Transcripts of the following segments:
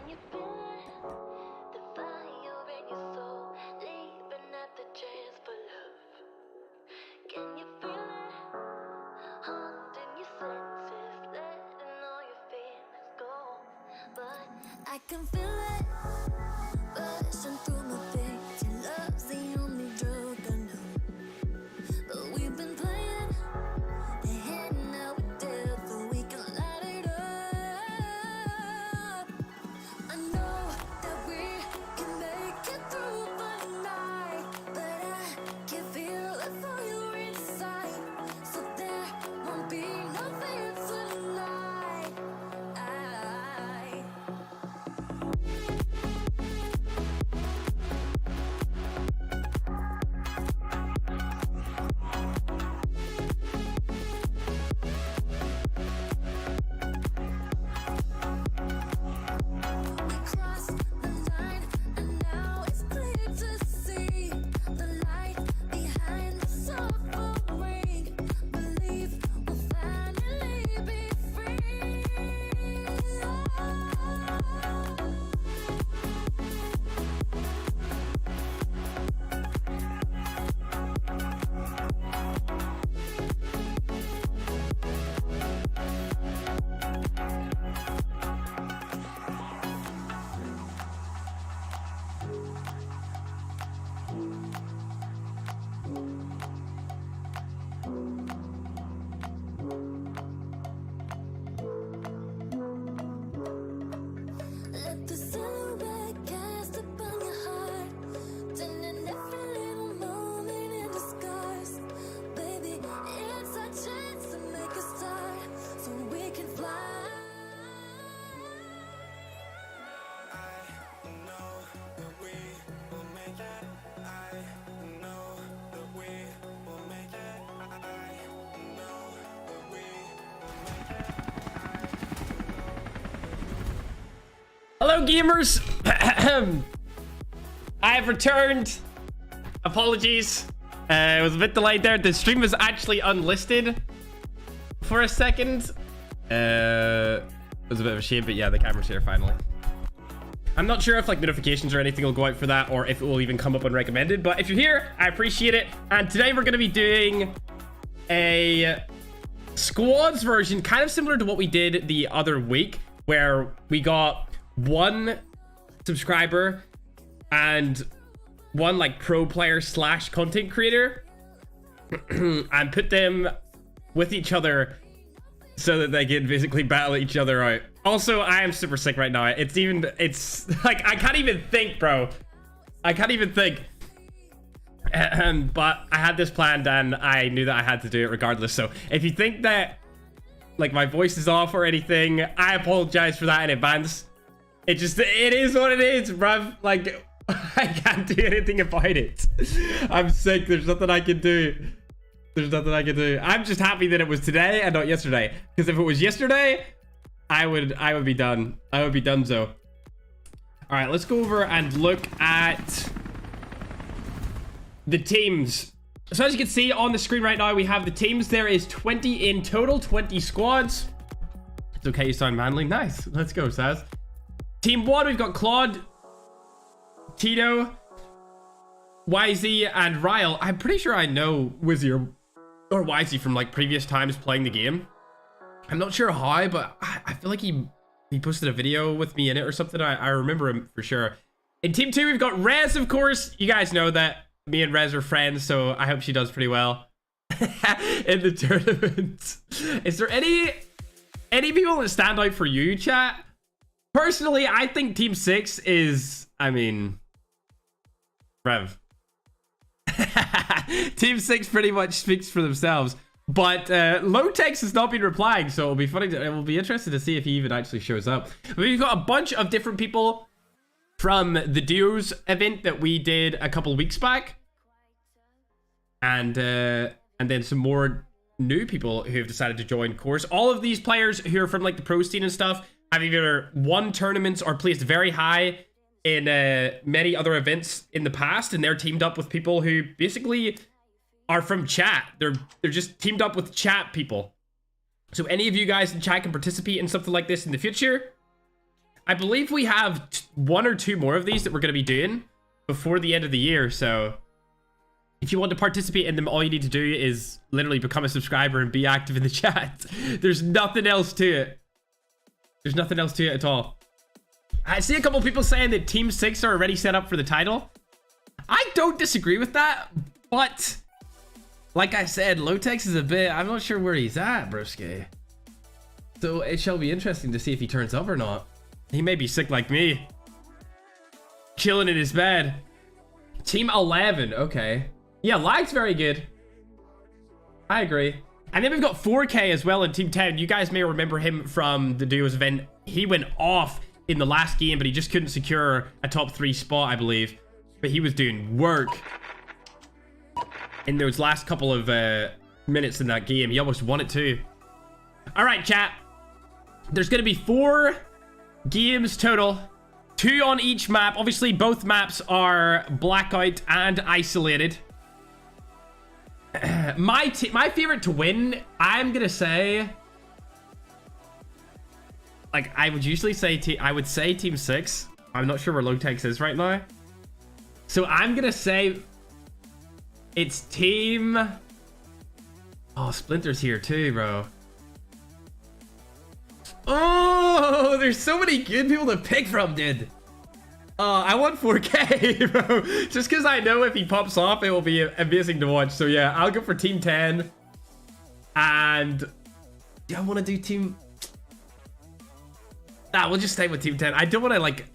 you feel it? The fire in your soul, leaving at the chance for love. Can you feel it? Haunting your senses, letting all your feelings go. But I can feel it rushing through my veins. Your love's the only drug I know. But we've been playing the hand now we're dead, so we can light it up. I know that we can make it through the night, but I can feel the fire inside, so there won't be no fear tonight. We crossed the line, and now it's clear to see the light behind the suffering. Believe we'll finally be free. Let the silhouette cast upon your heart, turning every little moment into scars. Baby, it's our chance to make a start, so we can fly. I know that we will make it. I know that we will make it. I know that we will make it. Hello, gamers. I have returned. Apologies. It was a bit delayed there. The stream was actually unlisted for a second. It was a bit of a shame, but yeah, the camera's here finally. I'm not sure if like notifications or anything will go out for that, or if it will even come up on recommended, but if you're here, I appreciate it. And today we're going to be doing a squads version, kind of similar to what we did the other week, where we got one subscriber and one like pro player slash content creator and put them with each other so that they can basically battle each other out. Also, I am super sick right now. It's like I can't even think, bro. I can't even think. But I had this planned and I knew that I had to do it regardless. So if you think that like my voice is off or anything, I apologize for that in advance. It is what it is, bruv. Like, I can't do anything about it. I'm sick. There's nothing I can do. There's nothing I can do. I'm just happy that it was today and not yesterday. Because if it was yesterday, I would be done. I would be done so. All right, let's go over and look at the teams. So as you can see on the screen right now, we have the teams. There is 20 in total, 20 squads. It's okay, you sound manly. Nice. Let's go, Saz. Team 1, we've got Claude, Tito, YZ, and Ryle. I'm pretty sure I know Wizzy or YZ from like previous times playing the game. I'm not sure how, but I feel like he posted a video with me in it or something. I remember him for sure. In Team 2, we've got Rez, of course. You guys know that me and Rez are friends, so I hope she does pretty well in the tournament. Is there any people that stand out for you, chat? Personally, I think Team 6 is, I mean, Rev. Team 6 pretty much speaks for themselves. But Lotex has not been replying, so it'll be funny. It will be interesting to see if he even actually shows up. But we've got a bunch of different people from the Duos event that we did a couple weeks back. And then some more new people who have decided to join course. All of these players who are from like the pro scene and stuff have either won tournaments or placed very high in many other events in the past, and they're teamed up with people who basically are from chat. They're just teamed up with chat people. So any of you guys in chat can participate in something like this in the future. I believe we have one or two more of these that we're going to be doing before the end of the year. So if you want to participate in them, all you need to do is literally become a subscriber and be active in the chat. There's nothing else to it. There's nothing else to it at all. I see a couple people saying that Team 6 are already set up for the title. I don't disagree with that, but like I said, Lotex is a bit... I'm not sure where he's at, broski. So it shall be interesting to see if he turns up or not. He may be sick like me. Chilling in his bed. Team 11, okay. Yeah, lag's very good. I agree. And then we've got 4K as well in Team 10. You guys may remember him from the duos event. He went off in the last game, but he just couldn't secure a top 3 spot, I believe. But he was doing work in those last couple of minutes in that game. He almost won it too. All right, chat. There's going to be 4 games total. 2 on each map. Obviously, both maps are Blackout and Isolated. My favorite to win, I'm going to say... Like, I would usually say... I would say Team 6. I'm not sure where Lotex is right now. So, I'm going to say... It's Team... Oh, Splinter's here too, bro. Oh, there's so many good people to pick from, dude. I want 4K, bro. Just because I know if he pops off, it will be amazing to watch. So, yeah, I'll go for Team 10. And... Do I want to do Team... Nah, we'll just stay with Team 10. I don't want to, like,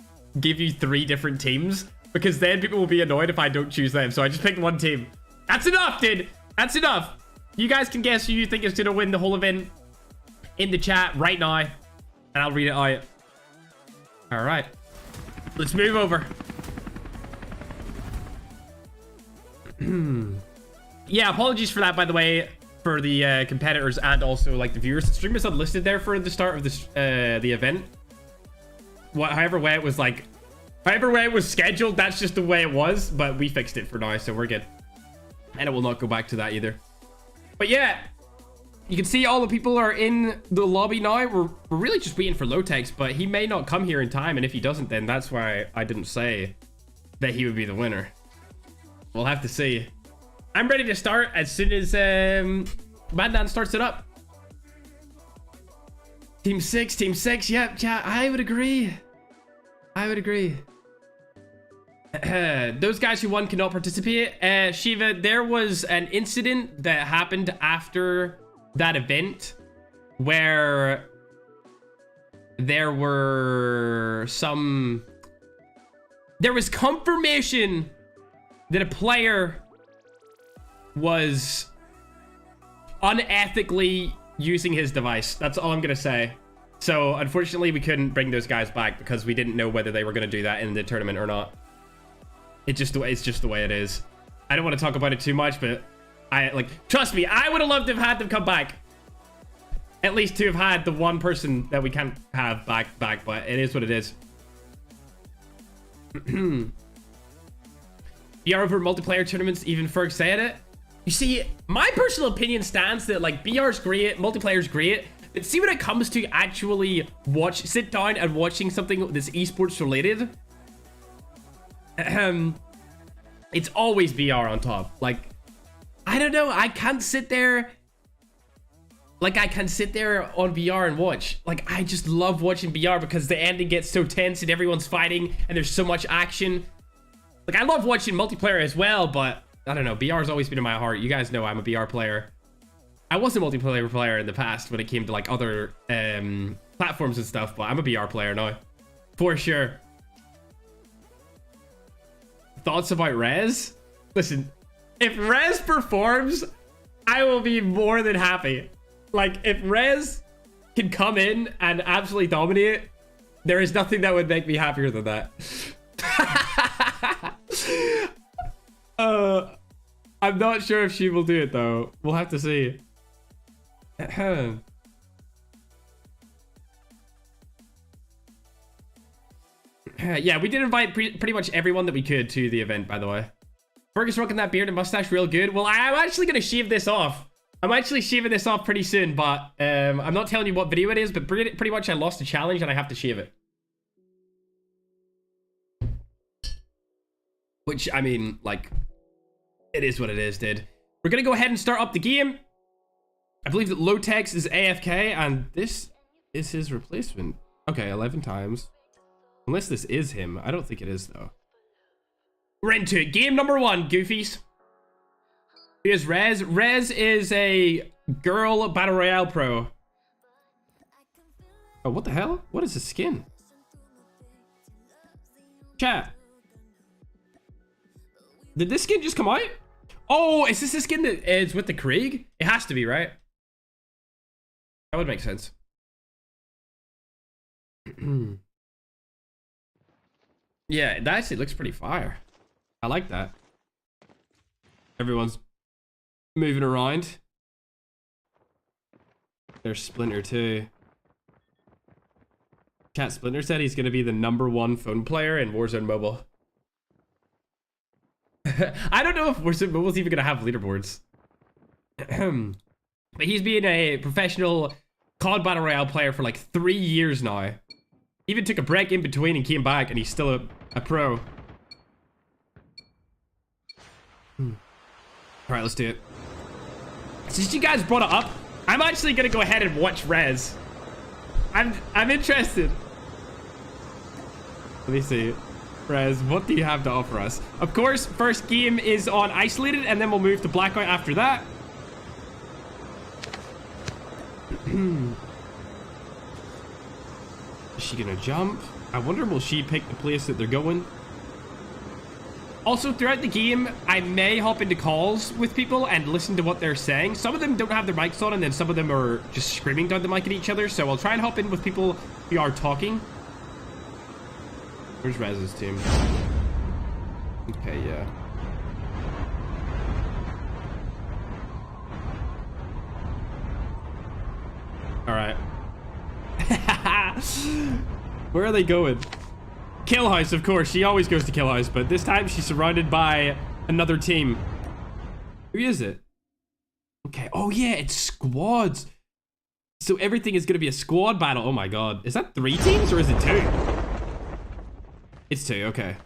give you 3 different teams. Because then people will be annoyed if I don't choose them. So, I just picked one team. That's enough, dude. That's enough. You guys can guess who you think is going to win the whole event in the chat right now. And I'll read it out. All right. Let's move over. Yeah, apologies for that, by the way, for the competitors and also like the viewers. The stream is unlisted there for the start of this the event. However way it was like, however way it was scheduled, that's just the way it was. But we fixed it for now, so we're good. And it will not go back to that either. But yeah, you can see all the people are in the lobby now. We're really just waiting for Lotex, but he may not come here in time. And if he doesn't, then that's why I didn't say that he would be the winner. We'll have to see. I'm ready to start as soon as Madman starts it up. Team 6, Team 6. Yep, yeah, I would agree. I would agree. Those guys who won cannot participate. Shiva, there was an incident that happened after that event where there was confirmation that a player was unethically using his device. That's all I'm gonna say. So unfortunately we couldn't bring those guys back because we didn't know whether they were gonna do that in the tournament or not. It's just the way it is. I don't want to talk about it too much, but trust me, I would have loved to have had them come back. At least to have had the one person that we can't have back, but it is what it is. VR over multiplayer tournaments, even Ferg said it. You see, my personal opinion stands that like BR's great, multiplayer's great, but see when it comes to actually sit down and watching something that's esports related, it's always VR on top. Like, I don't know, I can't sit there. Like, I can sit there on VR and watch. Like, I just love watching VR because the ending gets so tense and everyone's fighting and there's so much action. Like, I love watching multiplayer as well, but I don't know. BR's always been in my heart. You guys know I'm a BR player. I was a multiplayer player in the past when it came to, like, other platforms and stuff, but I'm a BR player now. For sure. Thoughts about Rez? Listen, if Rez performs, I will be more than happy. Like, if Rez can come in and absolutely dominate, there is nothing that would make me happier than that. I'm not sure if she will do it, though. We'll have to see. Yeah, we did invite pretty much everyone that we could to the event, by the way. Fergus rocking that beard and mustache real good. Well, I'm actually going to shave this off. I'm actually shaving this off pretty soon, but I'm not telling you what video it is, but pretty much I lost a challenge and I have to shave it. Which, I mean, like, it is what it is, dude. We're gonna go ahead and start up the game. I believe that Lotex is AFK, and this is his replacement. Okay, 11 times. Unless this is him. I don't think it is, though. We're into it. Game number 1, Goofies. Here's Rez. Rez is a girl Battle Royale pro. Oh, what the hell? What is his skin? Chat. Did this skin just come out? Oh, is this the skin that is with the Krieg? It has to be, right? That would make sense. Yeah, that actually looks pretty fire. I like that. Everyone's moving around. There's Splinter too. Chat, Splinter said he's going to be the #1 phone player in Warzone Mobile. I don't know if Warzone Mobile's even going to have leaderboards. But he's been a professional COD Battle Royale player for like 3 years now. Even took a break in between and came back, and he's still a pro. Alright, let's do it. Since you guys brought it up, I'm actually gonna go ahead and watch Rez. I'm interested. Let me see. Rez, what do you have to offer us? Of course, first game is on Isolated, and then we'll move to Blackout after that. Is she gonna jump? I wonder, will she pick the place that they're going? Also, throughout the game, I may hop into calls with people and listen to what they're saying. Some of them don't have their mics on, and then some of them are just screaming down the mic at each other. So I'll try and hop in with people who are talking. Where's Rez's team? Okay, yeah. All right. Where are they going? Kill House, of course. She always goes to Kill House, but this time she's surrounded by another team. Who is it? Okay. Oh, yeah, it's squads. So everything is going to be a squad battle. Oh, my God. Is that 3 teams or is it 2? It's 2. Okay.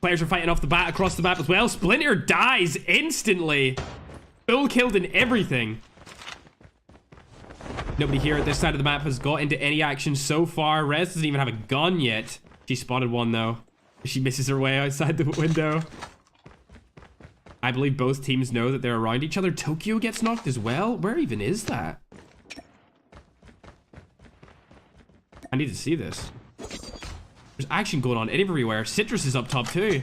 Players are fighting off the bat across the map as well. Splinter dies instantly. Full killed in everything. Nobody here at this side of the map has got into any action so far. Rez doesn't even have a gun yet. She spotted one, though. She misses her way outside the window. I believe both teams know that they're around each other. Tokyo gets knocked as well. Where even is that? I need to see this. There's action going on everywhere. Citrus is up top, too.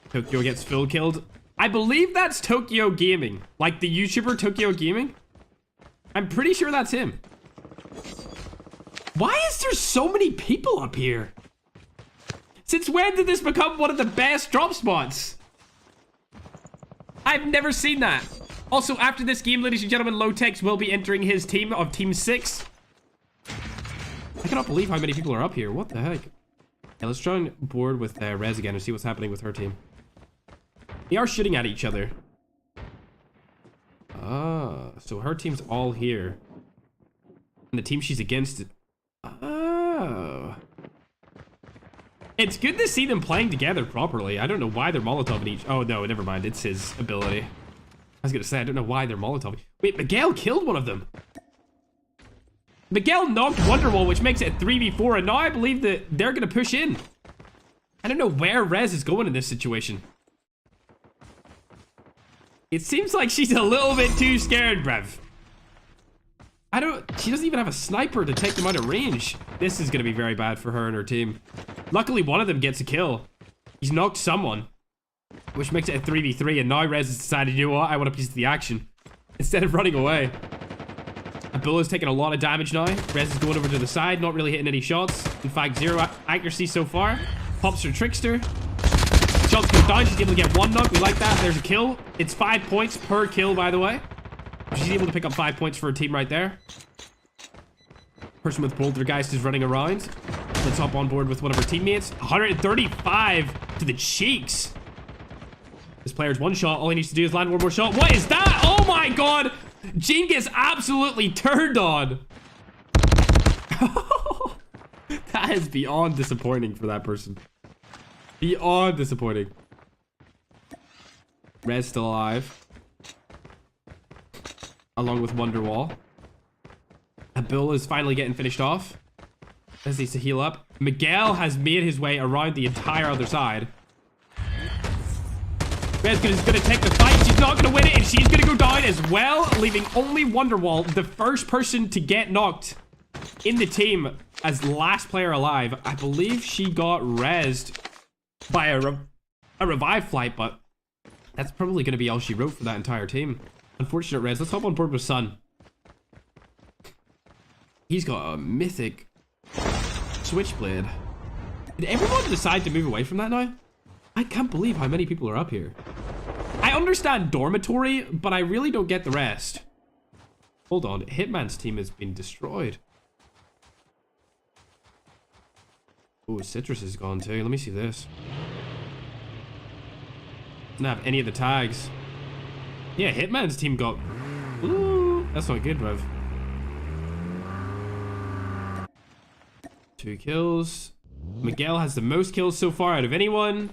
Tokyo gets full killed. I believe that's Tokyo Gaming. Like the YouTuber Tokyo Gaming. I'm pretty sure that's him. Why is there so many people up here? Since when did this become one of the best drop spots? I've never seen that. Also, after this game, ladies and gentlemen, Lotex will be entering his team of Team 6. I cannot believe how many people are up here. What the heck? Yeah, let's try and board with Rez again and see what's happening with her team. They are shooting at each other. Ah, so her team's all here. And the team she's against... Oh. It's good to see them playing together properly. I don't know why they're Molotoving each... Oh, no, never mind. It's his ability. I was gonna say, I don't know why they're Molotoving. Wait, Miguel killed one of them. Miguel knocked Wonderwall, which makes it a 3v4, and now I believe that they're gonna push in. I don't know where Rez is going in this situation. It seems like she's a little bit too scared, bruv. She doesn't even have a sniper to take them out of range. This is gonna be very bad for her and her team. Luckily, one of them gets a kill. He's knocked someone, which makes it a 3v3, and now Rez has decided, you know what, I want a piece of the action. Instead of running away. Abuela's taking a lot of damage now. Rez is going over to the side, not really hitting any shots. In fact, 0 accuracy so far. Pops her Trickster. Shots go down. She's able to get 1 knock. We like that. There's a kill. It's 5 points per kill, by the way. She's able to pick up 5 points for her team right there. Person with Poltergeist is running around. Let's hop on board with one of her teammates. 135 to the cheeks. This player's 1 shot. All he needs to do is land 1 more shot. What is that? Oh my God. Gene gets absolutely turned on. That is beyond disappointing for that person. Beyond disappointing. Red's still alive. Along with Wonderwall. Bull is finally getting finished off. As needs to heal up. Miguel has made his way around the entire other side. Red's gonna take the fight. She's not gonna win it, and she's gonna go down as well, leaving only Wonderwall, the first person to get knocked in the team as last player alive. I believe she got rezzed by a revive flight, but that's probably gonna be all she wrote for that entire team. Unfortunate res. Let's hop on board with Sun. He's got a mythic switchblade. Did everyone decide to move away from that now? I can't believe how many people are up here. I understand dormitory, but I really don't get the rest. Hold on. Hitman's team has been destroyed. Oh, Citrus is gone too. Let me see this. Doesn't have any of the tags. Yeah, Hitman's team got... Ooh, that's not good, bruv. 2 kills. Miguel has the most kills so far out of anyone.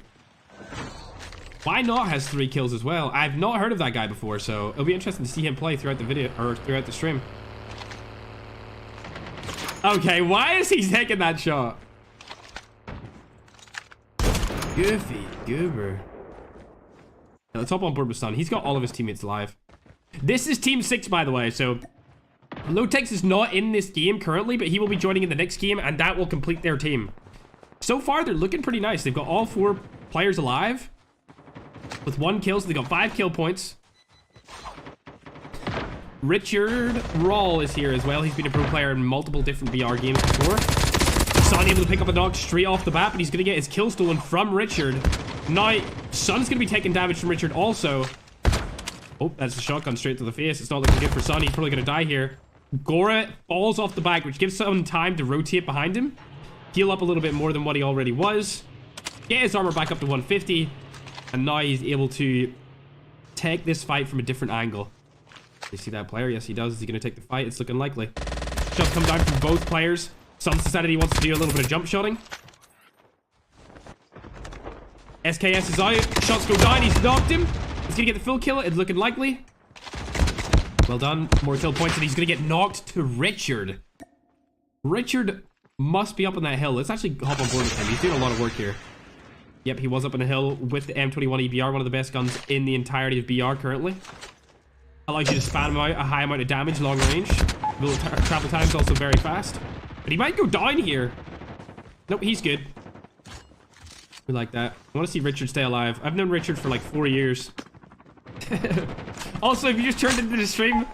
Why Not has 3 kills as well. I've not heard of that guy before, so it'll be interesting to see him play throughout the video, or throughout the stream. Okay, why is he taking that shot? Goofy goober. Now, let's hop on board with Sun. He's got all of his teammates alive. This is Team 6, by the way, so... Lotex is not in this game currently, but he will be joining in the next game, and that will complete their team. So far, they're looking pretty nice. They've got all 4 players alive. With 1 kill, so they got 5 kill points. Richard Rawl is here as well. He's been a pro player in multiple different VR games before. Sun able to pick up a knock straight off the bat, but he's going to get his kill stolen from Richard. Now, Sun's going to be taking damage from Richard also. Oh, that's a shotgun straight to the face. It's not looking good for Sun. He's probably going to die here. Gora falls off the back, which gives Sun time to rotate behind him. Heal up a little bit more than what he already was. Get his armor back up to 150. And now he's able to take this fight from a different angle. You see that player? Yes, he does. Is he going to take the fight? It's looking likely. Shots come down from both players. Sun's decided he wants to do a little bit of jump shotting. SKS is out. Shots go down. He's knocked him. He's going to get the full kill. It's looking likely. Well done. More kill points, and he's going to get knocked to Richard. Richard must be up on that hill. Let's actually hop on board with him. He's doing a lot of work here. Yep, he was up on the hill with the M21 EBR, one of the best guns in the entirety of BR currently. Allows you to spam out a high amount of damage, long range. Travel time is also very fast. But he might go down here. Nope, he's good. We like that. I want to see Richard stay alive. I've known Richard for like 4 years. Also, if you just turned into the stream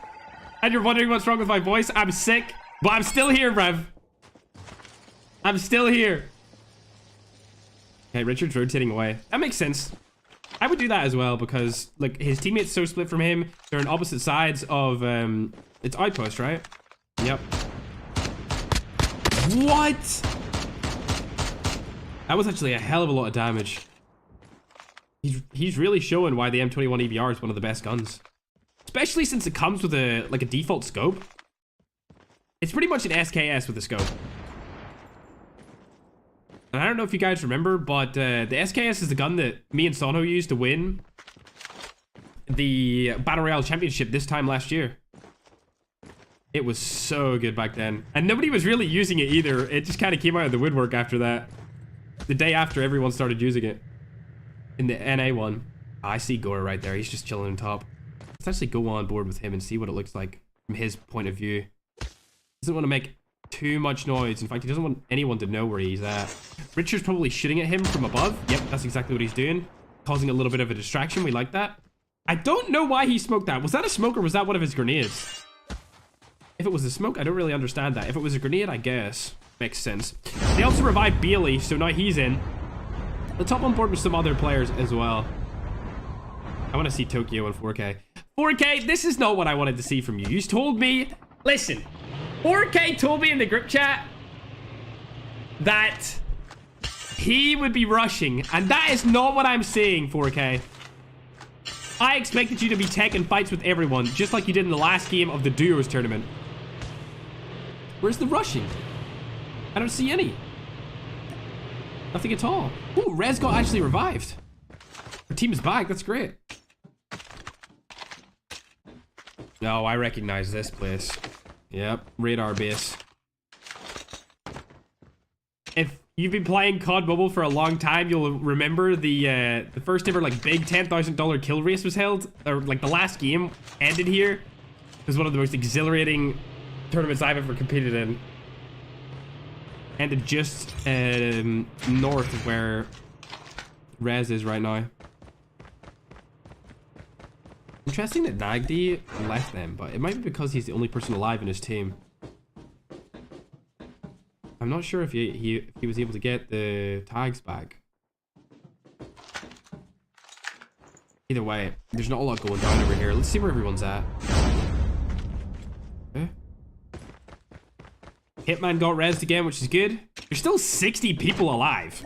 and you're wondering what's wrong with my voice, I'm sick. But I'm still here, bruv. I'm still here. Okay, Richard's rotating away. That makes sense. I would do that as well because, like, his teammates so split from him. They're on opposite sides of, it's Outpost, right? Yep. What? That was actually a hell of a lot of damage. He's really showing why the M21 EBR is one of the best guns. Especially since it comes with a default scope. It's pretty much an SKS with a scope. And I don't know if you guys remember, but the SKS is the gun that me and Sono used to win the Battle Royale Championship this time last year. It was so good back then. And nobody was really using it either. It just kind of came out of the woodwork after that. The day after everyone started using it. In the NA one. Oh, I see Gora right there. He's just chilling on top. Let's actually go on board with him and see what it looks like from his point of view. Doesn't want to make too much noise. In fact, he doesn't want anyone to know where he's at. Richard's probably shooting at him from above. Yep, that's exactly what he's doing. Causing a little bit of a distraction. We like that. I don't know why he smoked that. Was that a smoke or was that one of his grenades? If it was a smoke, I don't really understand that. If it was a grenade, I guess. Makes sense. They also revived Bailey, so now he's in. Let's hop on board with some other players as well. I want to see Tokyo in 4K. 4K, this is not what I wanted to see from you. You told me... Listen. 4K told me in the group chat that he would be rushing, and that is not what I'm saying, 4K. I expected you to be taking fights with everyone, just like you did in the last game of the Duos tournament. Where's the rushing? I don't see any. Nothing at all. Ooh, Rez got actually revived. Our team is back. That's great. Oh, I recognize this place. Yep, radar base. If you've been playing COD Mobile for a long time, you'll remember the first ever like big $10,000 kill race was held, or like the last game ended here. It was one of the most exhilarating tournaments I've ever competed in. Ended just north of where Rez is right now. Interesting that Nagdi left them, but it might be because he's the only person alive in his team. I'm not sure if he was able to get the tags back. Either way, there's not a lot going down over here. Let's see where everyone's at. Okay. Hitman got rezzed again, which is good. There's still 60 people alive.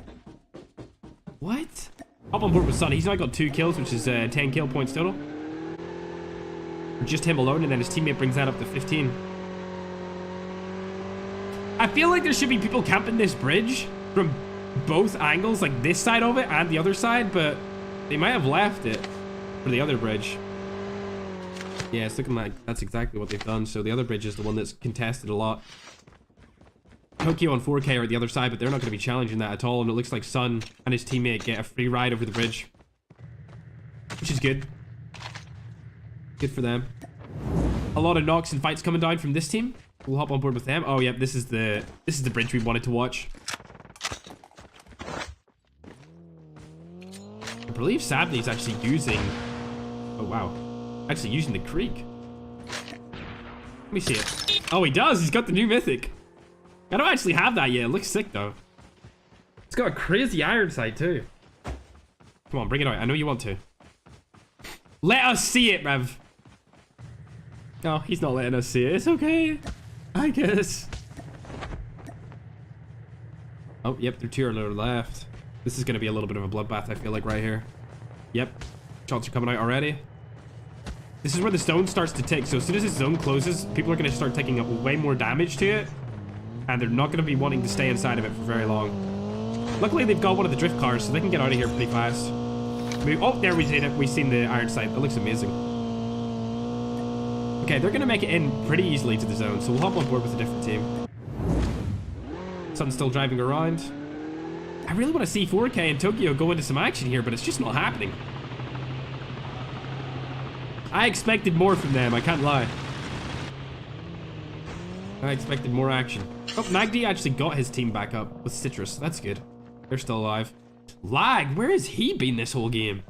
What? Hop on board with Sun. He's now got 2 kills, which is 10 kill points total. Just him alone, and then his teammate brings that up to 15. I feel like there should be people camping this bridge from both angles, like this side of it and the other side, but they might have left it for the other bridge. Yeah, it's looking like that's exactly what they've done. So the other bridge is the one that's contested a lot. Tokyo and 4K are at the other side, but they're not going to be challenging that at all. And it looks like Sun and his teammate get a free ride over the bridge, which is good. Good for them. A lot of knocks and fights coming down from this team. We'll hop on board with them. Oh, yep, this is the bridge we wanted to watch. I believe Sabni's actually using... Oh, wow. Actually using the creek. Let me see it. Oh, he does. He's got the new mythic. I don't actually have that yet. It looks sick, though. It's got a crazy iron sight, too. Come on, bring it out. I know you want to. Let us see it, Rev. Oh, he's not letting us see it. It's okay, I guess. Oh, yep, they're 2 to the left. This is going to be a little bit of a bloodbath, I feel like, right here. Yep, shots are coming out already. This is where the zone starts to tick. So as soon as this zone closes, people are going to start taking up way more damage to it. And they're not going to be wanting to stay inside of it for very long. Luckily, they've got one of the drift cars, so they can get out of here pretty fast. Oh, there we seen it. We've seen the iron sight. That looks amazing. Okay, they're going to make it in pretty easily to the zone, so we'll hop on board with a different team. Sun's still driving around. I really want to see 4K and Tokyo go into some action here, but it's just not happening. I expected more from them, I can't lie. I expected more action. Oh, Nagdi actually got his team back up with Citrus. That's good. They're still alive. Lag, where has he been this whole game?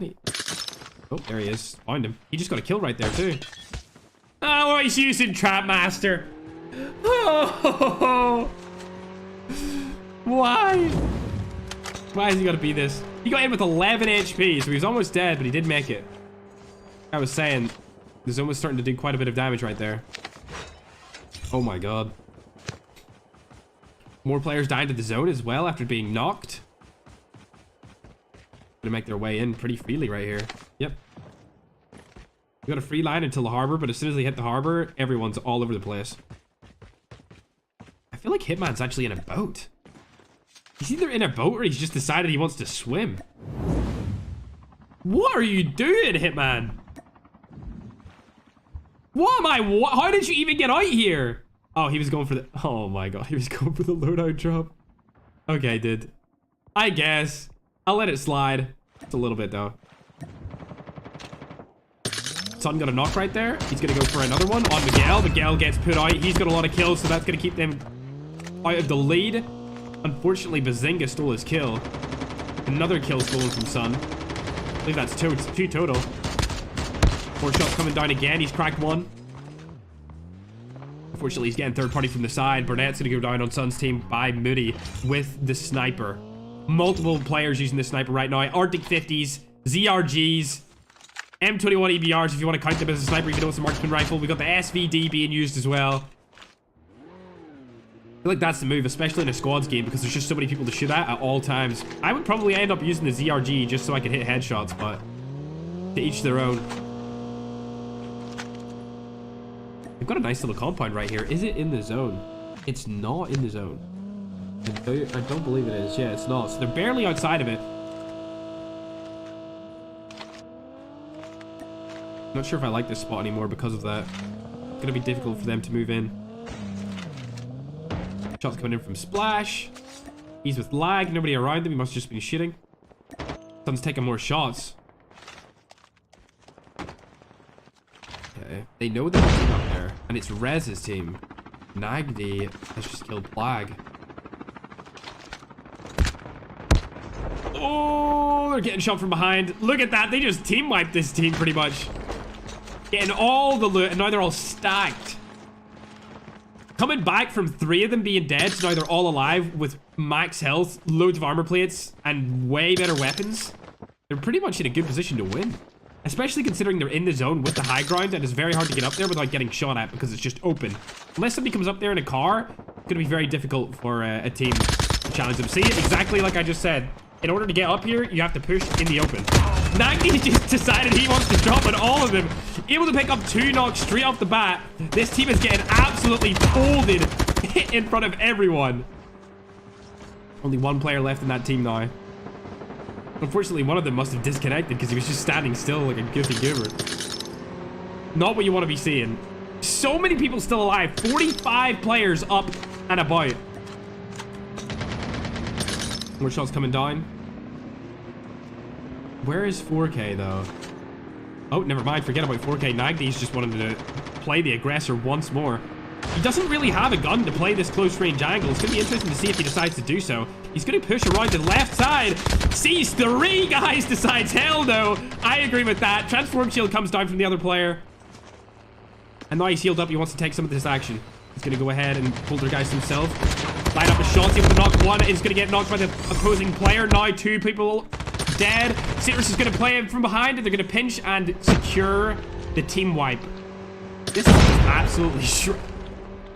Wait. Oh, there he is. Found him. He just got a kill right there, too. Oh, he's using Trap Master. Oh, why? Why has he got to be this? He got in with 11 HP, so he was almost dead, but he did make it. I was saying, the zone was starting to do quite a bit of damage right there. Oh my god. More players dying to the zone as well after being knocked. Gonna make their way in pretty freely right here. Yep. We got a free line until the harbor, but as soon as they hit the harbor, everyone's all over the place. I feel like Hitman's actually in a boat. He's either in a boat or he's just decided he wants to swim. What are you doing, Hitman? What am I? How did you even get out here? Oh, he was going for the... Oh my god, he was going for the loadout drop. Okay, dude. I guess. I'll let it slide. It's a little bit, though. Sun got a knock right there. He's going to go for another one on Miguel. Miguel gets put out. He's got a lot of kills, so that's going to keep them out of the lead. Unfortunately, Bazinga stole his kill. Another kill stolen from Sun. I believe that's two total. 4 shots coming down again. He's cracked 1. Unfortunately, he's getting third party from the side. Burnett's going to go down on Sun's team by Moody with the sniper. Multiple players using the sniper right now. Arctic 50s, ZRGs, M21 EBRs if you want to count them as a sniper, even though it's a marksman rifle. We got the SVD being used as well. I feel like that's the move, especially in a squads game, because there's just so many people to shoot at all times. I would probably end up using the ZRG just so I could hit headshots, but to each their own. They've got a nice little compound right here. Is it in the zone? It's not in the zone. I don't believe it is. Yeah, it's not. So they're barely outside of it. Not sure if I like this spot anymore because of that. It's gonna be difficult for them to move in. Shots coming in from Splash. He's with lag. Nobody around him. He must have just been shooting. Sun's taking more shots. Okay. They know there's a team up there. And it's Rez's team. Nagdi has just killed Flag. Oh, they're getting shot from behind. Look at that. They just team wiped this team pretty much. Getting all the loot, and now they're all stacked. Coming back from 3 of them being dead, so now they're all alive with max health, loads of armor plates, and way better weapons. They're pretty much in a good position to win. Especially considering they're in the zone with the high ground, and it's very hard to get up there without getting shot at because it's just open. Unless somebody comes up there in a car, it's going to be very difficult for a team to challenge them. See, exactly like I just said. In order to get up here, you have to push in the open. Nagdi just decided he wants to drop on all of them. Able to pick up 2 knocks straight off the bat. This team is getting absolutely folded in front of everyone. Only 1 player left in that team now. Unfortunately, one of them must have disconnected because he was just standing still like a goofy goober. Not what you want to be seeing. So many people still alive. 45 players up and about. More shots coming down. Where is 4K though? Oh, never mind. Forget about 4K. Nagdi's just wanted to play the aggressor once more. He doesn't really have a gun to play this close range angle. It's going to be interesting to see if he decides to do so. He's going to push around to the left side. Sees 3 guys, decides hell no. I agree with that. Transform shield comes down from the other player. And now he's healed up. He wants to take some of this action. He's going to go ahead and poltergeist himself. Line up a shot. Able to knock 1. Is going to get knocked by the opposing player. Now 2 people dead. Citrus is going to play him from behind. And they're going to pinch and secure the team wipe. This is absolutely sure.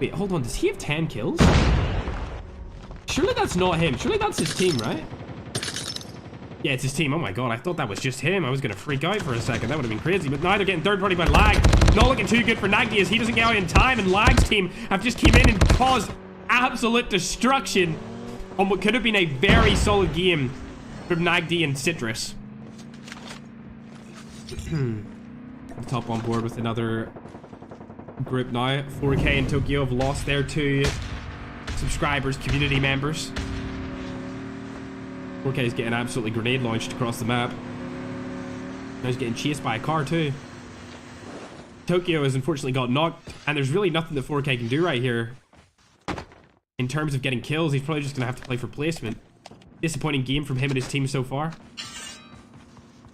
Wait, hold on. Does he have 10 kills? Surely that's not him. Surely that's his team, right? Yeah, it's his team. Oh my god, I thought that was just him. I was gonna freak out for a second. That would have been crazy. But now they're getting third party by Lag. Not looking too good for Nagdi as he doesn't get out in time. And Lag's team have just came in and caused absolute destruction on what could have been a very solid game from Nagdi and Citrus. Top on board with another group now. 4K and Tokyo have lost their 2 subscribers, community members. 4K is getting absolutely grenade launched across the map. Now he's getting chased by a car too. Tokyo has unfortunately got knocked, and there's really nothing that 4K can do right here. In terms of getting kills, he's probably just going to have to play for placement. Disappointing game from him and his team so far.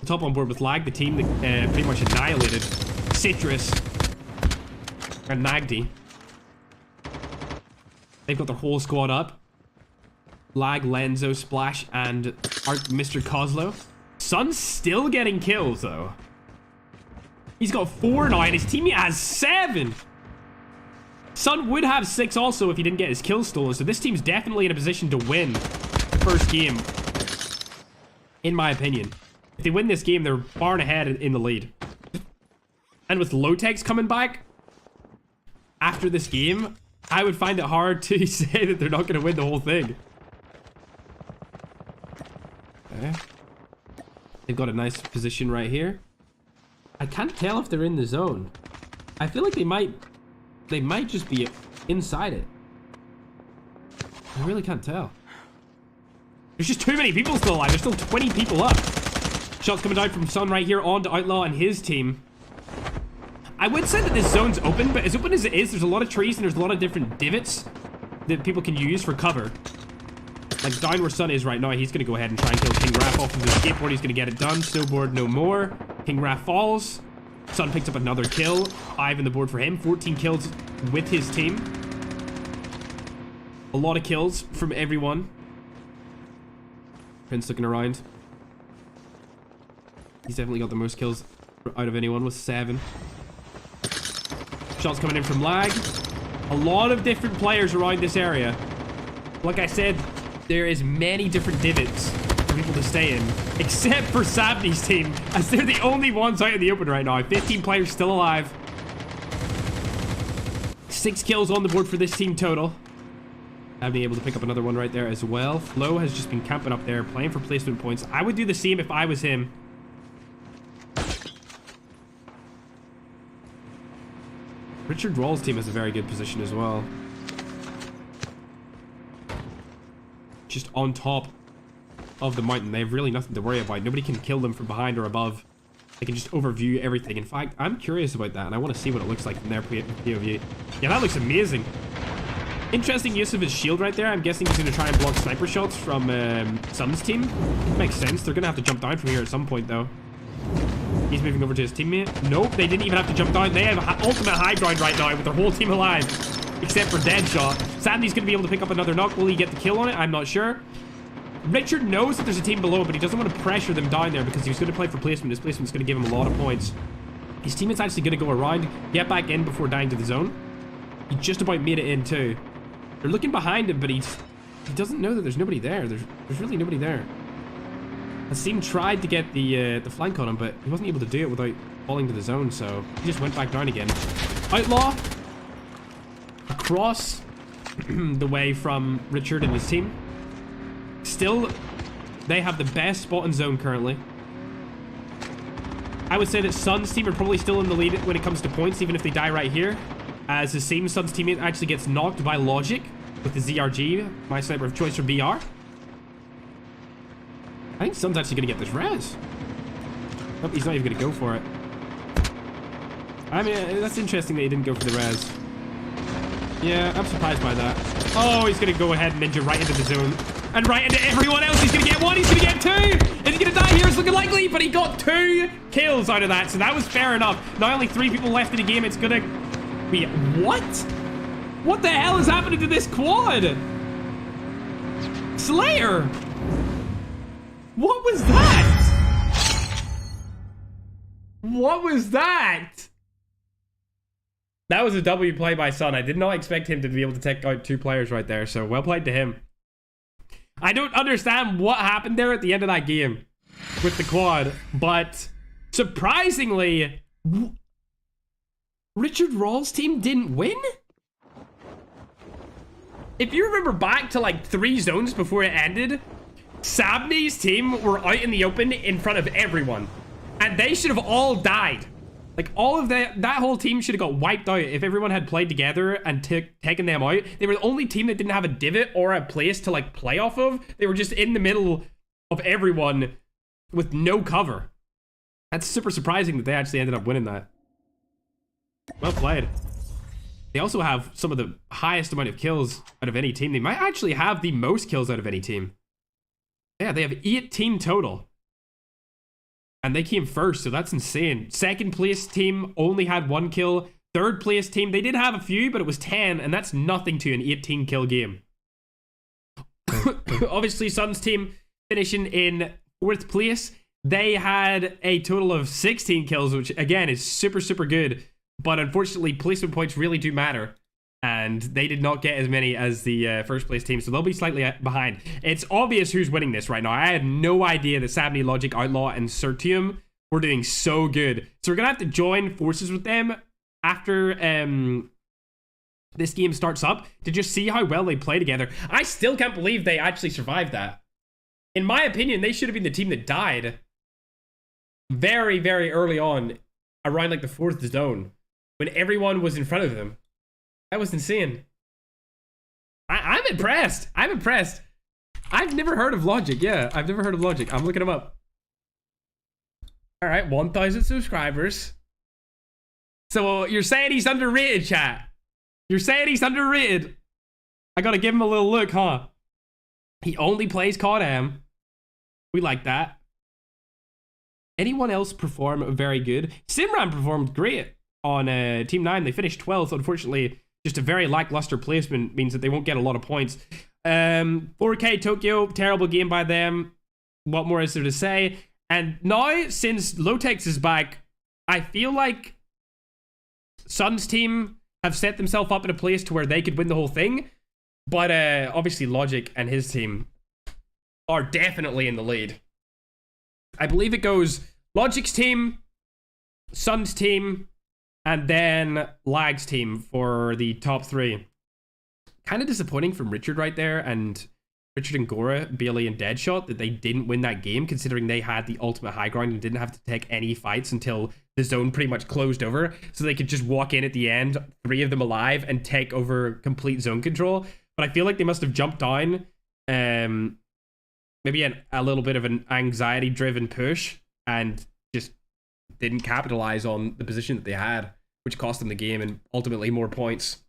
Top on board with Lag, the team that pretty much annihilated Citrus and Nagdi. They've got their whole squad up. Lag, Lenzo, Splash, and Mr. Kozlo. Sun's still getting kills, though. He's got 4 now, and his teammate has 7. Sun would have 6 also if he didn't get his kills stolen, so this team's definitely in a position to win the first game. In my opinion. If they win this game, they're far and ahead in the lead. And with Lotex coming back after this game, I would find it hard to say that they're not going to win the whole thing. Okay. They've got a nice position right here. I can't tell if they're in the zone. I feel like they might just be inside it. I really can't tell. There's just too many people still alive. There's still 20 people up. Shots coming down from Sun right here on to Outlaw and his team. I would say that this zone's open, but as open as it is, there's a lot of trees and there's a lot of different divots that people can use for cover. Like down where Sun is right now, he's going to go ahead and try and kill King Raph off of his skateboard. He's going to get it done. Snowboard no more. King Raph falls. Sun picks up another kill. 5 in the board for him. 14 kills with his team. A lot of kills from everyone. Prince looking around. He's definitely got the most kills out of anyone with 7. Shots coming in from Lag. A lot of different players around this area. Like I said, there is many different divots for people to stay in. Except for Sabni's team, as they're the only ones out in the open right now. 15 players still alive. 6 kills on the board for this team total. I've been able to pick up another one right there as well. Flo has just been camping up there, playing for placement points. I would do the same if I was him. Richard Rawls' team has a very good position as well. Just on top of the mountain. They have really nothing to worry about. Nobody can kill them from behind or above. They can just overview everything. In fact, I'm curious about that, and I want to see what it looks like from their POV. Yeah, that looks amazing. Interesting use of his shield right there. I'm guessing he's going to try and block sniper shots from Sun's team. Makes sense. They're going to have to jump down from here at some point, though. He's moving over to his teammate. Nope, they didn't even have to jump down. They have ultimate high ground right now with their whole team alive. Except for Deadshot. Sadly, he's going to be able to pick up another knock. Will he get the kill on it? I'm not sure. Richard knows that there's a team below, but he doesn't want to pressure them down there because he's going to play for placement. His placement's going to give him a lot of points. His teammate's actually going to go around, get back in before dying to the zone. He just about made it in too. They're looking behind him, but he doesn't know that there's nobody there. There's really nobody there. Hasim tried to get the flank on him, but he wasn't able to do it without falling to the zone, so he just went back down again. Outlaw across the way from Richard and his team. Still, they have the best spot in zone currently. I would say that Sun's team are probably still in the lead when it comes to points, even if they die right here. As the same Sun's teammate actually gets knocked by Logic with the ZRG, my sniper of choice for BR. I think Sun's actually going to get this res. Nope, he's not even going to go for it. I mean, that's interesting that he didn't go for the res. Yeah, I'm surprised by that. Oh, he's going to go ahead and ninja right into the zone. And right into everyone else. He's going to get one. He's going to get two. Is he going to die here? It's looking likely, but he got 2 kills out of that. So that was fair enough. Now only 3 people left in the game. It's going to be... What? What the hell is happening to this quad? Slayer. What was that? What was that? That was a W play by Sun. I did not expect him to be able to take out 2 players right there. So well played to him. I don't understand what happened there at the end of that game with the quad, but surprisingly, Richard Rawls' team didn't win? If you remember back to like 3 zones before it ended, Sabni's team were out in the open in front of everyone, and they should have all died. Like, all of that whole team should have got wiped out if everyone had played together and taken them out. They were the only team that didn't have a divot or a place to, like, play off of. They were just in the middle of everyone with no cover. That's super surprising that they actually ended up winning that. Well played. They also have some of the highest amount of kills out of any team. They might actually have the most kills out of any team. Yeah, they have 18 total. And they came first, so that's insane. Second place team only had 1 kill. Third place team, they did have a few, but it was 10, and that's nothing to an 18 kill game. Obviously, Sun's team finishing in 4th place. They had a total of 16 kills, which again is super, super good. But unfortunately, placement points really do matter. And they did not get as many as the first place team, so they'll be slightly behind. It's obvious who's winning this right now. I had no idea that Sabni, Logic, Outlaw, and Certium were doing so good. So we're going to have to join forces with them after this game starts up to just see how well they play together. I still can't believe they actually survived that. In my opinion, they should have been the team that died very, very early on, around like the 4th zone, when everyone was in front of them. That was insane. I'm impressed. I'm impressed. I've never heard of Logic. Yeah, I've never heard of Logic. I'm looking him up. All right, 1,000 subscribers. So you're saying he's underrated, chat? You're saying he's underrated? I gotta give him a little look, huh? He only plays COD AM. We like that. Anyone else perform very good? Simran performed great on Team 9. They finished 12th, unfortunately. Just a very lackluster placement means that they won't get a lot of points. 4K Tokyo, terrible game by them. What more is there to say? And now, since Lotex is back, I feel like Sun's team have set themselves up in a place to where they could win the whole thing. But obviously Logic and his team are definitely in the lead. I believe it goes Logic's team, Sun's team, And then Lag's team for the top 3. Kind of disappointing from Richard right there, and Richard and Gora, Bailey and Deadshot, that they didn't win that game, considering they had the ultimate high ground and didn't have to take any fights until the zone pretty much closed over, so they could just walk in at the end, 3 of them alive, and take over complete zone control. But I feel like they must have jumped down, maybe a little bit of an anxiety-driven push, and just didn't capitalize on the position that they had, which cost them the game and ultimately more points.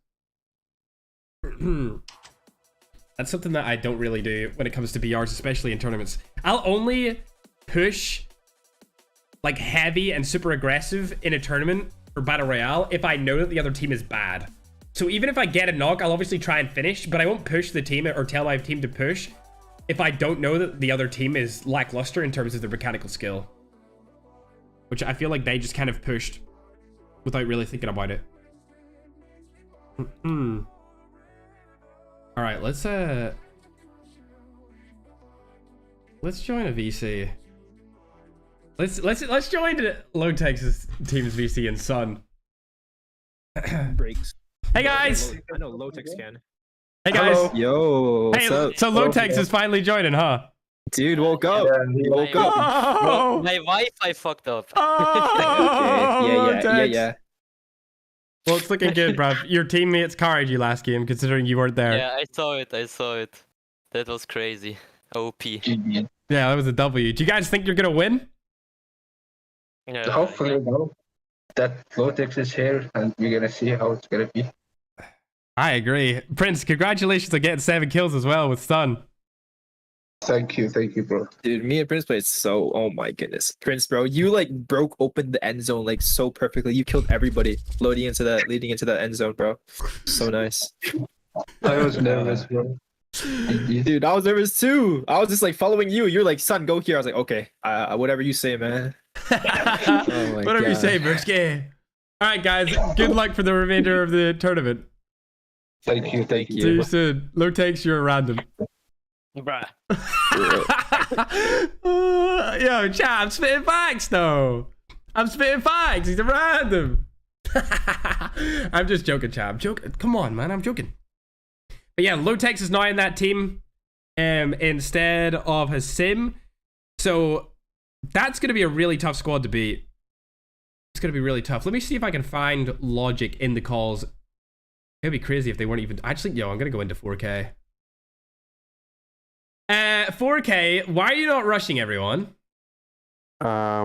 That's something that I don't really do when it comes to BRs, especially in tournaments. I'll only push like heavy and super aggressive in a tournament for Battle Royale if I know that the other team is bad. So even if I get a knock, I'll obviously try and finish, but I won't push the team or tell my team to push if I don't know that the other team is lackluster in terms of their mechanical skill. Which I feel like they just kind of pushed without really thinking about it. All right, let's join a VC. Let's join Low Texas team's VC and Sun. Breaks. Hey guys. I know Low Tex can. Hey guys. Hello. Yo, what's Hey, up? so Low Tex is finally joining, huh? Dude, woke up. Woke up. Oh, My Wi-Fi fucked up. oh, Yeah. Well, it's looking good, bruv. Your teammates carried you last game, considering you weren't there. Yeah, I saw it. That was crazy. OP. Yeah, that was a W. Do you guys think you're gonna win? Yeah, Hopefully, no. That Flotex is here, and we're gonna see how it's gonna be. I agree. Prince, congratulations on getting 7 kills as well with Stun. Thank you, bro. Dude, me and Prince played so. Oh my goodness, Prince, bro, you like broke open the end zone like so perfectly. You killed everybody leading into that end zone, bro. So nice. I was nervous, bro. Dude, I was nervous too. I was just like following you. You're like, son, go here. I was like, okay, whatever you say, man. Oh my Whatever you God. say, Birchke. All right, guys. Good luck for the remainder of the tournament. Thank you. See you soon. Low takes, you're a random. bruh. Yo, chat, I'm spitting facts though. I'm spitting facts. He's a random. I'm just joking, chat. I'm joking. Come on, man. I'm joking. But yeah, Low Tex is now in that team instead of Hasim. So that's going to be a really tough squad to beat. It's going to be really tough. Let me see if I can find logic in the calls. It'd be crazy if they weren't even... Actually, yo, I'm going to go into 4K. 4K, why are you not rushing everyone? I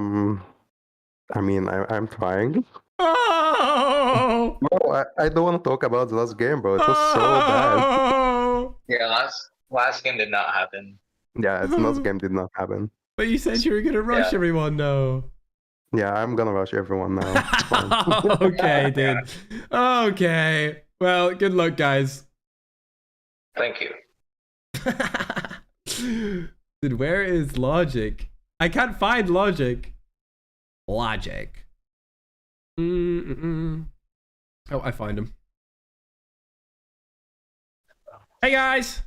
mean, I'm trying. Oh! Bro, I don't want to talk about the last game, bro. It was so bad. Oh! Yeah, last game did not happen. Yeah, the last game did not happen. But you said you were gonna rush everyone, no. Yeah, I'm gonna rush everyone now. It's fine. Okay, dude. Okay. Well, good luck, guys. Thank you. Dude, where is logic? I can't find logic. Logic. Oh, I find him. Hey guys.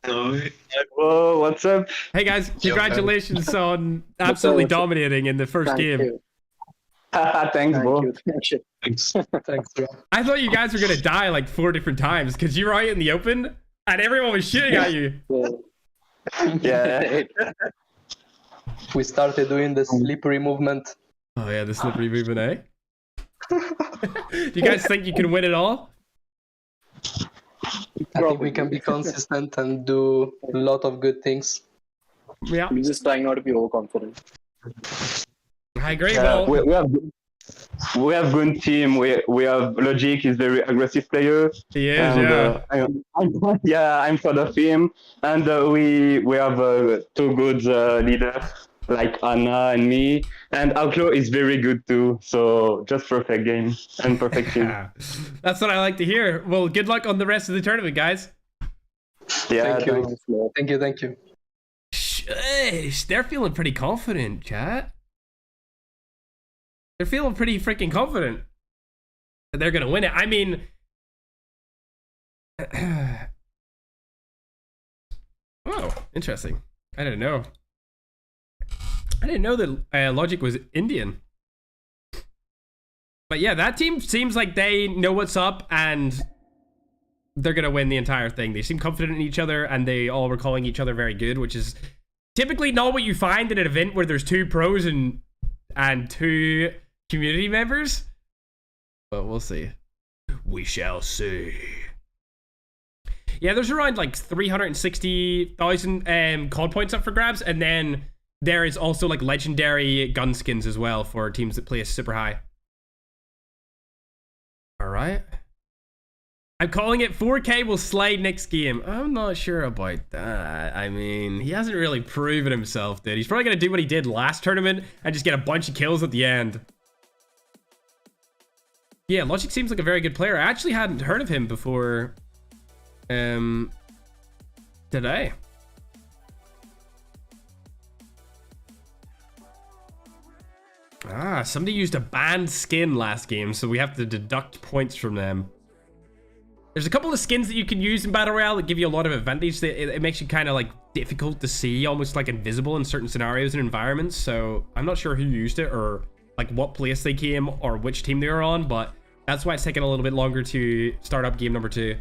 Whoa, what's up? Hey guys, congratulations on absolutely dominating in the first game. Thanks, bro. Thanks, bro. I thought you guys were gonna die like 4 different times because you were out in the open and everyone was shooting at you. Yeah. We started doing the slippery movement. Oh yeah, the slippery movement, eh? Do you guys think you can win it all? I think we can be consistent and do a lot of good things. Yeah, I'm just trying not to be overconfident. I agree. Yeah, Well, we have good team. We have Logic is very aggressive player. he is, And, yeah. I'm proud of him. And we have 2 good leaders like Anna and me. And Outlaw is very good too. So just perfect game and perfect team. That's what I like to hear. Well, good luck on the rest of the tournament, guys. Yeah, Thank you. thanks, man. Thank you. Shush, they're feeling pretty confident, chat. They're feeling pretty freaking confident that they're gonna win it. I mean, oh, interesting. I didn't know. I didn't know that Logic was Indian. But yeah, that team seems like they know what's up and they're going to win the entire thing. They seem confident in each other and they all were calling each other very good, which is typically not what you find at an event where there's 2 pros and 2 community members. But we'll see. We shall see. Yeah, there's around like 360,000 COD points up for grabs, and then there is also like legendary gun skins as well for teams that play super high. All right. I'm calling it 4K will slide next game. I'm not sure about that. I mean, he hasn't really proven himself, dude. He's probably going to do what he did last tournament and just get a bunch of kills at the end. Yeah, Logic seems like a very good player. I actually hadn't heard of him before today. Ah, somebody used a banned skin last game, so we have to deduct points from them. There's a couple of skins that you can use in Battle Royale that give you a lot of advantage. It makes you kind of like difficult to see, almost like invisible in certain scenarios and environments. So I'm not sure who used it or like what place they came or which team they were on, but that's why it's taking a little bit longer to start up game number 2.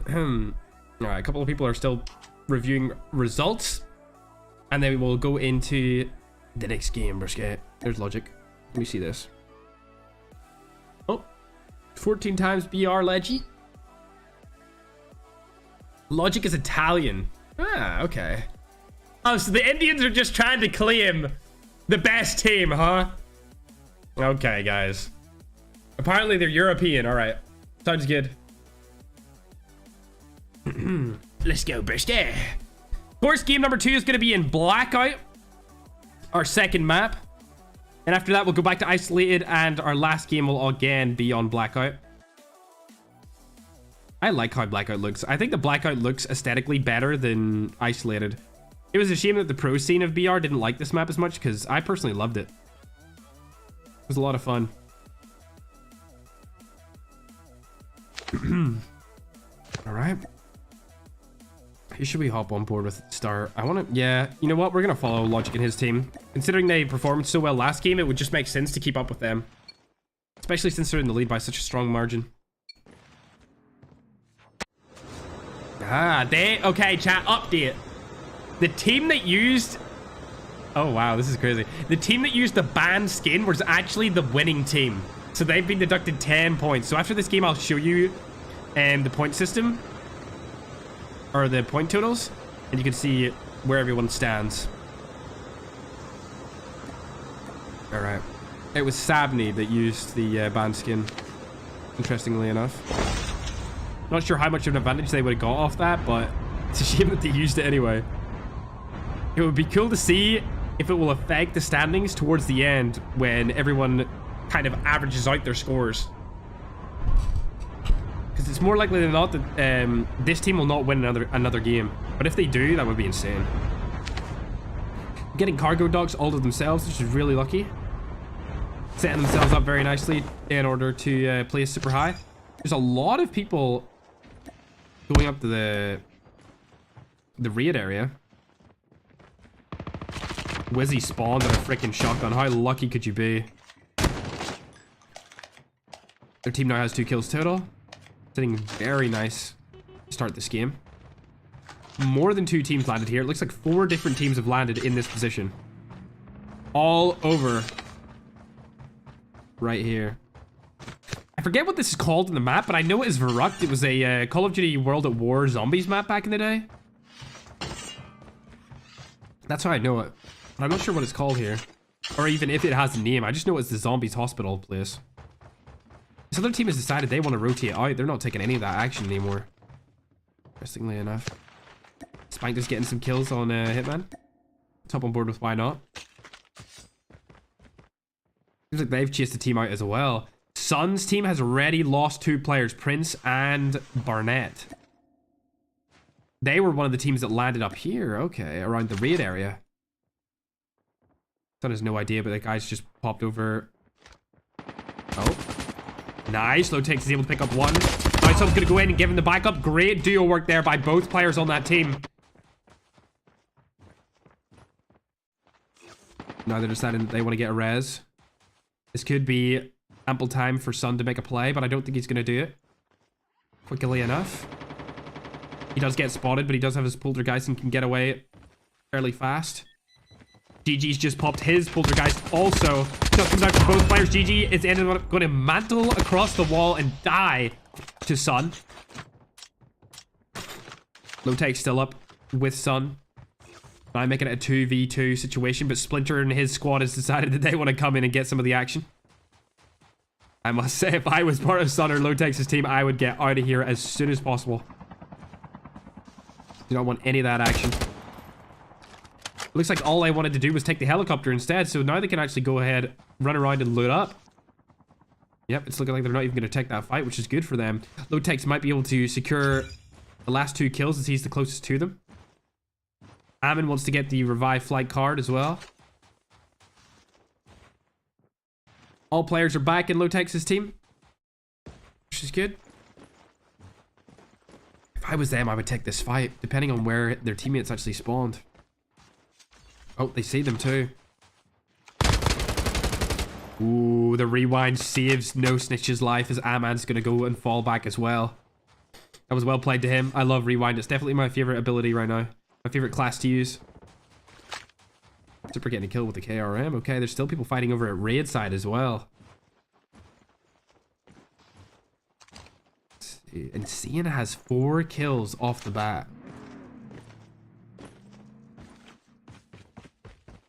All right, a couple of people are still reviewing results, and then we'll go into the next game. There's Logic. Let me see this. Oh, 14 times BR Leggy. Logic is Italian. Ah, okay. Oh, so the Indians are just trying to claim the best team, huh? Okay, guys. Apparently they're European. All right. Sounds good. Let's go, Brisky. Of course, game number 2 is going to be in Blackout, our second map. And after that, we'll go back to Isolated, and our last game will again be on Blackout. I like how Blackout looks. I think the Blackout looks aesthetically better than Isolated. It was a shame that the pro scene of BR didn't like this map as much, because I personally loved it. It was a lot of fun. All right. Who should we hop on board with at the start? I want to... Yeah, you know what? We're going to follow Logic and his team. Considering they performed so well last game, it would just make sense to keep up with them. Especially since they're in the lead by such a strong margin. Ah, okay, chat, update. The team that used... Oh, wow, this is crazy. The team that used the banned skin was actually the winning team. So they've been deducted 10 points. So after this game, I'll show you the point system. Or the point totals. And you can see where everyone stands. Alright. It was Sabni that used the banned skin. Interestingly enough. Not sure how much of an advantage they would have got off that, but it's a shame that they used it anyway. It would be cool to see if it will affect the standings towards the end when everyone kind of averages out their scores. Because it's more likely than not that this team will not win another game. But if they do, that would be insane. Getting cargo dogs all to themselves, which is really lucky. Setting themselves up very nicely in order to play super high. There's a lot of people going up to the raid area. Wizzy spawned on a freaking shotgun. How lucky could you be? Their team now has 2 kills total. Sitting very nice to start this game. More than 2 teams landed here. It looks like 4 different teams have landed in this position. All over. Right here. I forget what this is called in the map, but I know it is Verrucht. It was a Call of Duty World at War Zombies map back in the day. That's how I know it. But I'm not sure what it's called here. Or even if it has a name. I just know it's the Zombies Hospital place. This other team has decided they want to rotate out. They're not taking any of that action anymore. Interestingly enough. Spank just getting some kills on Hitman. Let's hop on board with why not. Seems like they've chased the team out as well. Sun's team has already lost 2 players, Prince and Barnett. They were one of the teams that landed up here. Okay, around the raid area. Sun has no idea, but that guy's just popped over. Oh. Nice. Low Takes is able to pick up 1. Now Sun's going to go in and give him the backup. Great duo work there by both players on that team. Now they're deciding that they want to get a res. This could be ample time for Sun to make a play, but I don't think he's going to do it quickly enough. He does get spotted, but he does have his poltergeist and can get away fairly fast. GG's just popped his poltergeist also. Just comes out for both players. GG is ended up going to mantle across the wall and die to Sun. Lowtech still up with Sun. I'm making it a 2v2 situation, but Splinter and his squad has decided that they want to come in and get some of the action. I must say, if I was part of Sun or Lowtech's team, I would get out of here as soon as possible. Do not want any of that action. Looks like all I wanted to do was take the helicopter instead, so now they can actually go ahead, run around and load up. Yep, it's looking like they're not even going to take that fight, which is good for them. Lowtech might be able to secure the last 2 kills as he's the closest to them. Ammon wants to get the revive flight card as well. All players are back in Lowtech's team, which is good. If I was them, I would take this fight, depending on where their teammates actually spawned. Oh, they see them too. Ooh, the rewind saves No Snitch's life as Amman's going to go and fall back as well. That was well played to him. I love rewind. It's definitely my favorite ability right now. My favorite class to use. Super getting a kill with the KRM. Okay, there's still people fighting over at raid side as well. And Sienna has 4 kills off the bat.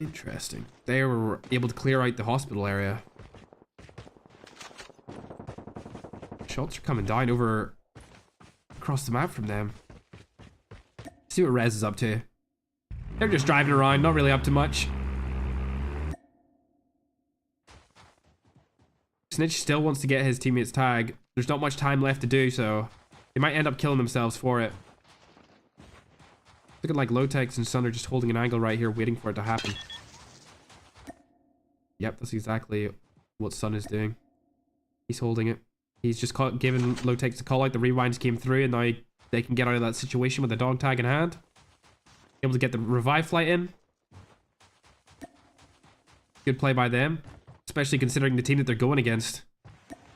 Interesting. They were able to clear out the hospital area. Shots are coming down over across the map from them. See what Rez is up to. They're just driving around, not really up to much. Snitch still wants to get his teammate's tag. There's not much time left to do so. They might end up killing themselves for it. Looking like Lowtech and Sun are just holding an angle right here, waiting for it to happen. Yep, that's exactly what Sun is doing. He's holding it. He's just given Lowtech to call out. The rewinds came through, and now they can get out of that situation with a dog tag in hand. Able to get the revive flight in. Good play by them, especially considering the team that they're going against.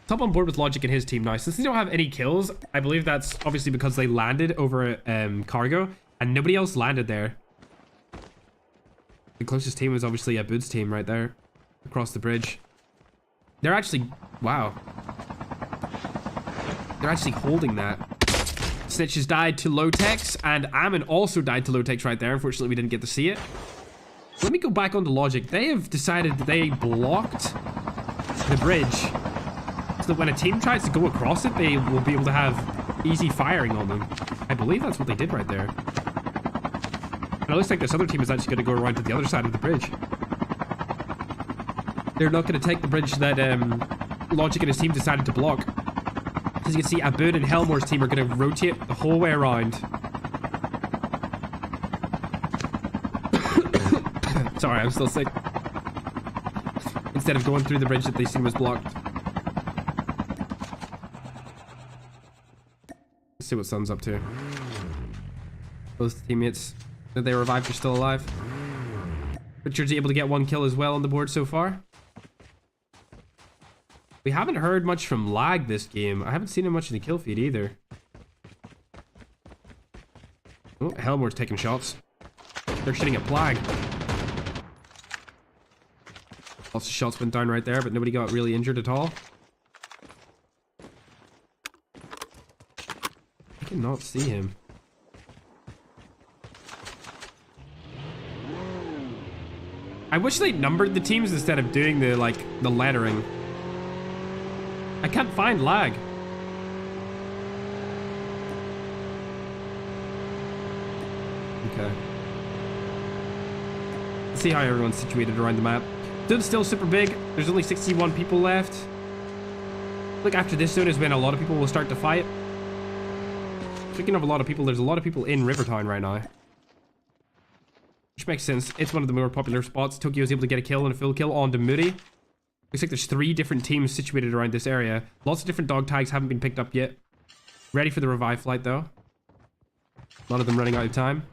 Top on board with Logic and his team now. Since they don't have any kills, I believe that's obviously because they landed over cargo, and nobody else landed there. The closest team was obviously Abud's team right there, across the bridge. They're actually, wow. They're actually holding that. Snitch has died to Lowtech, and Ammon also died to Lowtech right there. Unfortunately, we didn't get to see it. Let me go back onto Logic. They have decided that they blocked the bridge, so that when a team tries to go across it, they will be able to have easy firing on them. I believe that's what they did right there. And it looks like this other team is actually going to go around to the other side of the bridge. They're not going to take the bridge that Logic and his team decided to block. As you can see, Abud and Helmore's team are going to rotate the whole way around. Sorry, I'm still sick. Instead of going through the bridge that they seen was blocked. Let's see what Sun's up to. Both teammates that they revived are still alive. Richard's able to get 1 kill as well on the board so far. We haven't heard much from Lag this game. I haven't seen him much in the kill feed either. Oh, Helmore's taking shots. They're shooting at Plague. Lots of shots went down right there, but nobody got really injured at all. I cannot see him. I wish they numbered the teams instead of doing the lettering. I can't find Lag. Okay. Let's see how everyone's situated around the map. Zone's still super big. There's only 61 people left. Look, after this zone is when a lot of people will start to fight. Speaking of a lot of people, there's a lot of people in Rivertown right now. Which makes sense. It's one of the more popular spots. Tokyo's able to get a kill and a full kill on Moody. Looks like there's 3 different teams situated around this area. Lots of different dog tags haven't been picked up yet. Ready for the revive flight though. A lot of them running out of time.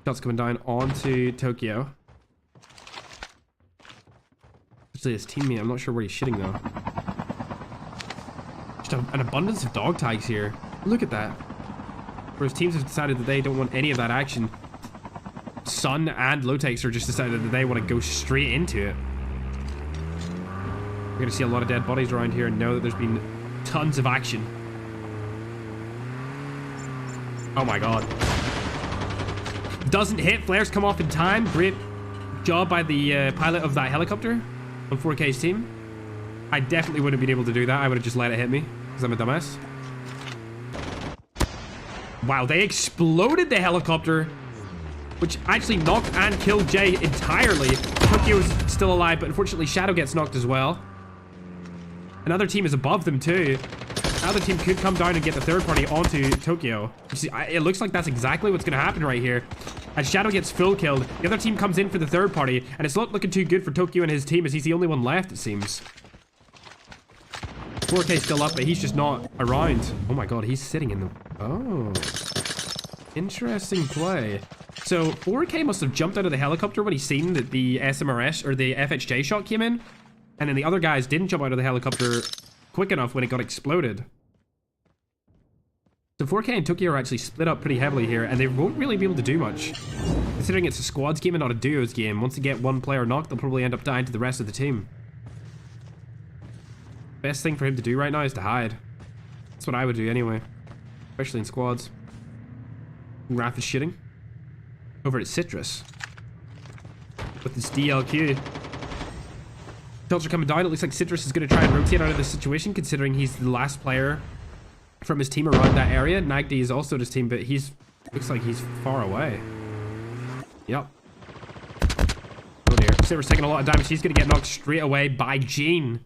Shots coming down onto Tokyo. to his teammate. I'm not sure where he's shitting though. Just an abundance of dog tags here. Look at that. Whereas teams have decided that they don't want any of that action. Sun and Lotex are just decided that they want to go straight into it. We're going to see a lot of dead bodies around here and know that there's been tons of action. Oh my god. Doesn't hit. Flares come off in time. Great job by the pilot of that helicopter on 4K's team. I definitely wouldn't have been able to do that. I would have just let it hit me because I'm a dumbass. Wow, they exploded the helicopter, which actually knocked and killed Jay entirely. Tokyo's still alive, but unfortunately Shadow gets knocked as well. Another team is above them too. Another team could come down and get the third party onto Tokyo. You see, it looks like that's exactly what's going to happen right here. As Shadow gets full killed, the other team comes in for the third party, and it's not looking too good for Tokyo and his team as he's the only one left, it seems. 4K's still up, but he's just not around. Oh my god, he's sitting in the... Oh. Interesting play. So 4K must have jumped out of the helicopter when he seen that the SMRS or the FHJ shot came in. And then the other guys didn't jump out of the helicopter quick enough when it got exploded. So 4K and Tokyo are actually split up pretty heavily here, and they won't really be able to do much. Considering it's a squads game and not a duos game, once they get one player knocked, they'll probably end up dying to the rest of the team. Best thing for him to do right now is to hide. That's what I would do anyway. Especially in squads. Raph is shitting. Over at Citrus. With his DLQ. Tilts are coming down. It looks like Citrus is going to try and rotate out of this situation, considering he's the last player from his team around that area. Nagdi is also his team, but looks like he's far away. Yep. Oh dear. Citrus taking a lot of damage. He's going to get knocked straight away by Gene.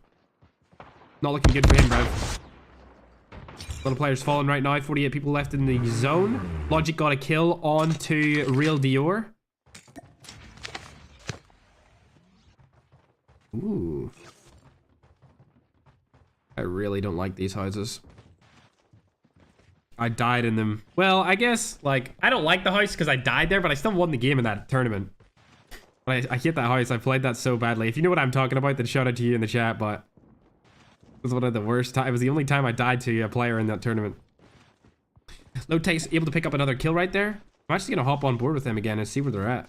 Not looking good for him, bro. A lot of players falling right now. 48 people left in the zone. Logic got a kill onto Real Dior. Ooh. I really don't like these houses. I died in them. Well, I guess, like, I don't like the house because I died there, but I still won the game in that tournament. I hate that house. I played that so badly. If you know what I'm talking about, then shout out to you in the chat, but it was one of the worst times. It was the only time I died to a player in that tournament. Lote's able to pick up another kill right there. I'm actually going to hop on board with them again and see where they're at.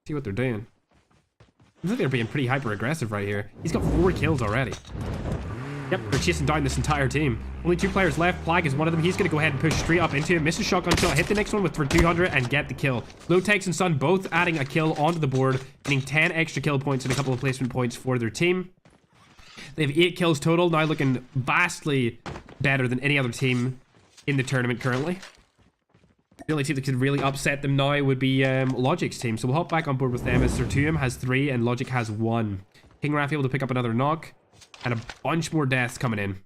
See what they're doing. I think they're being pretty hyper-aggressive right here. He's got 4 kills already. Yep, they're chasing down this entire team. Only 2 players left. Plag is one of them. He's going to go ahead and push straight up into him. Misses shotgun shot. Hit the next one for 200 and get the kill. Lotex and Sun both adding a kill onto the board, getting 10 extra kill points and a couple of placement points for their team. They have 8 kills total, now looking vastly better than any other team in the tournament currently. The only team that could really upset them now would be Logic's team, so we'll hop back on board with them as Sertuum has 3 and Logic has 1. King Raph able to pick up another knock, and a bunch more deaths coming in.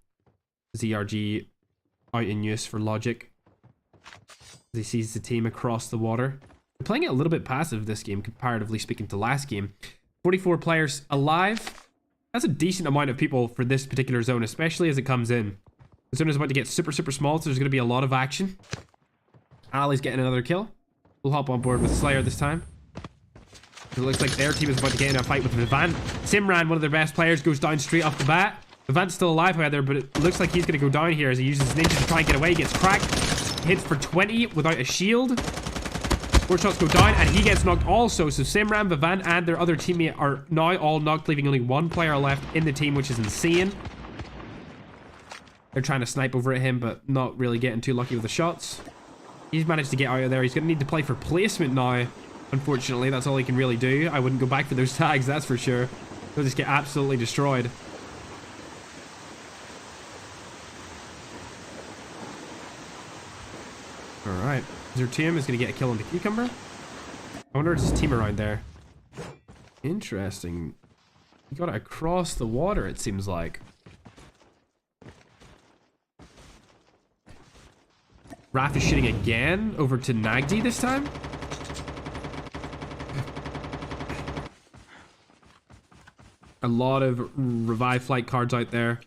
ZRG out in use for Logic as he sees the team across the water. They're playing it a little bit passive this game, comparatively speaking to last game. 44 players alive. That's a decent amount of people for this particular zone, especially as it comes in. The zone is about to get super, super small, so there's going to be a lot of action. Ali's getting another kill. We'll hop on board with Slayer this time. It looks like their team is about to get in a fight with Vivant. Simran, one of their best players, goes down straight off the bat. Vivant's still alive, however, but it looks like he's going to go down here as he uses his ninja to try and get away. He gets cracked. Hits for 20 without a shield. 4 shots go down, and he gets knocked also. So Simran, Vivant, and their other teammate are now all knocked, leaving only 1 player left in the team, which is insane. They're trying to snipe over at him, but not really getting too lucky with the shots. He's managed to get out of there. He's going to need to play for placement now. Unfortunately, that's all he can really do. I wouldn't go back for those tags, that's for sure. They'll just get absolutely destroyed. Alright. Zertium is going to get a kill on the Cucumber. I wonder if there's a team around there. Interesting. He got it across the water, it seems like. Raph is shitting again over to Nagdi this time. A lot of revive flight cards out there.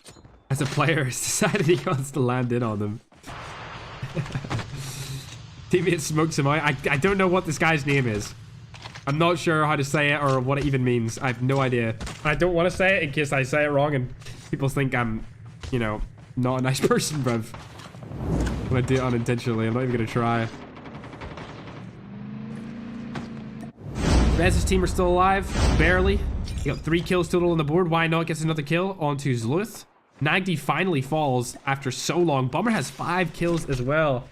As a player has decided he wants to land in on them. Teammate smokes him out. I don't know what this guy's name is. I'm not sure how to say it or what it even means. I have no idea. I don't want to say it in case I say it wrong and people think I'm, you know, not a nice person, bruv. I'm gonna do it unintentionally. I'm not even gonna try. Rez's team are still alive. Barely. He got 3 kills total on the board. Why not? Gets another kill onto Zluth. Nagdi finally falls after so long. Bomber has 5 kills as well.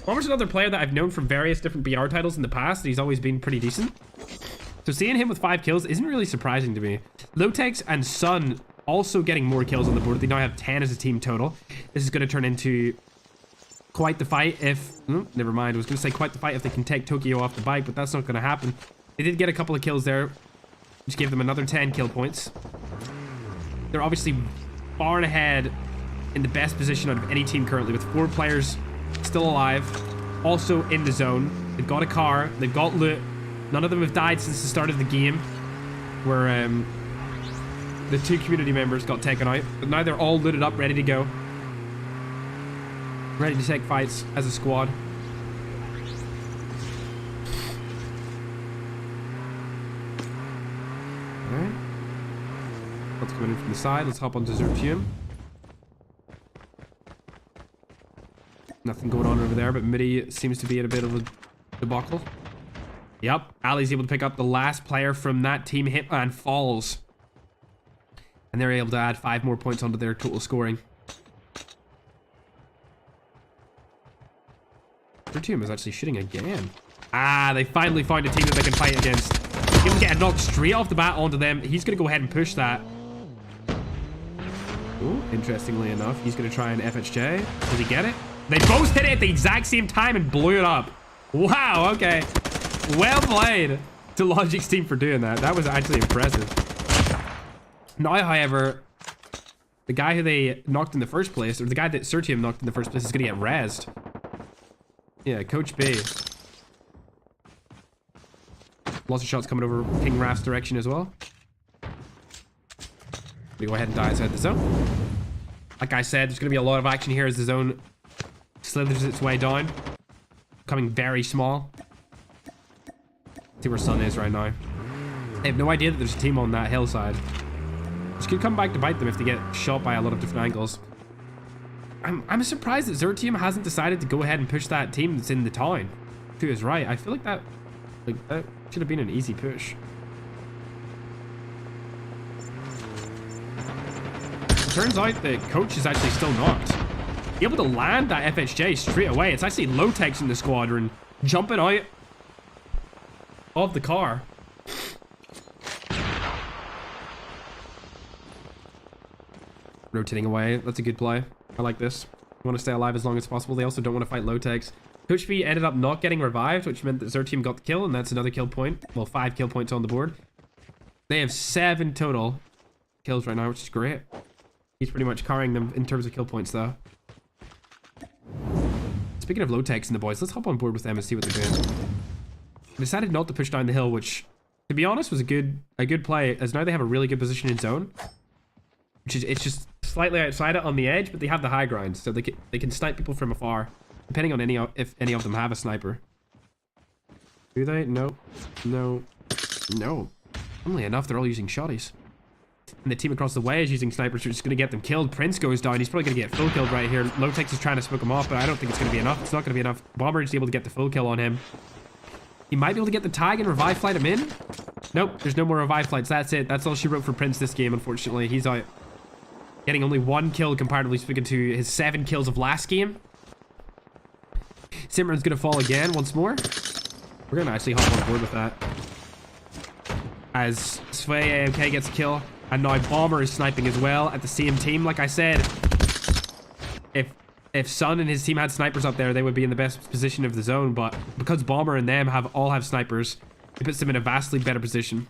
Bomber's another player that I've known from various different BR titles in the past. He's always been pretty decent. So seeing him with 5 kills isn't really surprising to me. Lotex and Sun also getting more kills on the board. They now have 10 as a team total. This is going to turn into quite the fight if... never mind. I was going to say quite the fight if they can take Tokyo off the bike, but that's not going to happen. They did get a couple of kills there, which gave them another 10 kill points. They're obviously far and ahead in the best position out of any team currently, with 4 players still alive, also in the zone. They've got a car, they've got loot. None of them have died since the start of the game, where the 2 community members got taken out. But now they're all looted up, ready to go. Ready to take fights as a squad. Alright. Let's come in from the side. Let's hop onto Zertium. Nothing going on over there, but Midi seems to be in a bit of a debacle. Yep, Ali's able to pick up the last player from that team. Hitman falls. And they're able to add 5 more points onto their total scoring. Zertium is actually shooting again. Ah, they finally found a team that they can fight against. Able to get a knock straight off the bat onto them. He's going to go ahead and push that. Ooh, interestingly enough, he's going to try an FHJ. Does he get it? They both hit it at the exact same time and blew it up. Wow, okay. Well played to Logic's team for doing that. That was actually impressive. Now, however, the guy who they knocked in the first place, or the guy that Zertium knocked in the first place, is going to get rezzed. Yeah, Coach B. Lots of shots coming over King Raph's direction as well. We go ahead and die inside the zone. Like I said, there's going to be a lot of action here as the zone slithers its way down. Becoming very small. See where Sun is right now. They have no idea that there's a team on that hillside. Which could come back to bite them if they get shot by a lot of different angles. I'm surprised that Zertium hasn't decided to go ahead and push that team that's in the town to his right. I feel like that should have been an easy push. Turns out the coach is actually still knocked. Able to land that FHJ straight away. It's actually Lotex in the squadron jumping out of the car. Rotating away. That's a good play. I like this. You want to stay alive as long as possible. They also don't want to fight Lotex. Coach B ended up not getting revived, which meant that Zertium got the kill, and that's another kill point. Well, 5 kill points on the board. They have 7 total kills right now, which is great. He's pretty much carrying them in terms of kill points, though. Speaking of Lotex and the boys, let's hop on board with them and see what they're doing. They decided not to push down the hill, which, to be honest, was a good play, as now they have a really good position in zone. Which is, it's just slightly outside it on the edge, but they have the high ground, so they can snipe people from afar, depending on if any of them have a sniper. Do they? No. No. No. Funnily enough, they're all using shotties. And the team across the way is using snipers, which is going to get them killed. Prince goes down. He's probably going to get full killed right here. Lotex is trying to smoke him off, but I don't think it's going to be enough. It's not going to be enough. Bomber is able to get the full kill on him. He might be able to get the tag and revive flight him in. Nope, there's no more revive flights. That's it. That's all she wrote for Prince this game, unfortunately. He's out. Getting only 1 kill comparatively speaking to his 7 kills of last game. Simran's going to fall again once more. We're going to actually hop on board with that. As Sway AMK gets a kill. And now Bomber is sniping as well at the same team. Like I said, if Sun and his team had snipers up there, they would be in the best position of the zone. But because Bomber and them all have snipers, it puts them in a vastly better position.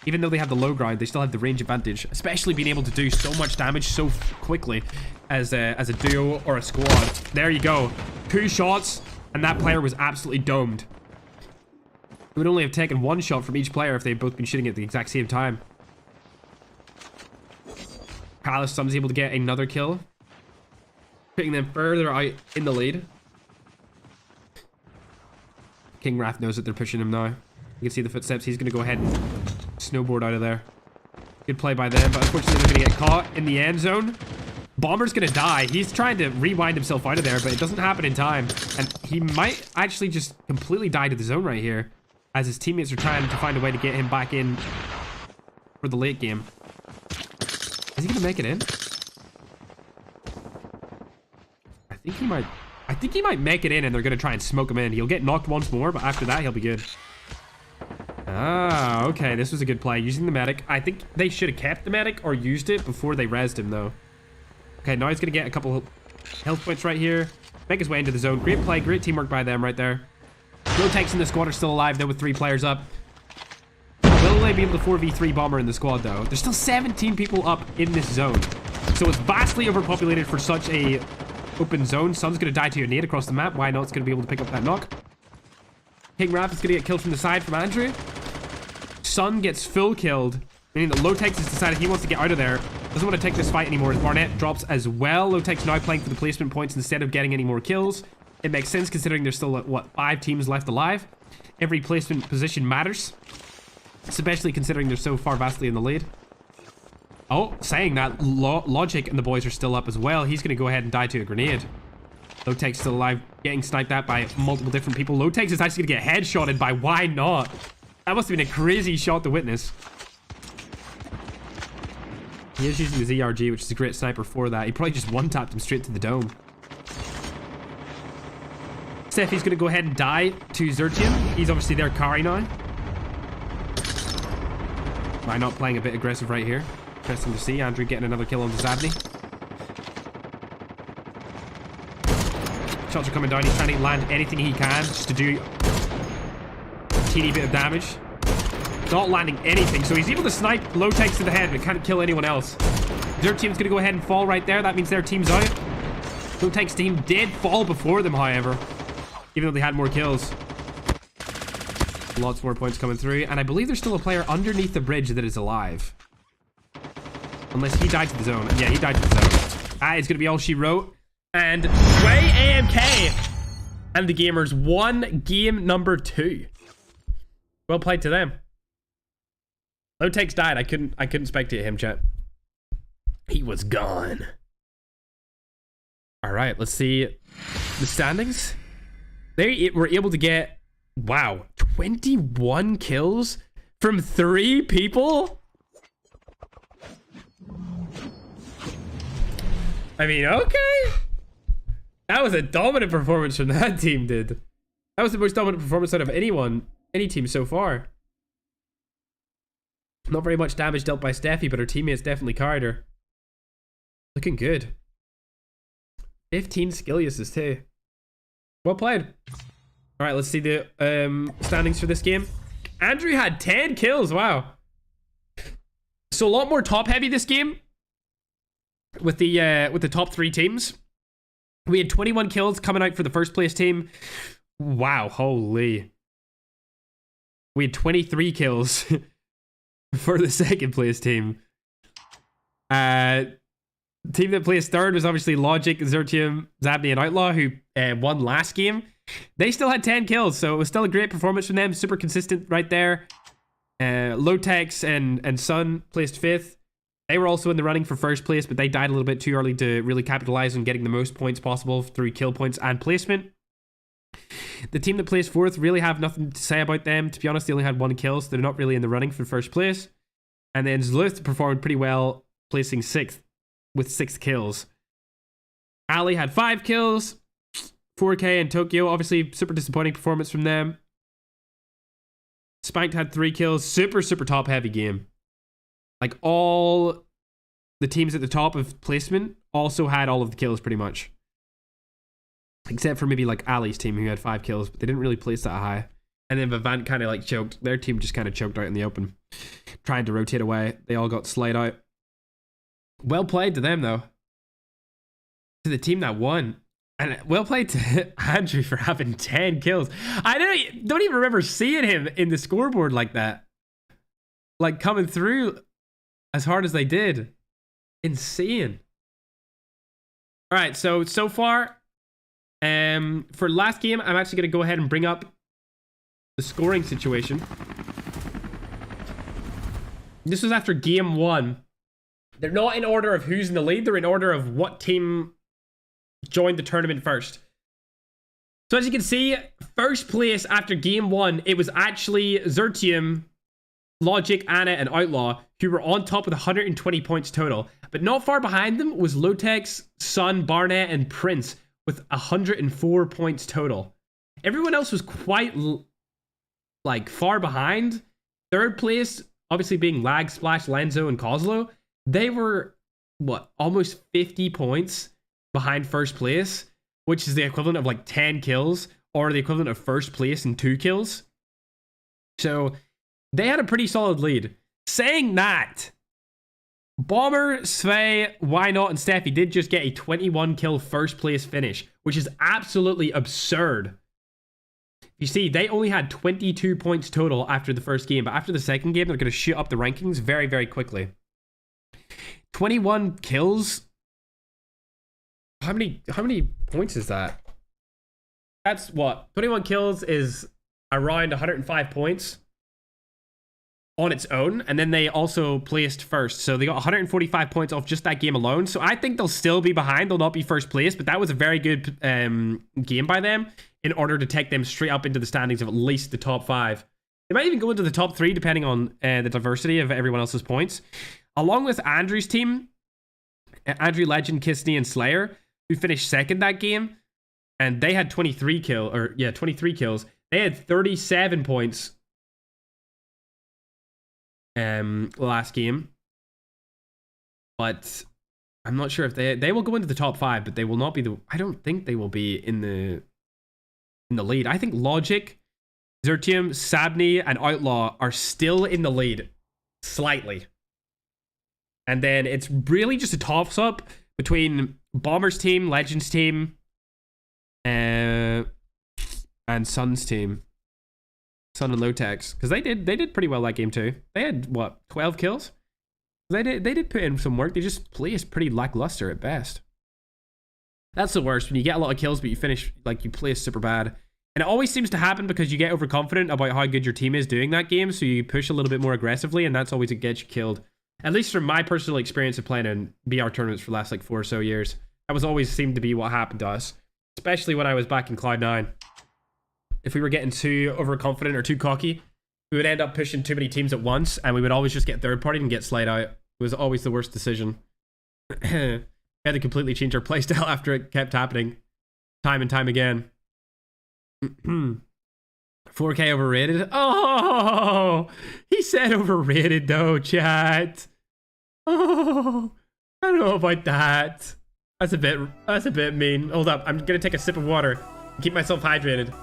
Even though they have the low ground, they still have the range advantage, especially being able to do so much damage so quickly as a duo or a squad. There you go. 2 shots, and that player was absolutely domed. It would only have taken 1 shot from each player if they'd both been shooting at the exact same time. Palace Sun's able to get another kill, putting them further out in the lead. King Raph knows that they're pushing him now. You can see the footsteps. He's going to go ahead and snowboard out of there. Good play by them, but unfortunately they're going to get caught in the end zone. Bomber's going to die. He's trying to rewind himself out of there, but it doesn't happen in time. And he might actually just completely die to the zone right here, as his teammates are trying to find a way to get him back in for the late game. Is he going to make it in? I think he might make it in, and they're going to try and smoke him in. He'll get knocked once more, but after that, he'll be good. Ah, okay. This was a good play. Using the medic. I think they should have kept the medic or used it before they rezzed him, though. Okay, now he's going to get a couple health points right here. Make his way into the zone. Great play. Great teamwork by them right there. No tanks in the squad are still alive, though, with 3 players up. Will they be able to 4v3 Bomber in the squad, though? There's still 17 people up in this zone. So it's vastly overpopulated for such a open zone. Sun's going to die to a nade across the map. Why not? It's going to be able to pick up that knock. King Raph is going to get killed from the side from Andrew. Sun gets full killed, meaning that Lotex has decided he wants to get out of there. Doesn't want to take this fight anymore. As Barnett drops as well. Lotex now playing for the placement points instead of getting any more kills. It makes sense considering there's still, what, 5 teams left alive. Every placement position matters, especially considering they're so far vastly in the lead. Oh, saying that, Logic and the boys are still up as well. He's going to go ahead and die to a grenade. Lotex still alive, getting sniped at by multiple different people. Lotex is actually going to get headshotted by Why Not? That must have been a crazy shot to witness. He is using his ERG, which is a great sniper for that. He probably just one-tapped him straight to the dome. Steffi's going to go ahead and die to Zertium. He's obviously their carry now. Why Not playing a bit aggressive right here? Interesting to see. Andrew getting another kill on the Zabney. Shots are coming down. He's trying to land anything he can just to do a teeny bit of damage. Not landing anything, so he's able to snipe Lotex to the head, but can't kill anyone else. Their team's gonna go ahead and fall right there. That means their team's out. Lotex team did fall before them, however, even though they had more kills. Lots more points coming through, and I believe there's still a player underneath the bridge that is alive. Unless he died to the zone. Yeah, he died to the zone. That is gonna be all she wrote. And Sway AMK and the Gamers won game number 2. Well played to them. Lotex died. I couldn't spectate him, chat. He was gone. All right, let's see the standings. They were able to get, wow, 21 kills from 3 people. I mean, okay. That was a dominant performance from that team, dude. That was the most dominant performance out of any team so far. Not very much damage dealt by Steffi, but her teammates definitely carried her. Looking good. 15 skilliuses too. Well played. Alright, let's see the standings for this game. Andrew had 10 kills, wow. So a lot more top heavy this game. With the top 3 teams. We had 21 kills coming out for the first place team. Wow, holy. We had 23 kills for the second place team. Team that placed third was obviously Logic, Zertium, Zabney, and Outlaw, who won last game. They still had 10 kills, so it was still a great performance from them. Super consistent right there. Lotex and Sun placed 5th. They were also in the running for first place, but they died a little bit too early to really capitalize on getting the most points possible through kill points and placement. The team that placed 4th really have nothing to say about them. To be honest, they only had 1 kill, so they're not really in the running for first place. And then Zluth performed pretty well, placing 6th with 6 kills. Ali had 5 kills. 4K and Tokyo, obviously super disappointing performance from them. Spanked had 3 kills. Super top heavy game. Like all the teams at the top of placement also had all of the kills pretty much. Except for maybe like Ali's team who had 5 kills, but they didn't really place that high. And then Vivant kind of like choked. Their team just kind of choked out in the open. Trying to rotate away. They all got slayed out. Well played to them though. To the team that won. And well played to Andrew for having 10 kills. I don't even remember seeing him in the scoreboard like that. Like coming through as hard as they did. Insane. All right, so far, for last game, I'm actually going to go ahead and bring up the scoring situation. This was after game 1. They're not in order of who's in the lead. They're in order of what team joined the tournament first. So as you can see, first place after game 1, it was actually Zertium, Logic, Anna, and Outlaw, who were on top with 120 points total. But not far behind them was Lotex, Sun, Barnett, and Prince with 104 points total. Everyone else was quite like far behind. Third place, obviously being Lag, Splash, Lenzo, and Kozlo. They were, what, almost 50 points behind first place, which is the equivalent of like 10 kills, or the equivalent of first place and 2 kills. So they had a pretty solid lead. Saying that, Bomber, Svei, Why Not, and Steffi did just get a 21 kill first place finish, which is absolutely absurd. You see, they only had 22 points total after the first game, but after the second game, they're going to shoot up the rankings very, very quickly. 21 kills? How many points is that? That's what? 21 kills is around 105 points on its own, and then they also placed first, so they got 145 points off just that game alone. So I think they'll still be behind. They'll not be first place, but that was a very good game by them in order to take them straight up into the standings of at least the top 5. They might even go into the top 3 depending on the diversity of everyone else's points, along with Andrew's team, Andrew, Legend, Kissney, and Slayer, who finished second that game, and they had 23 kills. They had 37 points last game, but I'm not sure if they will go into the top 5, but they will not be I don't think they will be in the lead. I think Logic, Zertium, Sabni, and Outlaw are still in the lead slightly, and then it's really just a toss up between Bomber's team, Legends team, and Sun's team. Sun and Lotex, because they did pretty well that game too. They had what, 12 kills? They did put in some work. They just placed pretty lackluster at best. That's the worst, when you get a lot of kills but you finish like you play super bad. And it always seems to happen because you get overconfident about how good your team is doing that game, so you push a little bit more aggressively, and that's always what gets you killed. At least from my personal experience of playing in BR tournaments for the last like 4 or so years, that was always seemed to be what happened to us, especially when I was back in Cloud9. If we were getting too overconfident or too cocky, we would end up pushing too many teams at once, and we would always just get third party and get slayed out. It was always the worst decision. We had to completely change our playstyle after it kept happening time and time again. 4K overrated? Oh, he said overrated though, chat. Oh, I don't know about that. That's a bit mean. Hold up, I'm gonna take a sip of water. Keep myself hydrated.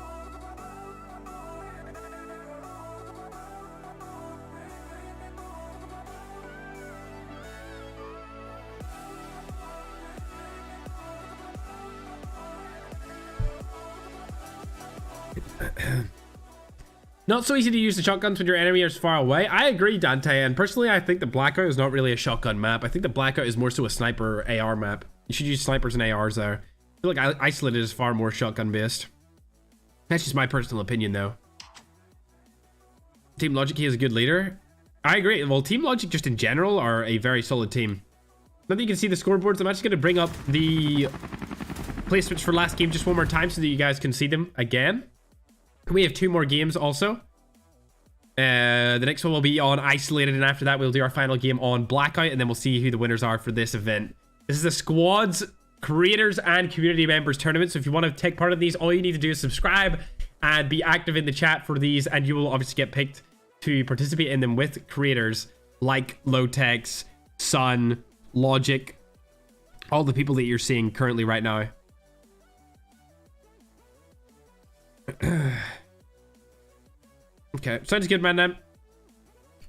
Not so easy to use the shotguns when your enemy is far away. I agree, Dante, and personally I think the Blackout is not really a shotgun map. I think the Blackout is more so a sniper AR map. You should use snipers and ARs there. I feel like Isolated is far more shotgun based. That's just my personal opinion though. Team Logic, he is a good leader. I agree. Well, Team Logic just in general are a very solid team. Now that you can see the scoreboards, I'm actually going to bring up the placements for last game just one more time so that you guys can see them again. We have 2 more games also. The next one will be on Isolated, and after that we'll do our final game on Blackout, and then we'll see who the winners are for this event. This is the squads, creators, and community members tournament, so if you want to take part in these, all you need to do is subscribe and be active in the chat for these, and you will obviously get picked to participate in them with creators like Lotex, Sun, Logic, all the people that you're seeing currently right now. Okay, sounds good, man.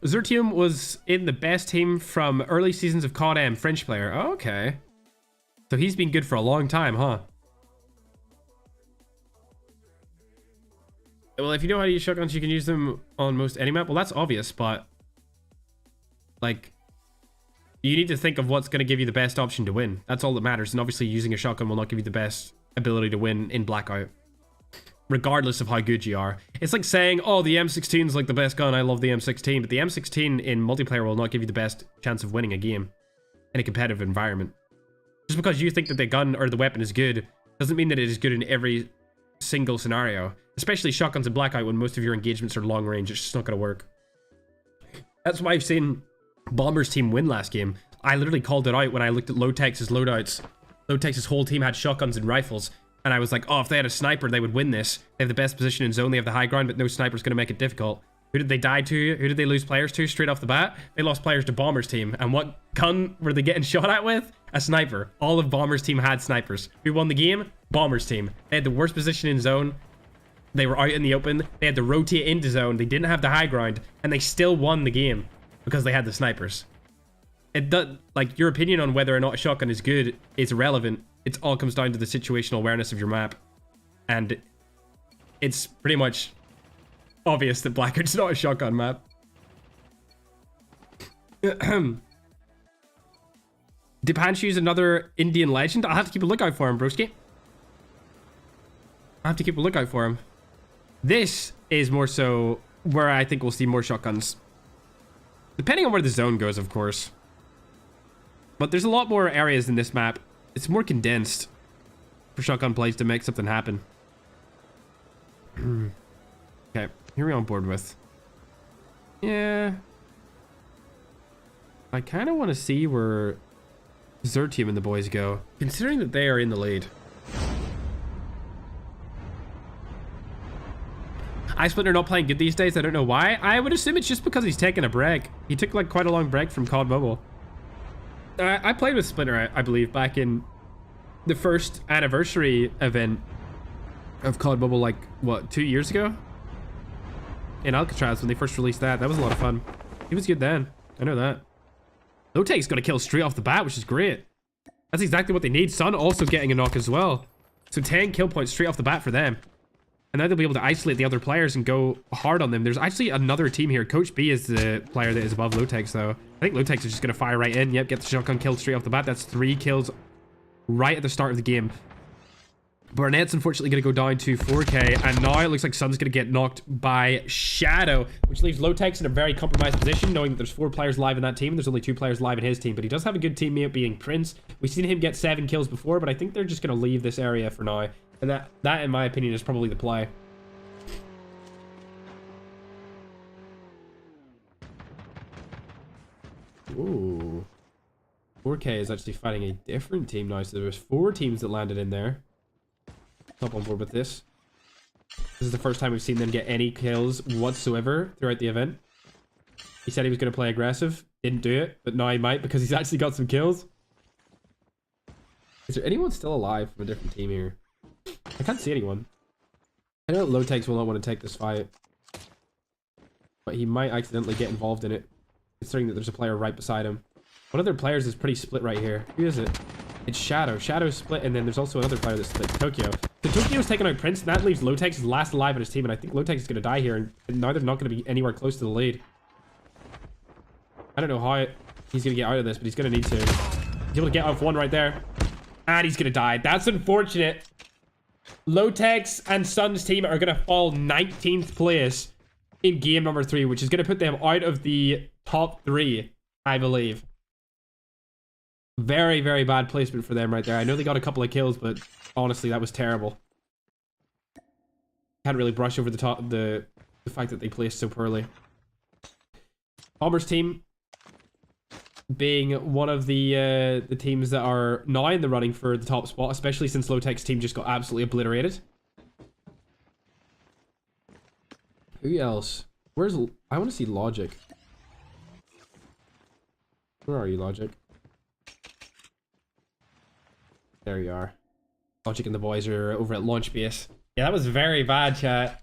Zertium was in the best team from early seasons of COD M, French player. Oh, okay. So he's been good for a long time, huh? Well, if you know how to use shotguns, you can use them on most any map. Well, that's obvious, but like, you need to think of what's going to give you the best option to win. That's all that matters. And obviously using a shotgun will not give you the best ability to win in Blackout. regardless of how good you are. It's like saying, oh, the M16 is like the best gun, I love the M16, but the M16 in multiplayer will not give you the best chance of winning a game in a competitive environment. Just because you think that the gun or the weapon is good doesn't mean that it is good in every single scenario. Especially shotguns and blackout when most of your engagements are long range. It's just not going to work. That's why I've seen Bomber's team win last game. I literally called it out when I looked at Lowtex's loadouts. Lowtex's whole team had shotguns and rifles. And I was like, oh, if they had a sniper, they would win this. They have the best position in zone. They have the high ground, but no sniper's going to make it difficult. Who did they die to? Who did they lose players to straight off the bat? They lost players to Bomber's team. And what gun were they getting shot at with? A sniper. All of Bomber's team had snipers. Who won the game? Bomber's team. They had the worst position in zone. They were out in the open. They had to rotate into zone. They didn't have the high ground. And they still won the game because they had the snipers. It does, like, your opinion on whether or not a shotgun is good is irrelevant. It all comes down to the situational awareness of your map. And it's pretty much obvious that Blackout's not a shotgun map. Dipanshu's another Indian legend. I'll have to keep a lookout for him, broski. I'll have to keep a lookout for him. This is more so where I think we'll see more shotguns. Depending on where the zone goes, of course. But there's a lot more areas in this map. It's more condensed for shotgun plays to make something happen. Okay, here we're on board with. Yeah. I kind of want to see where Zerd team and the boys go, considering that they are in the lead. Splinter not playing good these days. I don't know why. I would assume it's just because he's taking a break. He took like quite a long break from COD Mobile. I played with Splinter, I believe, back in the first anniversary event of COD Mobile, like, what, 2 years ago? In Alcatraz, when they first released that. That was a lot of fun. He was good then. I know that. Lowtake's got a kill straight off the bat, which is great. That's exactly what they need. Sun also getting a knock as well. So 10 kill points straight off the bat for them. And now they'll be able to isolate the other players and go hard on them. There's actually another team here. Coach B is the player that is above Lowtex, though. I think Lowtex is just going to fire right in. Yep, get the shotgun kill straight off the bat. That's 3 kills right at the start of the game. Barnett's unfortunately going to go down to 4K. And now it looks like Sun's going to get knocked by Shadow, which leaves Lowtex in a very compromised position, knowing that there's 4 players live in that team. And there's only 2 players live in his team. But he does have a good teammate being Prince. We've seen him get 7 kills before, but I think they're just going to leave this area for now. And that, in my opinion, is probably the play. Ooh. 4K is actually fighting a different team now, so there was 4 teams that landed in there. Hop on board with this. This is the first time we've seen them get any kills whatsoever throughout the event. He said he was going to play aggressive, didn't do it, but now he might because he's actually got some kills. Is there anyone still alive from a different team here? I can't see anyone. I know Lowtex will not want to take this fight, but he might accidentally get involved in it, considering that there's a player right beside him. One of their players is pretty split right here. Who is it? It's Shadow. Shadow's split, and then there's also another player that's split, Tokyo. So Tokyo's taking out Prince, and that leaves Lowtex last alive in his team, and I think Lowtex is going to die here, and now they're not going to be anywhere close to the lead. I don't know how he's going to get out of this, but he's going to need to. He's able to get off one right there. And he's going to die. That's unfortunate. Lowtex and Sun's team are going to fall 19th place in game number 3, which is going to put them out of the top 3, I believe. Very, very bad placement for them right there. I know they got a couple of kills, but honestly, that was terrible. Can't really brush over the fact that they placed so poorly. Bomber's team being one of the teams that are now in the running for the top spot, especially since Lowtech's team just got absolutely obliterated. Who else? I want to see Logic. Where are you, Logic? There you are. Logic and the boys are over at launch base. Yeah, that was very bad, chat.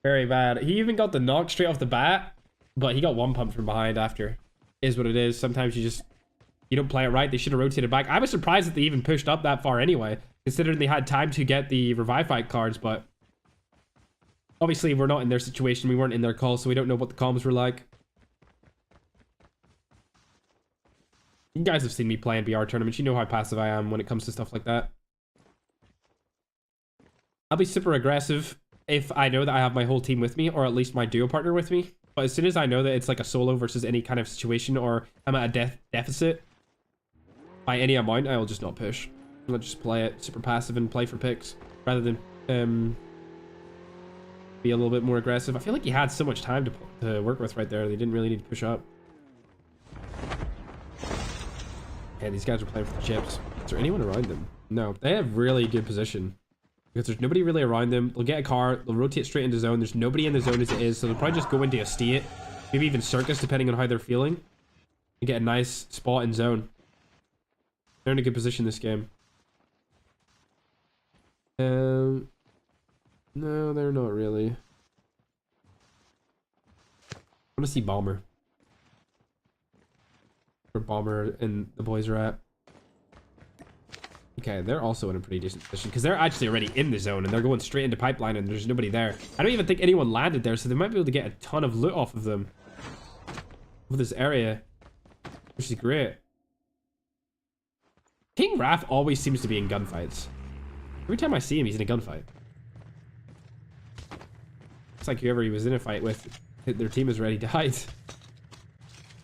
Very bad. He even got the knock straight off the bat, but he got one pump from behind after. Is what it is. Sometimes you don't play it right. They should have rotated back. I was surprised that they even pushed up that far anyway, considering they had time to get the revive fight cards, but obviously we're not in their situation. We weren't in their call, so we don't know what the comms were like. You guys have seen me play in BR tournaments. You know how passive I am when it comes to stuff like that. I'll be super aggressive if I know that I have my whole team with me, or at least my duo partner with me. But as soon as I know that it's like a solo versus any kind of situation, or I'm at a deficit by any amount, I will just not push. I'll just play it super passive and play for picks rather than be a little bit more aggressive. I feel like he had so much time to work with right there. They didn't really need to push up. Yeah, these guys are playing for the chips. Is there anyone around them? No, they have really good position. Because there's nobody really around them. They'll get a car, they'll rotate straight into zone. There's nobody in the zone as it is, so they'll probably just go into a state. Maybe even circus, depending on how they're feeling. And get a nice spot in zone. They're in a good position this game. No, they're not really. I want to see Bomber. Where Bomber and the boys are at. Okay, they're also in a pretty decent position because they're actually already in the zone and they're going straight into pipeline and there's nobody there. I don't even think anyone landed there, so they might be able to get a ton of loot off of them. With this area, which is great. King Raph always seems to be in gunfights. Every time I see him, he's in a gunfight. It's like whoever he was in a fight with, their team has already died.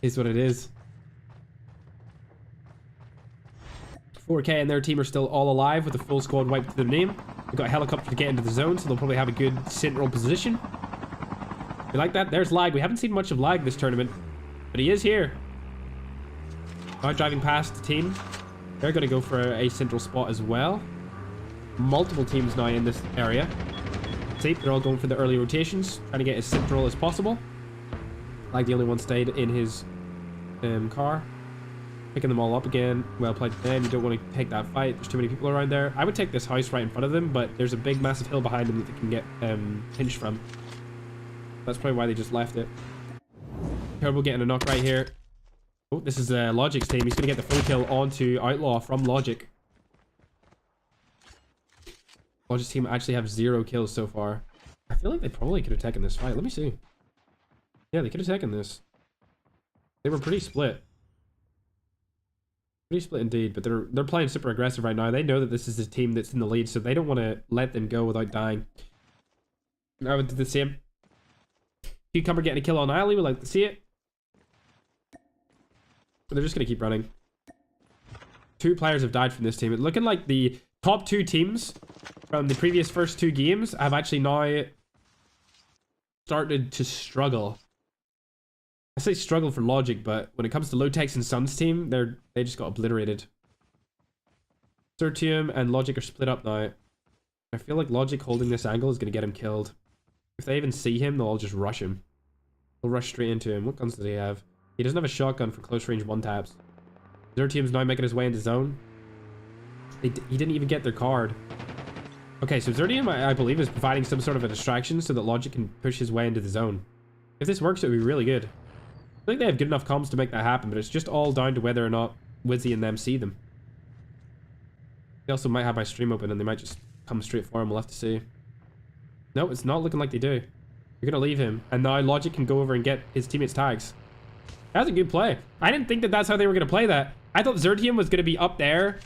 Is what it is. 4K and their team are still all alive with a full squad wiped to their name. They've got a helicopter to get into the zone, so they'll probably have a good central position. We like that. There's lag. We haven't seen much of lag this tournament, but he is here. Now driving past the team. They're going to go for a central spot as well. Multiple teams now in this area. See, they're all going for the early rotations, trying to get as central as possible. Like the only one stayed in his car. Picking them all up again. Well played to them. You don't want to take that fight. There's too many people around there. I would take this house right in front of them, but there's a big massive hill behind them that they can get pinched from. That's probably why they just left it. Turbo getting a knock right here. Oh, this is Logic's team. He's going to get the full kill onto Outlaw from Logic. Logic's team actually have 0 kills so far. I feel like they probably could have taken this fight. Let me see. Yeah, they could have taken this. They were pretty split. Pretty split indeed, but they're playing super aggressive right now. They know that this is the team that's in the lead, so they don't want to let them go without dying. I would do the same. Cucumber getting a kill on Ali. We'd like to see it. But they're just going to keep running. 2 players have died from this team. It's looking like the top 2 teams from the previous first 2 games have actually now started to struggle. I say struggle for Logic, but when it comes to Lotex and Sun's team, they just got obliterated. Certium and Logic are split up now. I feel like Logic holding this angle is going to get him killed. If they even see him, they'll all just rush him. They'll rush straight into him. What guns does he have? He doesn't have a shotgun for close range 1-taps. Certium's now making his way into zone. He didn't even get their card. Okay, so Certium, I believe, is providing some sort of a distraction so that Logic can push his way into the zone. If this works, it would be really good. I think they have good enough comms to make that happen, but it's just all down to whether or not Wizzy and them see them. They also might have my stream open and they might just come straight for him. We'll have to see. No, it's not looking like they do. You're going to leave him. And now Logic can go over and get his teammates' tags. That was a good play. I didn't think that that's how they were going to play that. I thought Zertium was going to be up there.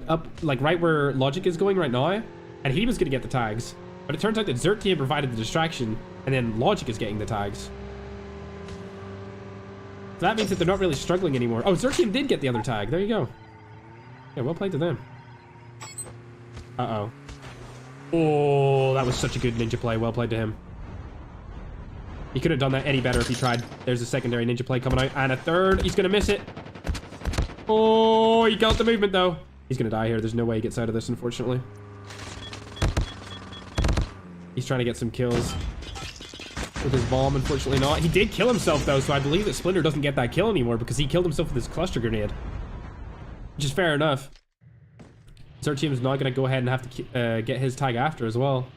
Up, like, right where Logic is going right now. And he was going to get the tags. But it turns out that Zertium provided the distraction. And then Logic is getting the tags. So that means that they're not really struggling anymore. Oh, Zertium did get the other tag. There you go. Yeah, well played to them. Uh-oh. Oh, that was such a good ninja play. Well played to him. He could have done that any better if he tried. There's a secondary ninja play coming out. And a third. He's going to miss it. Oh, he got the movement, though. He's going to die here. There's no way he gets out of this, unfortunately. He's trying to get some kills with his bomb. Unfortunately not. He did kill himself, though, so I believe that Splinter doesn't get that kill anymore because he killed himself with his cluster grenade. Which is fair enough. Zertium is not going to go ahead and have to get his tag after as well.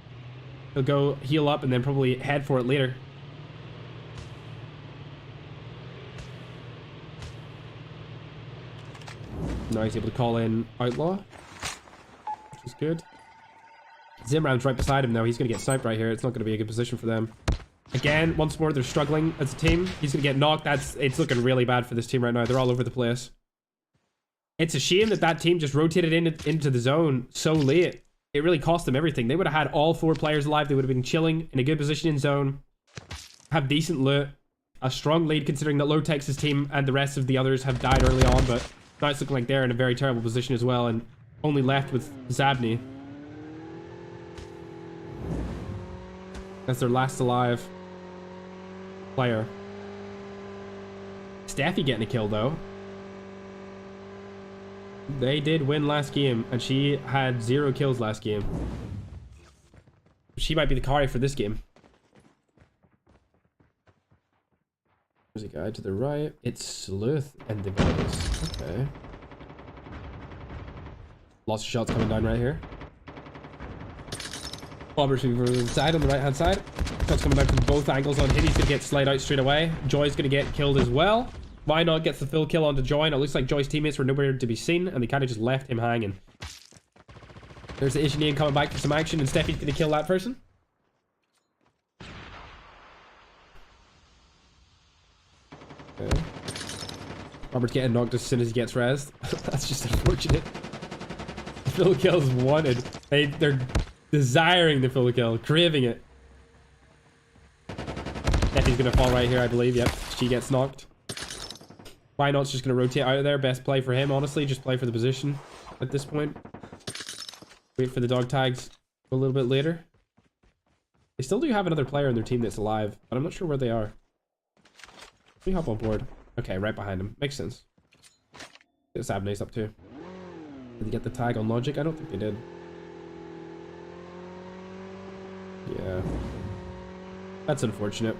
He'll go heal up and then probably head for it later. Now he's able to call in Outlaw, which is good. Zimram's right beside him, though. He's going to get sniped right here. It's not going to be a good position for them. Again, once more, they're struggling as a team. He's going to get knocked. It's looking really bad for this team right now. They're all over the place. It's a shame that that team just rotated into the zone so late. it really cost them everything. They would have had all 4 players alive. They would have been chilling in a good position in zone, have decent loot, a strong lead considering that Low Texas team and the rest of the others have died early on, but now it's looking like they're in a very terrible position as well, and only left with Zabny as their last alive player. Steffi getting a kill though. They did win last game, and she had 0 kills last game. She might be the carry for this game. There's a guy to the right. It's Sleuth and the guys. Okay. Lots of shots coming down right here. Bobbers over the side on the right hand side. Shots coming down from both angles on him. He's gonna get slayed out straight away. Joy's gonna get killed as well. Why not gets the full kill onto Joy, and it looks like Joy's teammates were nowhere to be seen, and they kind of just left him hanging. There's the Asian coming back for some action, and Steffi's gonna kill that person. Okay. Robert's getting knocked as soon as he gets rezzed. That's just unfortunate. Full kills wanted. They're desiring the full kill, craving it. Steffi's gonna fall right here, I believe. Yep, she gets knocked. Why not's just gonna rotate out of there. Best play for him, honestly. Just play for the position at this point. Wait for the dog tags a little bit later. They still do have another player in their team that's alive, but I'm not sure where they are. Let me hop on board. Okay, right behind him. Makes sense. Get Sabney's up too. Did they get the tag on Logic? I don't think they did. Yeah. That's unfortunate.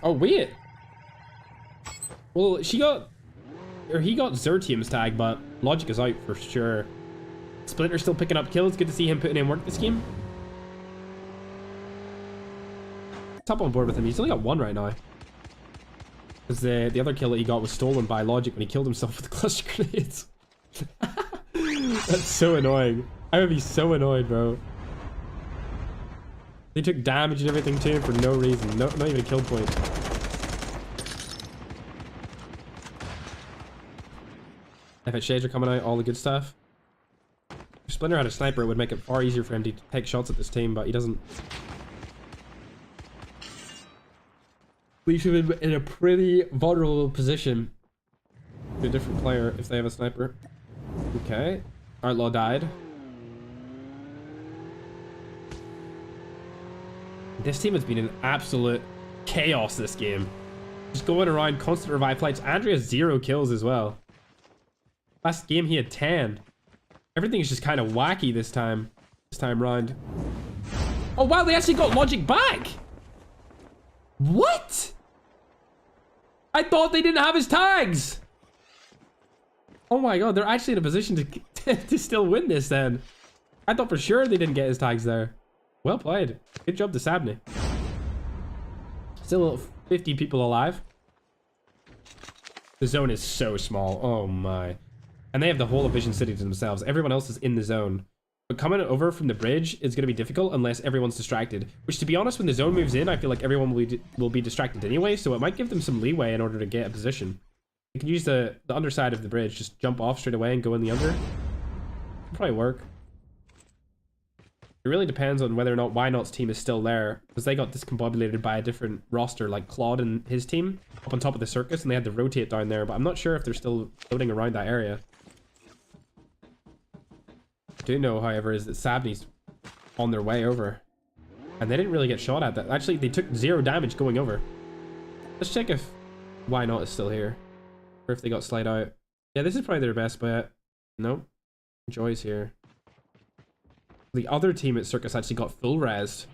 Oh, wait. Well, he got Zertium's tag, but Logic is out for sure. Splinter's still picking up kills. Good to see him putting in work this game. Let's hop on board with him. He's only got 1 right now. Because the other kill that he got was stolen by Logic when he killed himself with the cluster grenades. That's so annoying. I would be so annoyed, bro. They took damage and everything too for no reason. Not even a kill point. If shades are coming out, all the good stuff. If Splinter had a sniper, it would make it far easier for him to take shots at this team, but he doesn't. Leaves him in a pretty vulnerable position to a different player if they have a sniper. Okay. Outlaw died. This team has been an absolute chaos this game. Just going around, constant revive fights. Andrea has 0 kills as well. Last game he had 10. Everything's just kind of wacky this time round. Oh wow, they actually got Logic back! What? I thought they didn't have his tags! Oh my god, they're actually in a position to still win this then. I thought for sure they didn't get his tags there. Well played. Good job to Sabney. Still 50 people alive. The zone is so small. Oh my. And they have the whole of Vision City to themselves. Everyone else is in the zone. But coming over from the bridge is going to be difficult unless everyone's distracted. Which, to be honest, when the zone moves in, I feel like everyone will be distracted anyway. So it might give them some leeway in order to get a position. You can use the underside of the bridge. Just jump off straight away and go in the under. It'll probably work. It really depends on whether or not Why Not's team is still there. Because they got discombobulated by a different roster, like Claude and his team, up on top of the circus. And they had to rotate down there. But I'm not sure if they're still floating around that area. I do know, however, is that Sabney's on their way over. And they didn't really get shot at that. Actually, they took 0 damage going over. Let's check if Why Not is still here. Or if they got slid out. Yeah, this is probably their best bet. Nope. Joy's here. The other team at Circus actually got full res.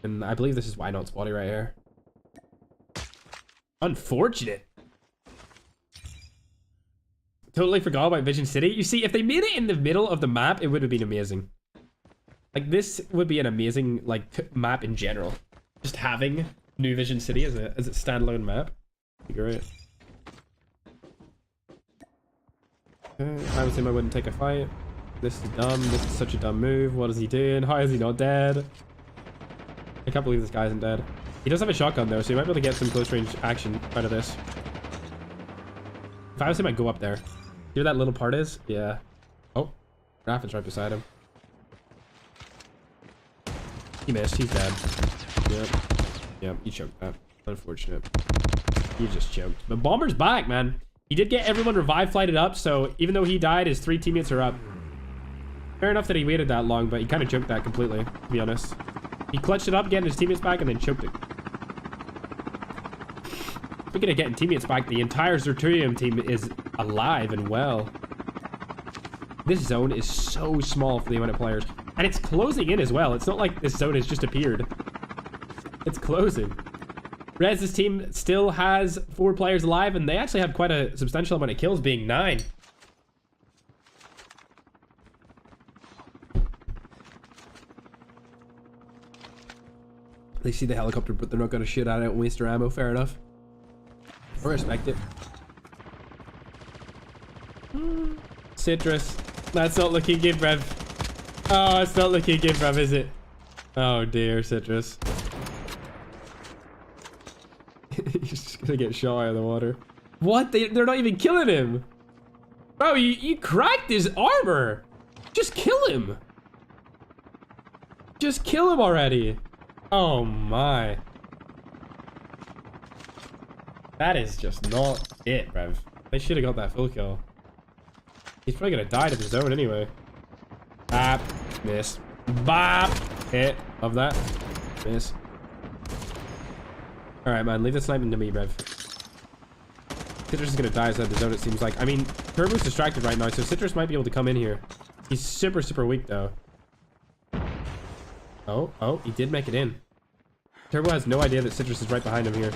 And I believe this is Why Not's body right here. Unfortunate. Totally forgot about Vision City. You see, if they made it in the middle of the map, it would have been amazing. Like, this would be an amazing, like, map in general. Just having New Vision City as a standalone map. Would be great. I would assume I wouldn't take a fight. This is dumb. This is such a dumb move. What is he doing? How is he not dead? I can't believe this guy isn't dead. He does have a shotgun though, so he might be able to get some close range action out of this. If I was him, I'd go up there. See where that little part is? Yeah. Oh, Raffin's right beside him. He missed. He's dead. Yep. Yep, he choked that. Unfortunate. He just choked. But Bomber's back, man. He did get everyone revive flighted up, so even though he died, his 3 teammates are up. Fair enough that he waited that long, but he kind of choked that completely, to be honest. He clutched it up, getting his teammates back, and then choked it. Speaking of getting teammates back, the entire Zerturium team is alive and well. This zone is so small for the amount of players. And it's closing in as well. It's not like this zone has just appeared. It's closing. Rez's team still has 4 players alive, and they actually have quite a substantial amount of kills, being 9. They see the helicopter, but they're not going to shoot at it and waste their ammo. Fair enough. I respect it. Citrus. That's not looking good, Rev. Oh, it's not looking good, Rev, is it? Oh dear, Citrus. He's just gonna get shot out of the water. What? They're not even killing him. Bro, you cracked his armor. Just kill him. Just kill him already. Oh my. That is just not it, Rev. They should have got that full kill. He's probably gonna die to the zone anyway. Bap. Miss. Bop. Hit. Of that. Miss. Alright, man. Leave the sniping to me, Rev. Citrus is gonna die inside the zone, it seems like. I mean, Turbo's distracted right now, so Citrus might be able to come in here. He's super, super weak, though. Oh, he did make it in. Turbo has no idea that Citrus is right behind him here.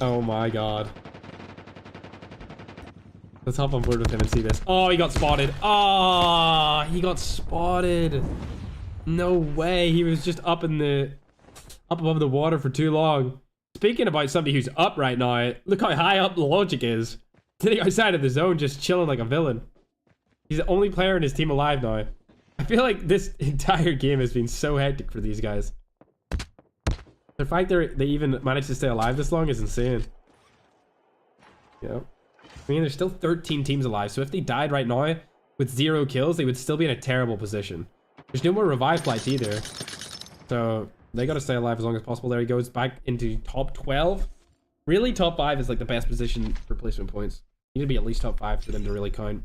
Oh my god. Let's hop on board with him and see this. Oh, he got spotted. Oh, he got spotted. No way. He was just up above the water for too long. Speaking about somebody who's up right now, look how high up the logic is. Sitting outside of the zone, just chilling like a villain. He's the only player in his team alive now. I feel like this entire game has been so hectic for these guys. The fact they even managed to stay alive this long is insane. Yeah. I mean, there's still 13 teams alive, so if they died right now with 0 kills, they would still be in a terrible position. There's no more revive flights either. So they gotta stay alive as long as possible. There he goes, back into top 12. Really, top 5 is like the best position for placement points. You need to be at least top 5 for them to really count.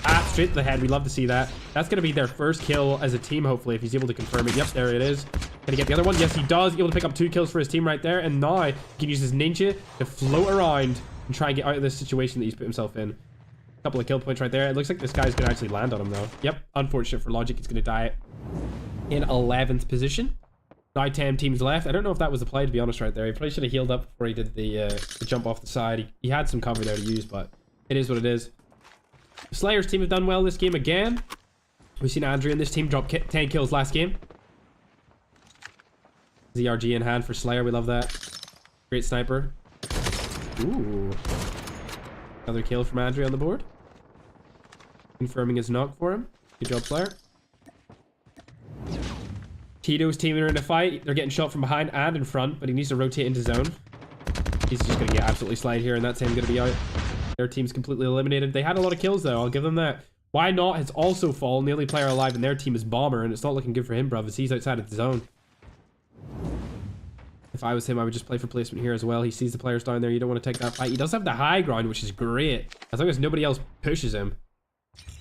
Ah, straight to the head. We'd love to see that. That's going to be their first kill as a team, hopefully, if he's able to confirm it. Yep, there it is. Can he get the other one? Yes, he does. Able to pick up 2 kills for his team right there. And now he can use his ninja to float around and try and get out of this situation that he's put himself in. A couple of kill points right there. It looks like this guy's going to actually land on him, though. Yep, unfortunate for Logic. He's going to die in 11th position. Now 10 teams left. I don't know if that was the play, to be honest, right there. He probably should have healed up before he did the jump off the side. He had some cover there to use, but it is what it is. Slayer's team have done well this game again. We've seen Andrew and this team drop 10 kills last game. ZRG in hand for Slayer. We love that. Great sniper. Ooh. Another kill from Andrew on the board. Confirming his knock for him. Good job, Slayer. Tito's team are in a fight. They're getting shot from behind and in front, but he needs to rotate into zone. He's just going to get absolutely slayed here, and that's him going to be out. Their team's completely eliminated. They had a lot of kills, though. I'll give them that. Why Not has also fallen. The only player alive in their team is Bomber, and it's not looking good for him, bruv, as he's outside of the zone. If I was him, I would just play for placement here as well. He sees the players down there. You don't want to take that fight. He does have the high ground, which is great. As long as nobody else pushes him.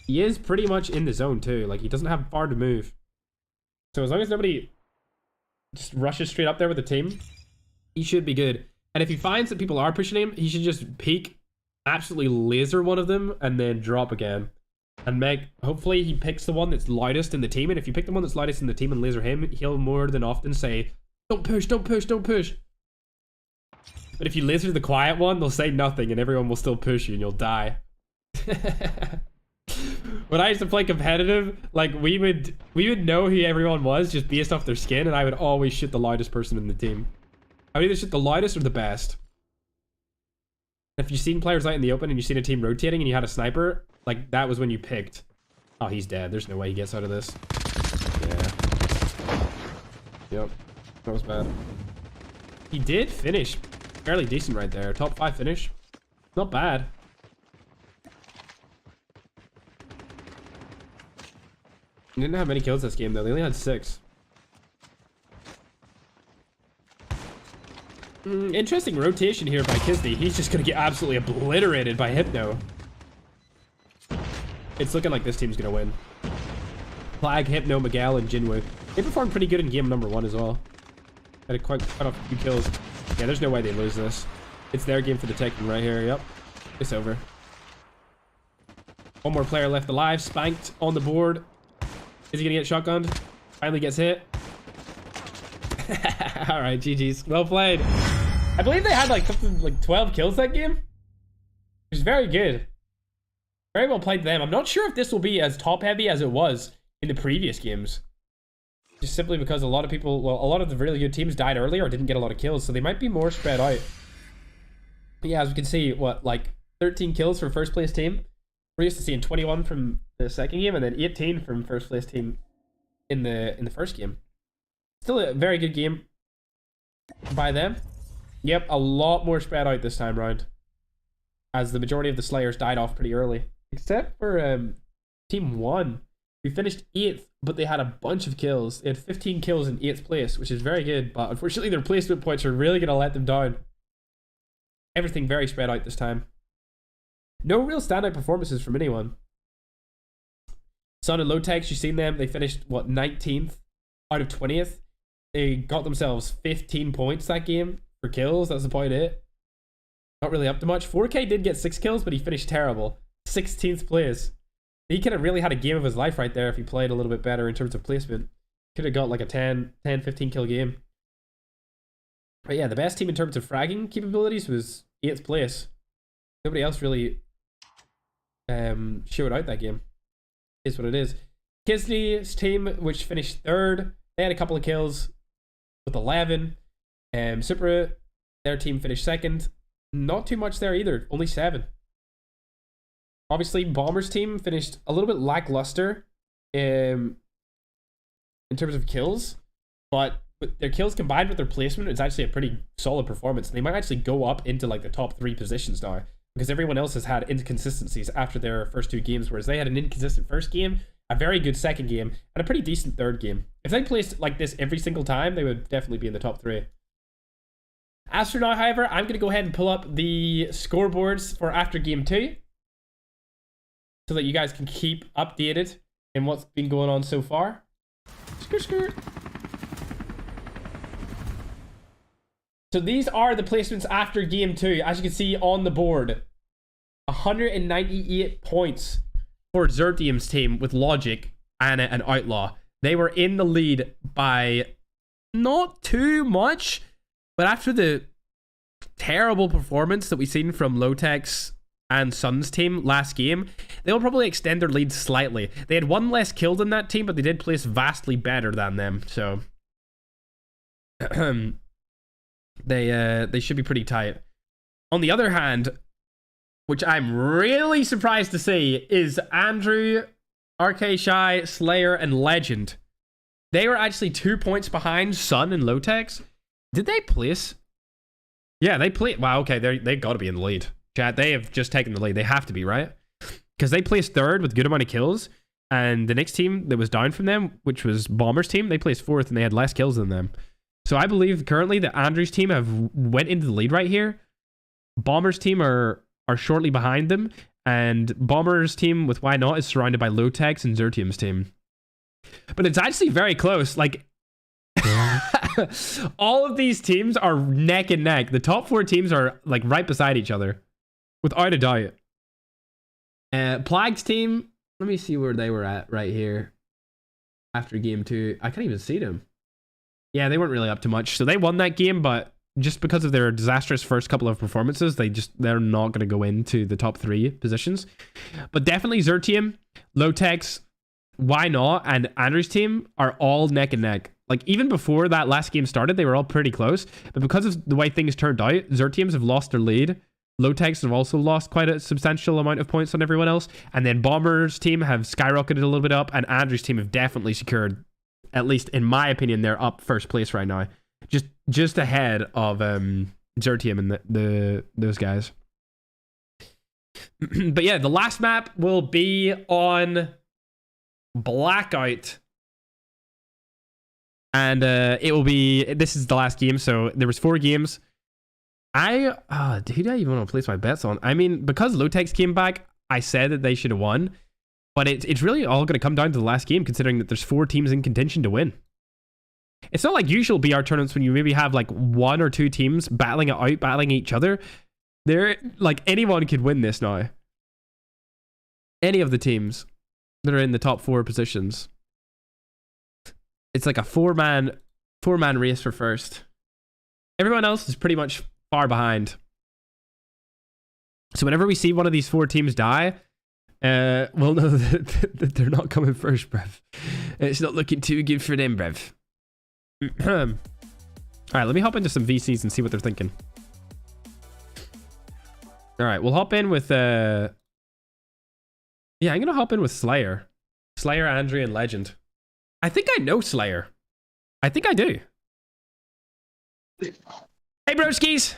He is pretty much in the zone, too. Like, he doesn't have far to move. So as long as nobody just rushes straight up there with the team, he should be good. And if he finds that people are pushing him, he should just peek, absolutely laser one of them, and then drop again. And hopefully he picks the one that's loudest in the team. And if you pick the one that's loudest in the team and laser him, he'll more than often say, don't push, don't push, don't push. But if you laser the quiet one, they'll say nothing and everyone will still push you and you'll die. When I used to play competitive, like we would know who everyone was just based off their skin, and I would always shoot the loudest person in the team. I would either shoot the loudest or the best. If you've seen players out in the open and you've seen a team rotating and you had a sniper, like that was when you picked. Oh, he's dead. There's no way he gets out of this. Yeah. Yep. That was bad. He did finish fairly decent right there. Top 5 finish. Not bad. He didn't have many kills this game though. They only had 6. Interesting rotation here by Kisney. He's just gonna get absolutely obliterated by Hypno. It's looking like this team's gonna win. Flag, Hypno, Miguel, and Jinwoo. They performed pretty good in game number 1 as well. Had quite a few kills. Yeah, there's no way they lose this. It's their game for the taking right here. Yep. It's over. One more player left alive. Spanked on the board. Is he gonna get shotgunned? Finally gets hit. All right, GG's. Well played. I believe they had like something like 12 kills that game. Which is very good. Very well played to them. I'm not sure if this will be as top heavy as it was in the previous games. Just simply because a lot of people, well, a lot of the really good teams died early or didn't get a lot of kills, so they might be more spread out. But yeah, as we can see, what, like 13 kills for first place team. We're used to seeing 21 from the second game and then 18 from first place team in the first game. Still a very good game by them. Yep, a lot more spread out this time round, as the majority of the Slayers died off pretty early. Except for Team 1, who finished 8th, but they had a bunch of kills. They had 15 kills in 8th place, which is very good, but unfortunately their placement points are really going to let them down. Everything very spread out this time. No real standout performances from anyone. Sun and Lotex, you've seen them. They finished, what, 19th out of 20th. They got themselves 15 points that game for kills. That's about it. Not really up to much. 4K did get 6 kills, but he finished terrible. 16th place. He could have really had a game of his life right there if he played a little bit better in terms of placement. Could have got like a 10, 15 kill game. But yeah, the best team in terms of fragging capabilities was 8th place. Nobody else really showed out that game. Is what it is. Kisney's team, which finished 3rd, they had a couple of kills with 11. Supra, their team finished 2nd. Not too much there either, only 7. Obviously, Bomber's team finished a little bit lackluster in terms of kills, but with their kills combined with their placement, it's actually a pretty solid performance. They might actually go up into like the top 3 positions now, because everyone else has had inconsistencies after their first 2 games, whereas they had an inconsistent first game, a very good second game, and a pretty decent third game. If they placed like this every single time, they would definitely be in the top 3. As for now, however, I'm going to go ahead and pull up the scoreboards for after game 2, so that you guys can keep updated in what's been going on so far. Skirt, skirt. So these are the placements after game 2. As you can see on the board, 198 points for Zertium's team with Logic, Anna, and Outlaw. They were in the lead by not too much, but after the terrible performance that we've seen from Lotex and Sun's team last game, they'll probably extend their lead slightly. They had 1 less kill than that team, but they did place vastly better than them, so they should be pretty tight. On the other hand, which I'm really surprised to see, is Andrew, RK Shy, Slayer, and Legend. They were actually 2 points behind Sun and Lotex. Did they place? Yeah, they played. Wow, okay, they got to be in the lead. Chat, they have just taken the lead. They have to be, right? Because they placed 3rd with a good amount of kills, and the next team that was down from them, which was Bomber's team, they placed 4th and they had less kills than them. So I believe currently that Andrew's team have went into the lead right here. Bomber's team are shortly behind them, and Bomber's team with Why Not is surrounded by Lotex and Zertium's team. But it's actually very close. Like, all of these teams are neck and neck. The top 4 teams are like right beside each other, without a doubt. Plague's team, let me see where they were at right here after game 2. I can't even see them. Yeah, they weren't really up to much. So they won that game, but just because of their disastrous first couple of performances, they're not going to go into the top 3 positions. But definitely Zertium, Lotex, Why Not, and Andrew's team are all neck and neck. Like, even before that last game started, they were all pretty close. But because of the way things turned out, Zertiums have lost their lead. Low-Techs have also lost quite a substantial amount of points on everyone else. And then Bomber's team have skyrocketed a little bit up, and Andrew's team have definitely secured, at least in my opinion, they're up first place right now. Just ahead of Zertium and those guys. But yeah, the last map will be on Blackout. And it will be, this is the last game, so there was 4 games. Who do I even want to place my bets on? I mean, because Low-Techs came back, I said that they should have won. But it's really all going to come down to the last game, considering that there's 4 teams in contention to win. It's not like usual BR tournaments when you maybe have like 1 or 2 teams battling it out, battling each other. Like anyone could win this now. Any of the teams that are in the top 4 positions. It's like a four-man race for first. Everyone else is pretty much far behind. So whenever we see one of these 4 teams die, we'll know that they're not coming first, bruv. It's not looking too good for them, bruv. Alright, let me hop into some VCs and see what they're thinking. Alright, we'll hop in with... Yeah, I'm gonna hop in with Slayer. Slayer, Andre, and Legend. I think I know Slayer. I think I do. Hey, broskies!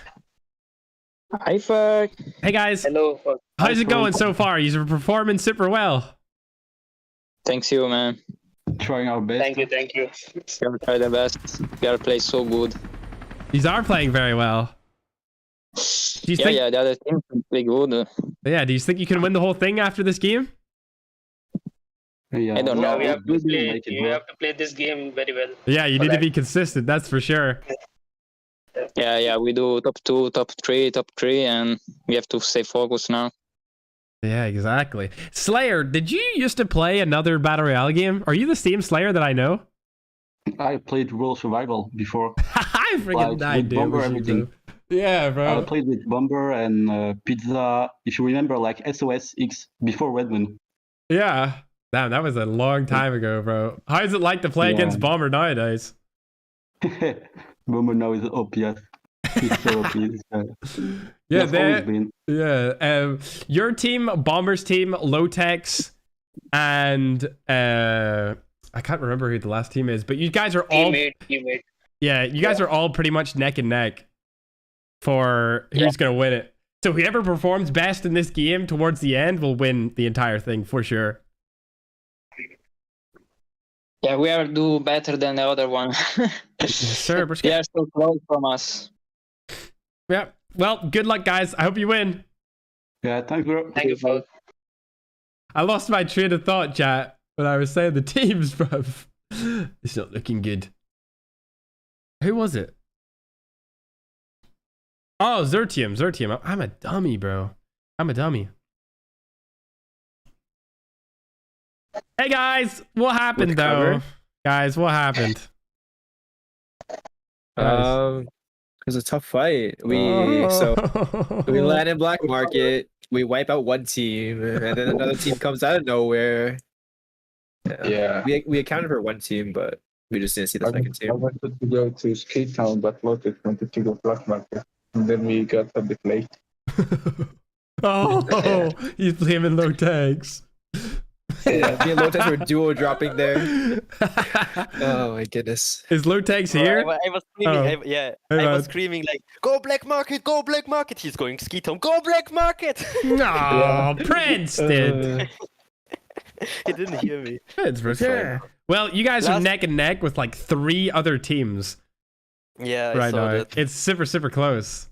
Hi, Ferg. Hey, guys. Hello. How's it going so far? You're performing super well. Thanks you, man. Trying our best. Thank you. Gotta try the best. Gotta play so good. These are playing very well. Do you think... the other team play good. Yeah, do you think you can win the whole thing after this game? Yeah. I don't know. We have to play this game very well. Yeah, you need to be consistent, that's for sure. Yeah, we do top 2, top 3, and we have to stay focused now. Yeah, exactly. Slayer, did you used to play another Battle Royale game? Are you the same Slayer that I know? I played World Survival before. I freaking died, dude. Bomber, everything. Yeah, I bro. played with Bomber and Pizza. If you remember, like SOS X before Redmond. Yeah. Damn, that was a long time ago, bro. How is it like to play against Bomber nowadays? Bomber now is OP, yes. He's so OP. Yeah, always been. Yeah. Your team, Bomber's team, Low-Techs, and I can't remember who the last team is, but you guys are all Teammate. Yeah, you guys are all pretty much neck and neck for who's gonna win it. So whoever performs best in this game towards the end will win the entire thing for sure. Yeah, we are do better than the other one. Yes, sir. They are so close from us. Yeah. Well, good luck, guys. I hope you win. Yeah, thanks, bro. Thank you, Ferg. I lost my train of thought, chat, when I was saying the teams, bruv. It's not looking good. Who was it? Oh, Zertium. I'm a dummy, bro. I'm a dummy. Hey, guys. What happened, though? Guys, what happened? It was a tough fight. We land in black market. We wipe out one team, and then another team comes out of nowhere. Yeah. We accounted for one team, but we just didn't see the second I team. wanted to go to Skate Town, but Lotus wanted to go Black Market. And then we got a bit late. Oh, he's blaming Low-Techs. Yeah, me and Lotus were duo dropping there. Oh my goodness. Is Low-Techs here? I was screaming. I was screaming like, "Go black market! Go black market!" He's going ski home. Go black market! No, Princeton. He didn't hear me. Yeah. Well, you guys are neck and neck with like 3 other teams Yeah, I right saw now. that. It's super close.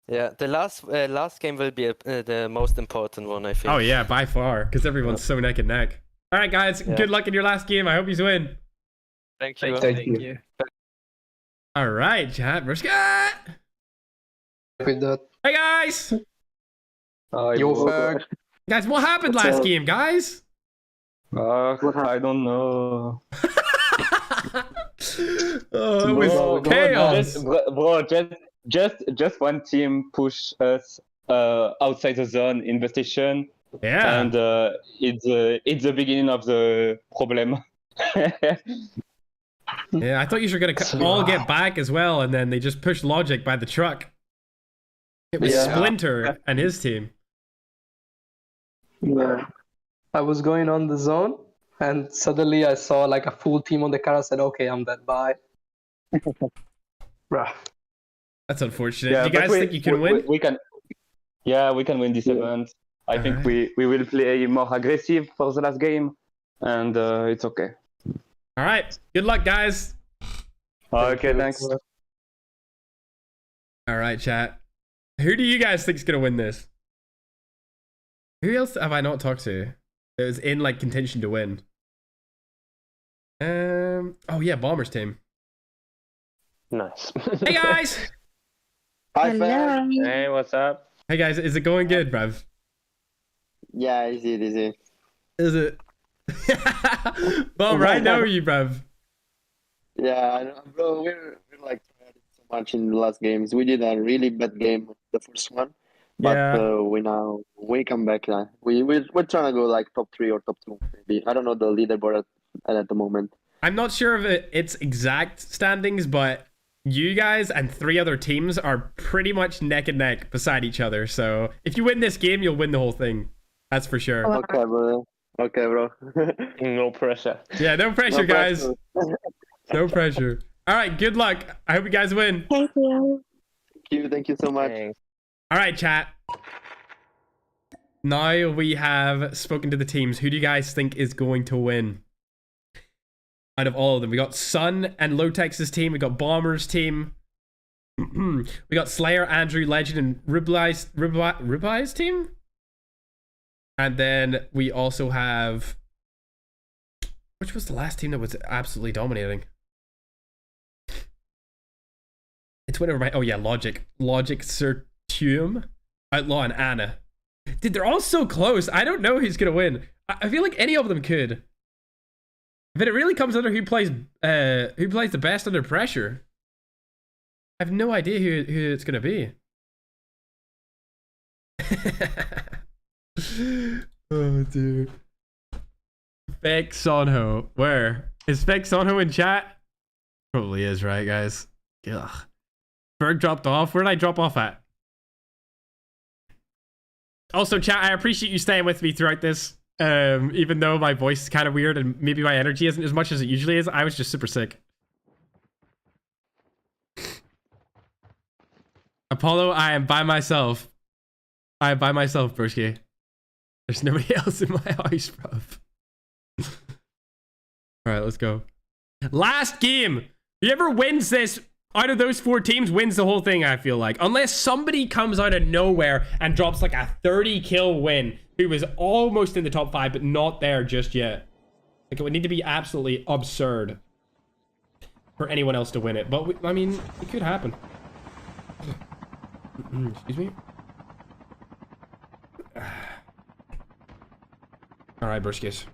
Yeah, the last game will be the most important one, I think. Oh yeah, by far, because everyone's so neck and neck. All right, guys, good luck in your last game. I hope you win. Thank you. Thank you. All right, chat. Scott. With that. Hey guys. Yo, Ferg. Guys, what happened last game, guys? I don't know. Oh, it was chaos. Bro, just one team pushed us outside the zone in the station. Yeah. And it's the beginning of the problem. Yeah, I thought you were gonna all get back as well, and then they just pushed Logic by the truck. It was Yeah. Splinter and his team. Yeah. I was going on the zone, and suddenly I saw like a full team on the car. I said, "Okay, I'm dead. Bye." Bruh. That's unfortunate. Yeah, Do you but guys think you can win? We can. Yeah, we can win this event. I think we will play more aggressive for the last game, and it's okay. All right. Good luck, guys. Okay, thanks. All right, chat. Who do you guys think is gonna win this? Who else have I not talked to that was in like contention to win? Oh yeah, Bombers team. Nice. Hey guys. Hi, Ferg. Hey, what's up? Hey guys, is it going good, bruv? Yeah, easy. Is it? Bomber, I know you, bruv. Yeah, I know, bro. We're like trying so much in the last games. We did a really bad game, the first one, but Yeah. we come back now. We're trying to go like top 3 or top 2 maybe. I don't know the leaderboard at the moment. I'm not sure of its exact standings, but you guys and 3 other teams are pretty much neck and neck beside each other. So if you win this game, you'll win the whole thing. That's for sure. Okay, bro. No pressure. Yeah, no pressure, No guys. pressure. No pressure. All right, good luck. I hope you guys win. Thank you. Thank you so much. Thanks. All right, chat. Now we have spoken to the teams. Who do you guys think is going to win? Out of all of them, we got Sun and Low Texas team. We got Bombers team. We got Slayer, Andrew, Legend, and Ribeyes team. And then we also have, which was the last team that was absolutely dominating? It's whatever my, oh yeah, Logic, Certium, Outlaw, and Anna. Dude, they're all so close. I don't know who's gonna win. I feel like any of them could. But it really comes under who plays the best under pressure. I have no idea who it's gonna be. Oh dude. Fake Sonho. Where? Is Fake Sonho in chat? Probably is, right, guys? Ugh. Ferg dropped off. Where did I drop off at? Also, chat, I appreciate you staying with me throughout this. Even though my voice is kind of weird and maybe my energy isn't as much as it usually is, I was just super sick. Apollo, I am by myself. I am by myself, broski. There's nobody else in my house, bruv. Alright, let's go. Last game! Whoever wins this out of those 4 teams wins the whole thing, I feel like. Unless somebody comes out of nowhere and drops like a 30 kill win, who was almost in the top 5 but not there just yet. Like, it would need to be absolutely absurd for anyone else to win it. But, I mean, it could happen. Excuse me? Alright, Burskis.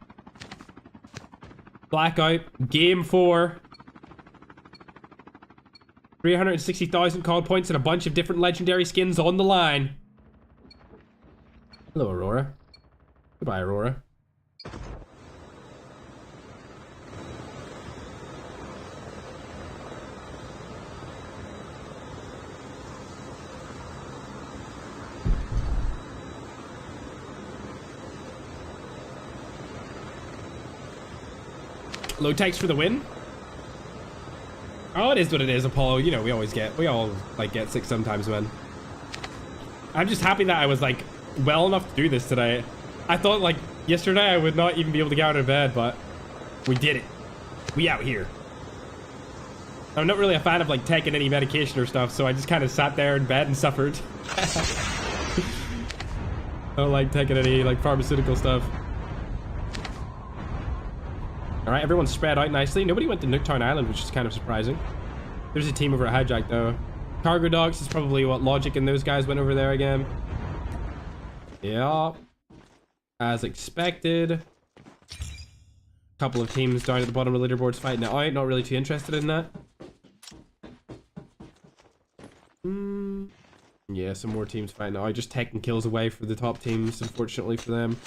Blackout, game 4. 360,000 COD points and a bunch of different legendary skins on the line. Hello, Aurora. Goodbye, Aurora. Low techs for the win. Oh, it is what it is, Apollo. You know, we all like get sick sometimes, man. I'm just happy that I was like well enough to do this today. I thought like yesterday I would not even be able to get out of bed, but we did it. We out here. I'm not really a fan of like taking any medication or stuff, so I just kind of sat there in bed and suffered. I don't like taking any like pharmaceutical stuff. Alright, everyone's spread out nicely. Nobody went to Nuketown Island, which is kind of surprising. There's a team over at Hijack, though. Cargo Dogs is probably what Logic and those guys went over there again. Yeah. As expected. Couple of teams down at the bottom of the leaderboards fighting it out. Not really too interested in that. Yeah, some more teams fighting it out. Just taking kills away for the top teams, unfortunately for them.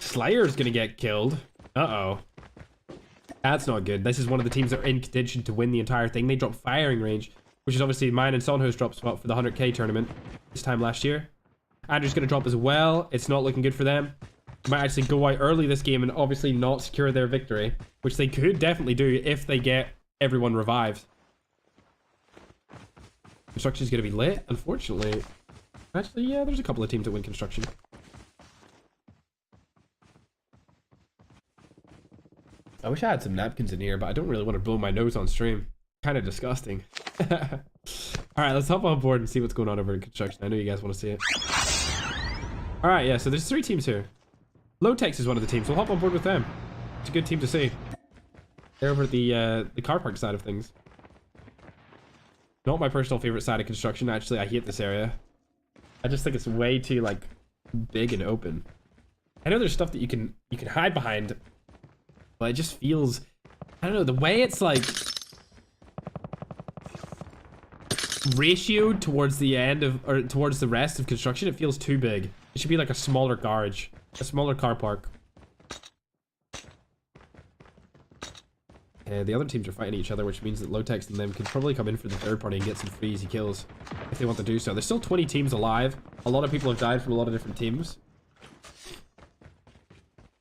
Slayer's gonna get killed. Uh-oh. That's not good. This is one of the teams that are in contention to win the entire thing. They drop firing range, which is obviously mine and Sonho's drop spot for the 100k tournament. this time last year. Andrew's going to drop as well. It's not looking good for them. They might actually go out early this game and obviously not secure their victory, which they could definitely do if they get everyone revived. Construction's going to be lit, unfortunately. Actually, yeah, there's a couple of teams that win construction. I wish I had some napkins in here, but I don't really want to blow my nose on stream. Kind of disgusting. Alright, let's hop on board and see what's going on over in construction. I know you guys want to see it. Alright, yeah, so there's 3 teams here. Low-Tex is one of the teams. We'll hop on board with them. It's a good team to see. They're over at the car park side of things. Not my personal favorite side of construction. Actually, I hate this area. I just think it's way too, like, big and open. I know there's stuff that you can hide behind, but it just feels... I don't know, the way it's, like... ratioed towards the end of... or towards the rest of construction, it feels too big. It should be like a smaller garage. A smaller car park. The other teams are fighting each other, which means that Low-Tex and them can probably come in for the third party and get some free easy kills if they want to do so. There's still 20 teams alive. A lot of people have died from a lot of different teams.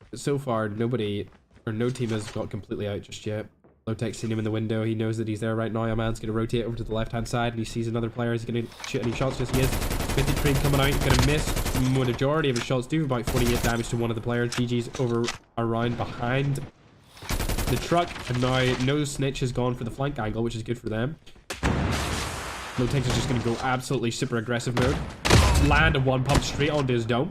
But so far, nobody, or no team has got completely out just yet. Low-Tex seen him in the window. He knows that he's there right now. A man's going to rotate over to the left-hand side, and he sees another player. He's going to shoot any shots. Yes, he is. 50 trade coming out. Going to miss. The majority of his shots do about 48 damage to one of the players. GG's over around behind the truck, and now no snitch has gone for the flank angle, which is good for them. Low-Tex is just going to go absolutely super aggressive mode. Land a one pump straight onto his dome.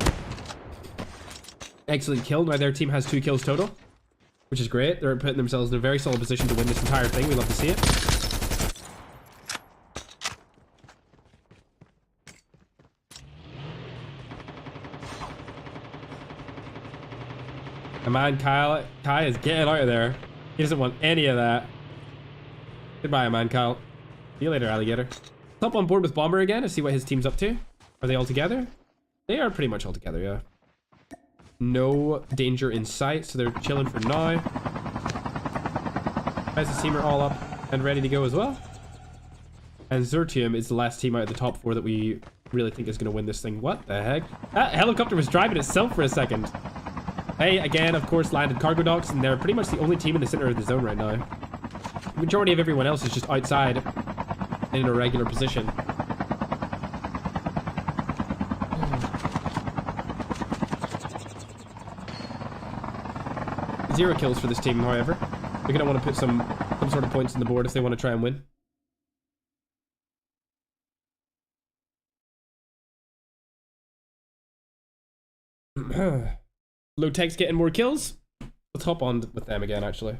Excellent kill. Now their team has 2 kills total, which is great. They're putting themselves in a very solid position to win this entire thing. We love to see it. The man Kai is getting out of there. He doesn't want any of that. Goodbye, man Kyle. See you later, alligator. Let's hop on board with Bomber again and see what his team's up to. Are they all together? They are pretty much all together, yeah. No danger in sight, so they're chilling for now. Guys, the team are all up and ready to go as well. And Zertium is the last team out of the top 4 that we really think is going to win this thing. What the heck? That helicopter was driving itself for a second. Hey, again, of course, landed cargo docks, and they're pretty much the only team in the center of the zone right now. The majority of everyone else is just outside in a regular position. Zero kills for this team, however. They're going to want to put some sort of points on the board if they want to try and win. Low-Tex getting more kills. Let's hop on with them again, actually. I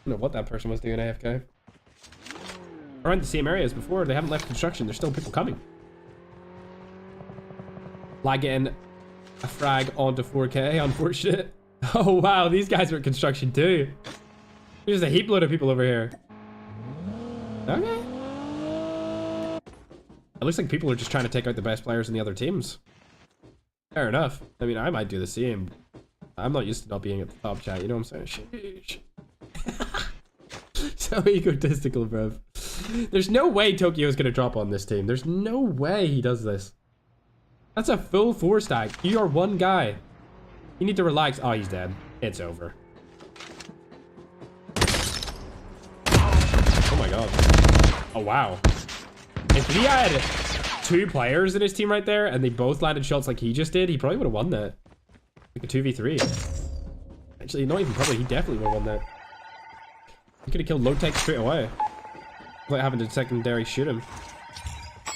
don't know what that person was doing AFK. Around the same area as before. They haven't left construction. There's still people coming. Lag getting a frag onto 4K. Unfortunate. Oh, wow. These guys are at construction too. There's a heap load of people over here. Okay. It looks like people are just trying to take out the best players in the other teams. Fair enough. I mean, I might do the same. I'm not used to not being at the top chat, you know what I'm saying? Sheesh. So egotistical, bro. There's no way Tokyo's gonna drop on this team. There's no way he does this. That's a full 4-stack. You are one guy. You need to relax. Oh, he's dead. It's over. Oh my god. Oh, wow. If he had 2 players in his team right there, and they both landed shots like he just did, he probably would have won that. Like a 2v3. Actually, not even probably, he definitely would have won that. He could have killed Low-Tex straight away. Without having to secondary shoot him.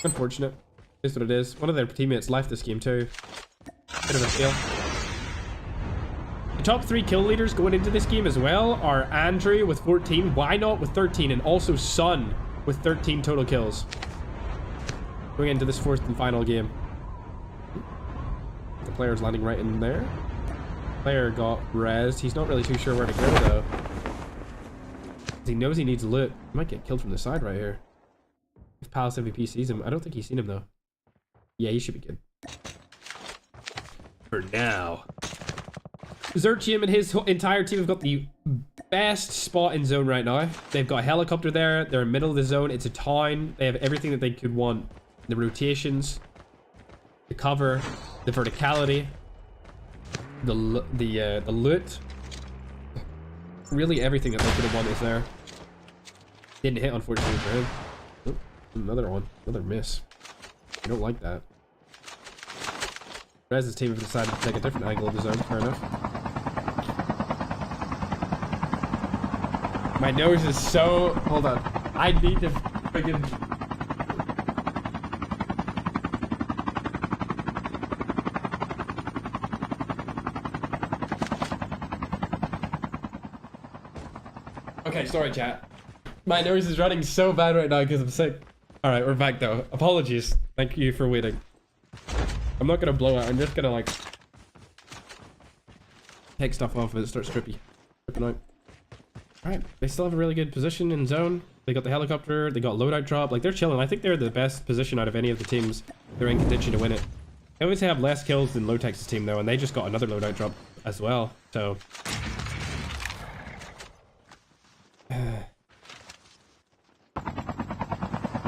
Unfortunate. Is what it is. One of their teammates left this game too. Bit of a fail. The top 3 kill leaders going into this game as well are Andrew with 14, Why Not with 13, and also Sun with 13 total kills. Going into this 4th and final game. The player's landing right in there. Player got rezzed. He's not really too sure where to go though. He knows he needs loot. He might get killed from the side right here. If Palace MVP sees him. I don't think he's seen him though. Yeah, he should be good. For now. Zertium and his entire team have got the best spot in zone right now. They've got a helicopter there. They're in the middle of the zone. It's a town. They have everything that they could want. The rotations. cover, the verticality, the loot. Really everything that they could have won is there. Didn't hit, unfortunately, for him. Oh, another one. Another miss. I don't like that. Rez's team have decided to take a different angle of the zone. Fair enough. My nose is so... Hold on. I need to friggin... Okay, sorry, chat. My nose is running so bad right now because I'm sick. Alright, we're back though. Apologies. Thank you for waiting. I'm not gonna blow out. I'm just gonna like... take stuff off as it starts stripping out. Alright, they still have a really good position in zone. They got the helicopter, they got loadout drop. Like, they're chilling. I think they're the best position out of any of the teams. They're in contention to win it. They obviously have less kills than Lotex's team though, and they just got another loadout drop as well. So...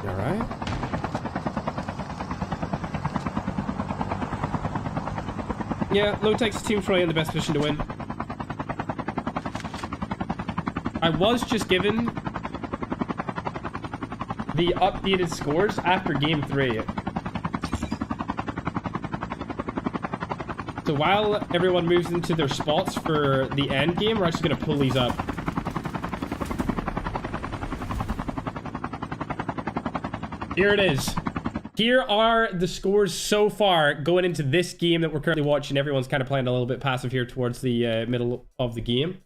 Alright. Yeah, Lotex's team's probably in the best position to win. I was just given the updated scores after game 3. So while everyone moves into their spots for the end game, we're actually going to pull these up. Here it is. Here are the scores so far going into this game that we're currently watching. Everyone's kind of playing a little bit passive here towards the middle of the game.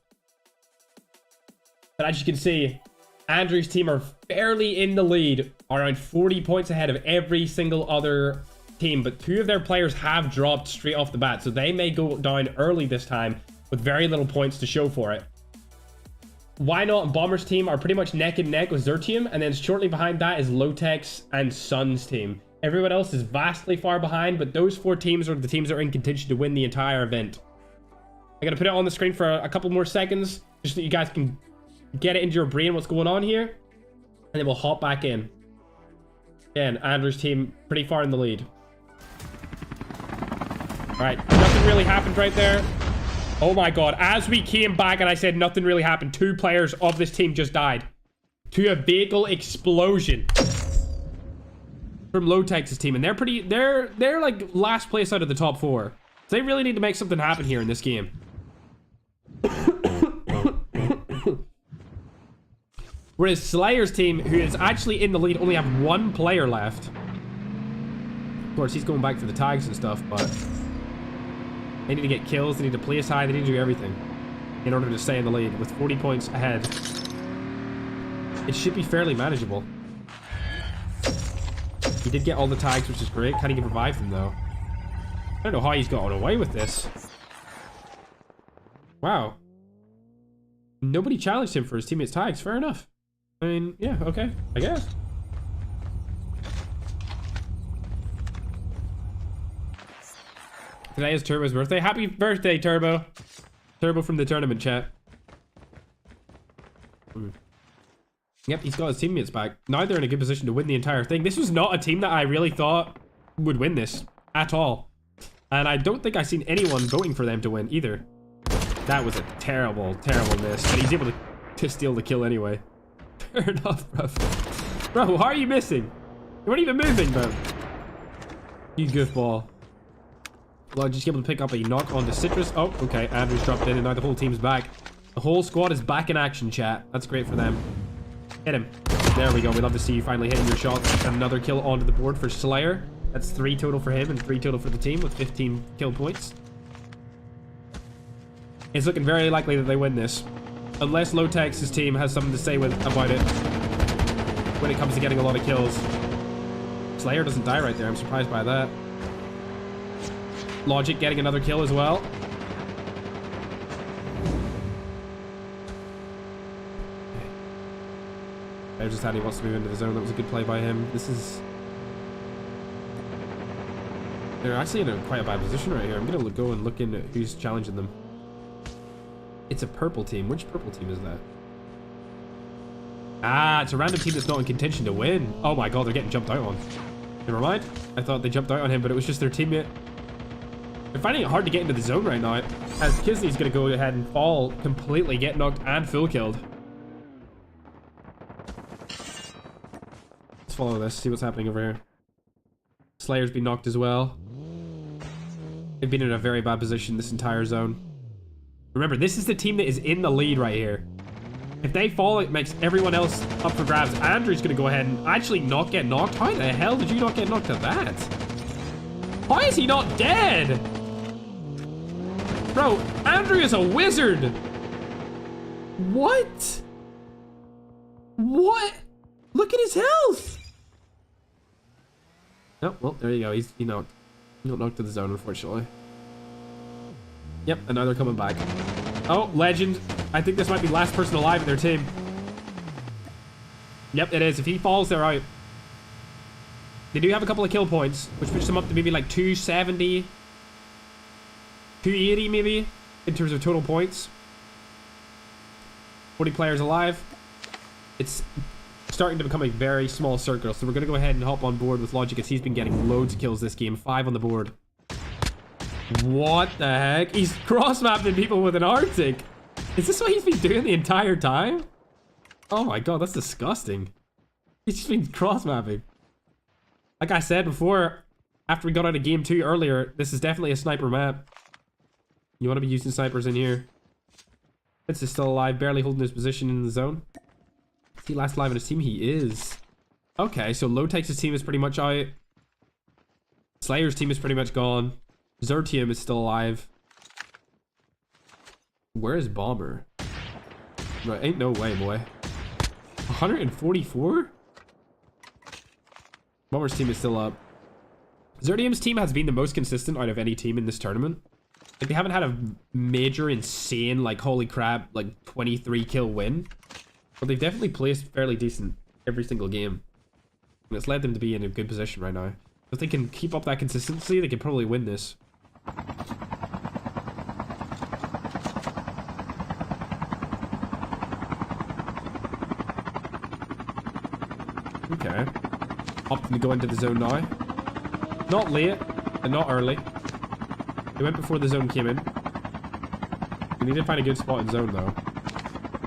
But as you can see, Andrew's team are fairly in the lead, around 40 points ahead of every single other team. But 2 of their players have dropped straight off the bat, so they may go down early this time with very little points to show for it. Why Not and Bomber's team are pretty much neck and neck with Zertium, and then shortly behind that is Lotex and Sun's team. Everyone else is vastly far behind, but those 4 teams are the teams that are in contention to win the entire event. I'm gonna put it on the screen for a couple more seconds, just so that you guys can get it into your brain what's going on here, and then we'll hop back in. Again, Andrew's team pretty far in the lead. Alright, nothing really happened right there. Oh my god, as we came back and I said nothing really happened, 2 players of this team just died to a vehicle explosion from Lotex's team, and they're like last place out of the top 4. So they really need to make something happen here in this game. Whereas Slayer's team, who is actually in the lead, only have 1 player left. Of course, he's going back for the tags and stuff, but they need to get kills, they need to place high, they need to do everything in order to stay in the lead. With 40 points ahead, it should be fairly manageable. He did get all the tags, which is great. Can't even revive them, though. I don't know how he's gotten away with this. Wow. Nobody challenged him for his teammates' tags. Fair enough. I mean, yeah, okay, I guess. Today is Turbo's birthday. Happy birthday, Turbo. Turbo from the tournament chat. Yep, he's got his teammates back. Now they're in a good position to win the entire thing. This was not a team that I really thought would win this at all. And I don't think I've seen anyone voting for them to win either. That was a terrible, terrible miss. But he's able to steal the kill anyway. Fair enough, bro. Bro, how are you missing? You weren't even moving, bro. You goofball. Well, just able to pick up a knock on the Citrus. Oh, okay. Andrew's dropped in and now the whole team's back. The whole squad is back in action, chat. That's great for them. Hit him. There we go. We love to see you finally hitting your shots. Another kill onto the board for Slayer. That's 3 total for him and 3 total for the team with 15 kill points. It's looking very likely that they win this. Unless Lotex's team has something to say about it when it comes to getting a lot of kills. Slayer doesn't die right there. I'm surprised by that. Logic getting another kill as well. I just had he wants to move into the zone. That was a good play by him. This is... They're actually in quite a bad position right here. I'm going to go and look into who's challenging them. It's a purple team. Which purple team is that? Ah, it's a random team that's not in contention to win. Oh my god, they're getting jumped out on. Never mind. I thought they jumped out on him, but it was just their teammate. They're finding it hard to get into the zone right now, as Kisney's going to go ahead and fall completely, get knocked and full killed. Let's follow this, see what's happening over here. Slayer's been knocked as well. They've been in a very bad position this entire zone. Remember, this is the team that is in the lead right here. If they fall, it makes everyone else up for grabs. Andrew's going to go ahead and actually not get knocked. How the hell did you not get knocked at that? Why is he not dead? Bro, Andrew is a wizard. What? What? Look at his health. Oh, well, there you go. He knocked. He got knocked to the zone, unfortunately. Yep, and now they're coming back. Oh, legend. I think this might be last person alive in their team. Yep, it is. If he falls, they're out. They do have a couple of kill points, which puts them up to maybe like 270, 280 maybe, in terms of total points. 40 players alive. It's starting to become a very small circle, so we're going to go ahead and hop on board with Logic, as he's been getting loads of kills this game. 5 on the board. What the heck? He's cross-mapping people with an Arctic. Is this what he's been doing the entire time? Oh my god, that's disgusting. He's just been cross-mapping. Like I said before, after we got out of game 2 earlier, this is definitely a sniper map. You want to be using snipers in here. Prince is still alive, barely holding his position in the zone. Is he last alive in his team? He is. Okay, so Lowtex's team is pretty much out. Slayer's team is pretty much gone. Zertium is still alive. Where is Bomber? Right, ain't no way, boy. 144? Bomber's team is still up. Zertium's team has been the most consistent out of any team in this tournament. Like, they haven't had a major, insane, like, holy crap, like, 23 kill win. But they've definitely placed fairly decent every single game. And it's led them to be in a good position right now. If they can keep up that consistency, they can probably win this. Okay. Opting to go into the zone now. Not late, and not early. They went before the zone came in. We need to find a good spot in zone, though.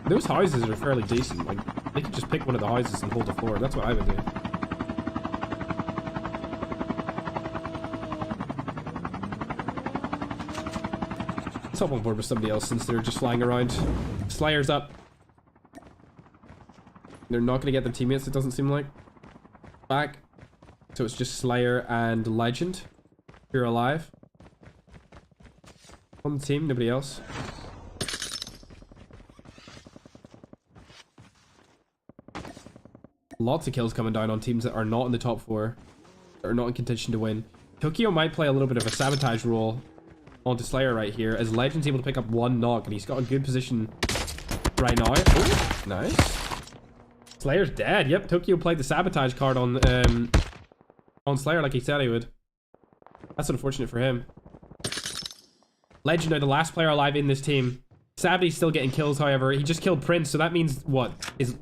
Those houses are fairly decent. Like, they could just pick one of the houses and hold the floor. That's what I would do. Let's hop on board with somebody else since they're just flying around. Slayer's up. They're not going to get their teammates, it doesn't seem like. Back. So it's just Slayer and Legend who are alive. On the team, nobody else. Lots of kills coming down on teams that are not in the top 4. That are not in contention to win. Tokyo might play a little bit of a sabotage role onto Slayer right here, as Legend's able to pick up 1 knock, and he's got a good position right now. Oh, nice. Slayer's dead. Yep, Tokyo played the sabotage card on Slayer like he said he would. That's unfortunate for him. Legend now the last player alive in this team. Savity's still getting kills, however. He just killed Prince, so that means what? Is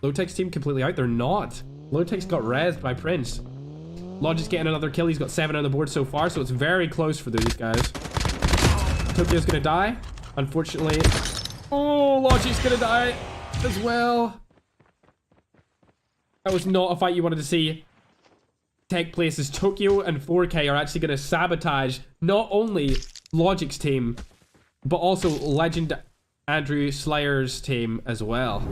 Lowtech's team completely out? They're not. Lowtech's got rezzed by Prince. Logic's getting another kill. He's got 7 on the board so far, so it's very close for these guys. Tokyo's gonna die, unfortunately. Oh, Logic's gonna die as well. That was not a fight you wanted to see take place, as Tokyo and 4K are actually gonna sabotage not only Logic's team, but also Legend Andrew Slayer's team as well.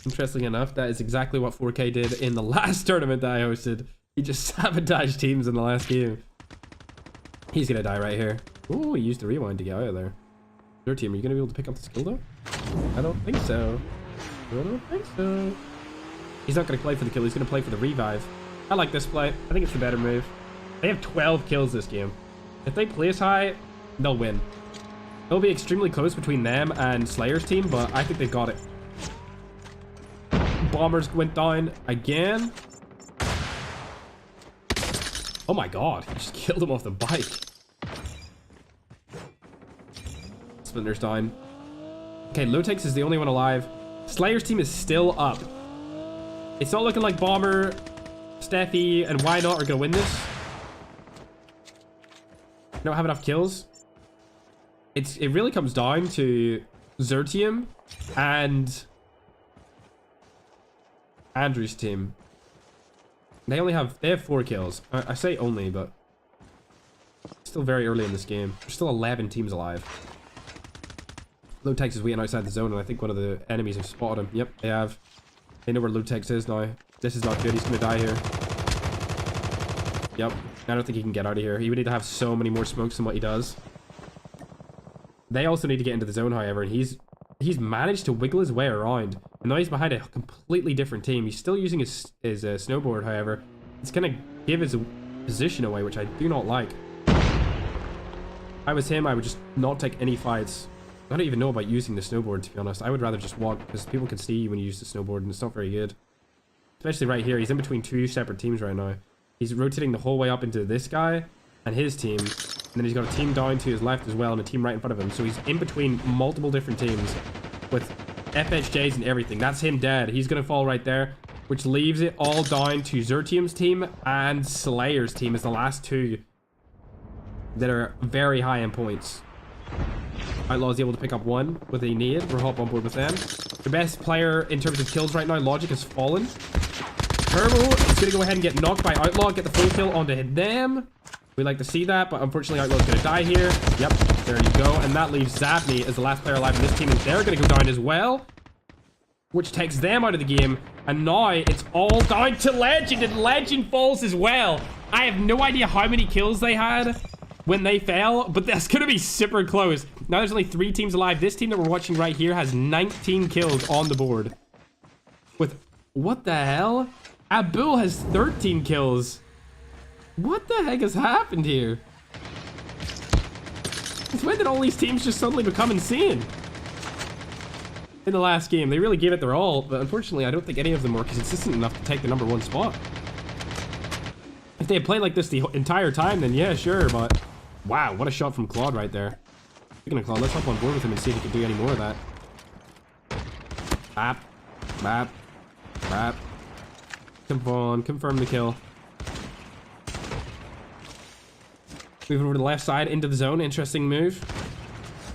Interesting enough, that is exactly what 4K did in the last tournament that I hosted. He just sabotaged teams in the last game. He's gonna die right here. Ooh, he used the rewind to get out of there. Your team, are you gonna be able to pick up this kill though? I don't think so. I don't think so. He's not gonna play for the kill, he's gonna play for the revive. I like this play. I think it's the better move. They have 12 kills this game. If they place high, they'll win. It'll be extremely close between them and Slayer's team, but I think they've got it. Bombers went down again. Oh my god, he just killed him off the bike. Splinter's down. Okay, Lowtex is the only one alive. Slayer's team is still up. It's not looking like Bomber's Steffi and Why Not are gonna win this. Don't have enough kills. It really comes down to Zertium and Andrew's team. They have 4 kills. I say only, but it's still very early in this game. There's still 11 teams alive. Lotex is waiting outside the zone, and I think one of the enemies have spotted him. Yep, they have. They know where Lotex is now. This is not good. He's gonna die here. Yep. I don't think he can get out of here. He would need to have so many more smokes than what he does. They also need to get into the zone, however, and he's managed to wiggle his way around. And now he's behind a completely different team. He's still using his snowboard, however. It's gonna give his position away, which I do not like. If I was him, I would just not take any fights. I don't even know about using the snowboard, to be honest. I would rather just walk, because people can see you when you use the snowboard, and it's not very good. Especially right here. He's in between 2 separate teams right now. He's rotating the whole way up into this guy and his team. And then he's got a team down to his left as well, and a team right in front of him. So he's in between multiple different teams with FHJs and everything. That's him dead. He's going to fall right there, which leaves it all down to Zertium's team and Slayer's team as the last 2 that are very high in points. Outlaw's able to pick up 1 with a nade. We'll hop on board with them. The best player in terms of kills right now, Logic, has fallen. Turbo is going to go ahead and get knocked by Outlaw, get the full kill onto them. We like to see that, but unfortunately Outlaw's going to die here. Yep, there you go. And that leaves Zabney as the last player alive in this team, and they're going to go down as well, which takes them out of the game. And now it's all down to Legend, and Legend falls as well. I have no idea how many kills they had when they fell, but that's going to be super close. Now there's only 3 teams alive. This team that we're watching right here has 19 kills on the board. With, what the hell? Abul has 13 kills. What the heck has happened here? It's when did all these teams just suddenly become insane? In the last game, they really gave it their all, but unfortunately I don't think any of them were consistent enough to take the #1 spot. If they had played like this the entire time, then yeah, sure, but wow, what a shot from Claude right there. Speaking of Claude, let's hop on board with him and see if he can do any more of that. Bap, bap, bap. Come on, confirm the kill. Moving over to the left side into the zone. Interesting move.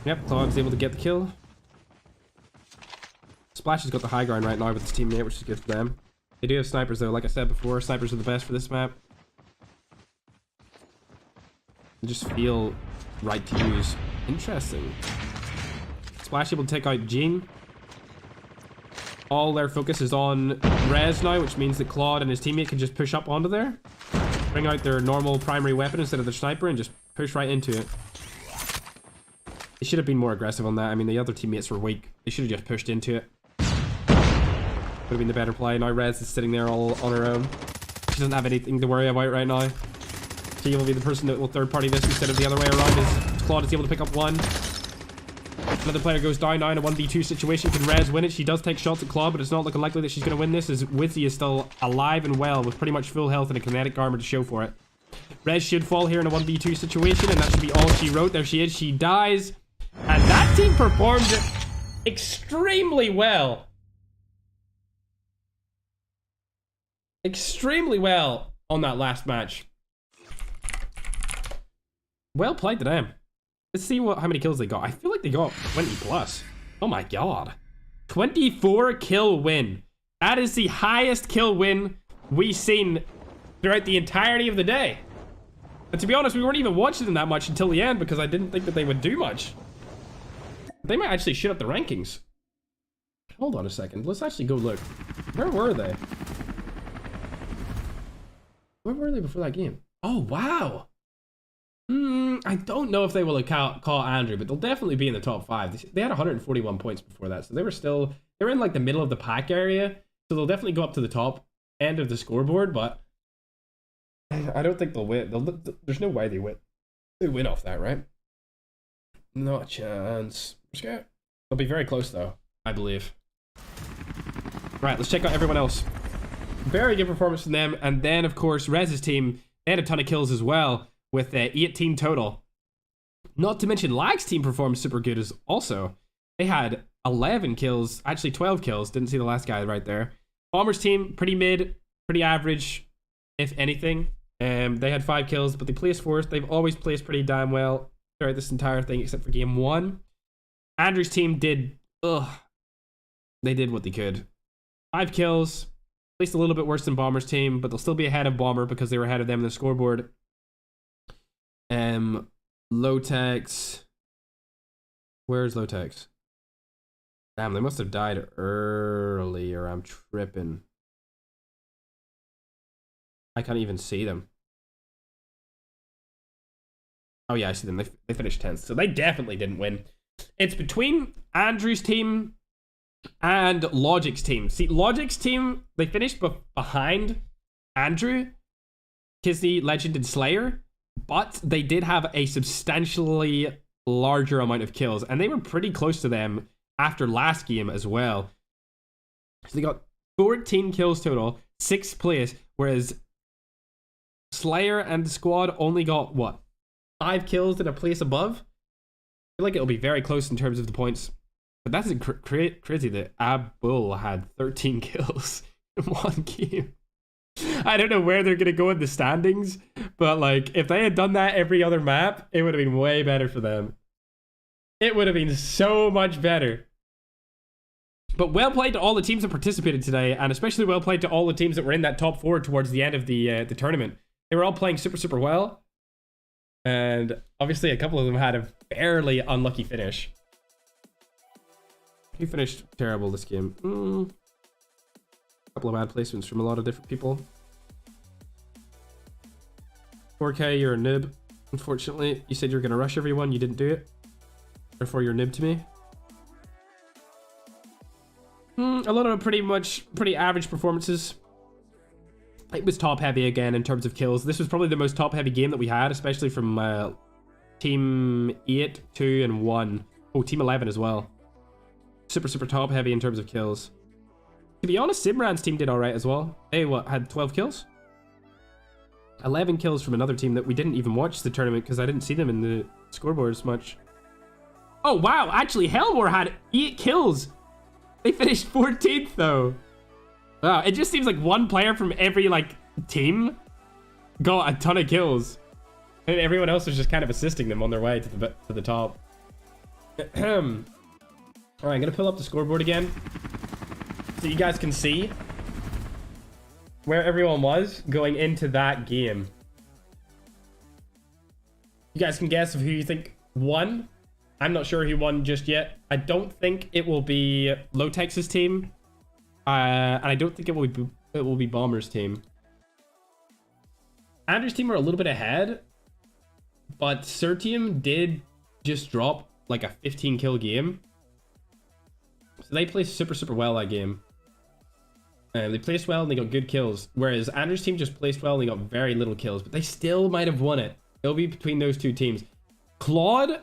Yep, Claude's able to get the kill. Splash has got the high ground right now with his teammate, which is good for them. They do have snipers though, like I said before. Snipers are the best for this map. They just feel right to use. Interesting. Splash able to take out Jean. All their focus is on Rez now, which means that Claude and his teammate can just push up onto there. Bring out their normal primary weapon instead of their sniper and just push right into it. They should have been more aggressive on that. I mean, the other teammates were weak. They should have just pushed into it. Would have been the better play. Now Rez is sitting there all on her own. She doesn't have anything to worry about right now. She will be the person that will third party this instead of the other way around, as Claude is able to pick up 1. Another player goes down now in a 1v2 situation. Can Rez win it? She does take shots at Claude, but it's not looking likely that she's going to win this, as Wizzy is still alive and well with pretty much full health and a kinetic armor to show for it. Rez should fall here in a 1v2 situation, and that should be all she wrote. There she is. She dies. And that team performed extremely well. Extremely well on that last match. Well played to them. Let's see how many kills they got. I feel like they got 20 plus. Oh my god. 24 kill win. That is the highest kill win we've seen throughout the entirety of the day. And to be honest, we weren't even watching them that much until the end because I didn't think that they would do much. They might actually shoot up the rankings. Hold on a second. Let's actually go look. Where were they? Where were they before that game? Oh, wow. I don't know if they will call Andrew, but they'll definitely be in the top 5. They had 141 points before that, so they were in like the middle of the pack area, so they'll definitely go up to the top end of the scoreboard, but I don't think they'll win. There's no way they win. They win off that, right? Not a chance. They'll be very close though, I believe. Right, let's check out everyone else. Very good performance from them, and then of course Rez's team, they had a ton of kills as well, with 18 total. Not to mention Lag's team performed super good as also. They had 11 kills, actually 12 kills. Didn't see the last guy right there. Bomber's team, pretty mid, pretty average. if anything. They had 5 kills, but they placed 4th. They've always placed pretty damn well throughout this entire thing, except for game 1. Andrew's team did, they did what they could. 5 kills, placed a little bit worse than Bomber's team, but they'll still be ahead of Bomber because they were ahead of them in the scoreboard. Lotex. Where's Lotex? Damn, they must have died early, or I'm tripping. I can't even see them. Oh yeah, I see them. They finished 10th, so they definitely didn't win. It's between Andrew's team and Logic's team. See, Logic's team, they finished behind Andrew, Kizzy, Legend, and Slayer, but they did have a substantially larger amount of kills, and they were pretty close to them after last game as well. So they got 14 kills total, 6th place, whereas Slayer and the squad only got, what, 5 kills in a place above? I feel like it'll be very close in terms of the points. But that's crazy that Abul had 13 kills in one game. I don't know where they're going to go in the standings, but like, if they had done that every other map, it would have been way better for them. It would have been so much better. But well played to all the teams that participated today, and especially well played to all the teams that were in that top 4 towards the end of the tournament. They were all playing super well, and obviously a couple of them had a fairly unlucky finish. Who finished terrible this game? A couple of bad placements from a lot of different people. 4K, you're a nib. Unfortunately, you said you were going to rush everyone. You didn't do it. Therefore, you're a nib to me. A lot of pretty average performances. It was top heavy again in terms of kills. This was probably the most top heavy game that we had, especially from team 8, 2, and 1. Oh, team 11 as well. Super top heavy in terms of kills. To be honest, Simran's team did alright as well. They had 12 kills? 11 kills from another team that we didn't even watch the tournament because I didn't see them in the scoreboards much. Oh wow, actually Hellmore had 8 kills. They finished 14th though. Wow, it just seems like one player from every like team got a ton of kills. And everyone else was just kind of assisting them on their way to the top. Alright, I'm gonna pull up the scoreboard again so you guys can see where everyone was going into that game. You guys can guess of who you think won. I'm not sure who won just yet. I don't think it will be Lotex's team. And I don't think it will be Bomber's team. Andrew's team were a little bit ahead, but Surtium did just drop like a 15 kill game. So they played super well that game. They placed well and they got good kills. Whereas Andrew's team just placed well and they got very little kills. But they still might have won it. It'll be between those two teams. Claude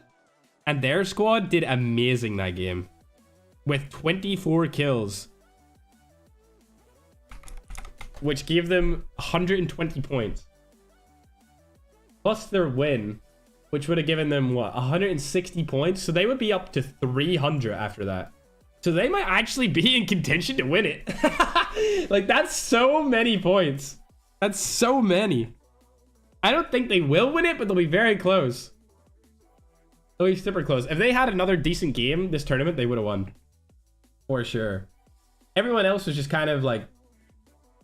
and their squad did amazing that game. With 24 kills. Which gave them 120 points. Plus their win. Which would have given them, what, 160 points? So they would be up to 300 after that. So they might actually be in contention to win it. Like, that's so many points. That's so many. I don't think they will win it, but they'll be very close. They'll be super close. If they had another decent game this tournament, they would have won. For sure. Everyone else was just kind of like,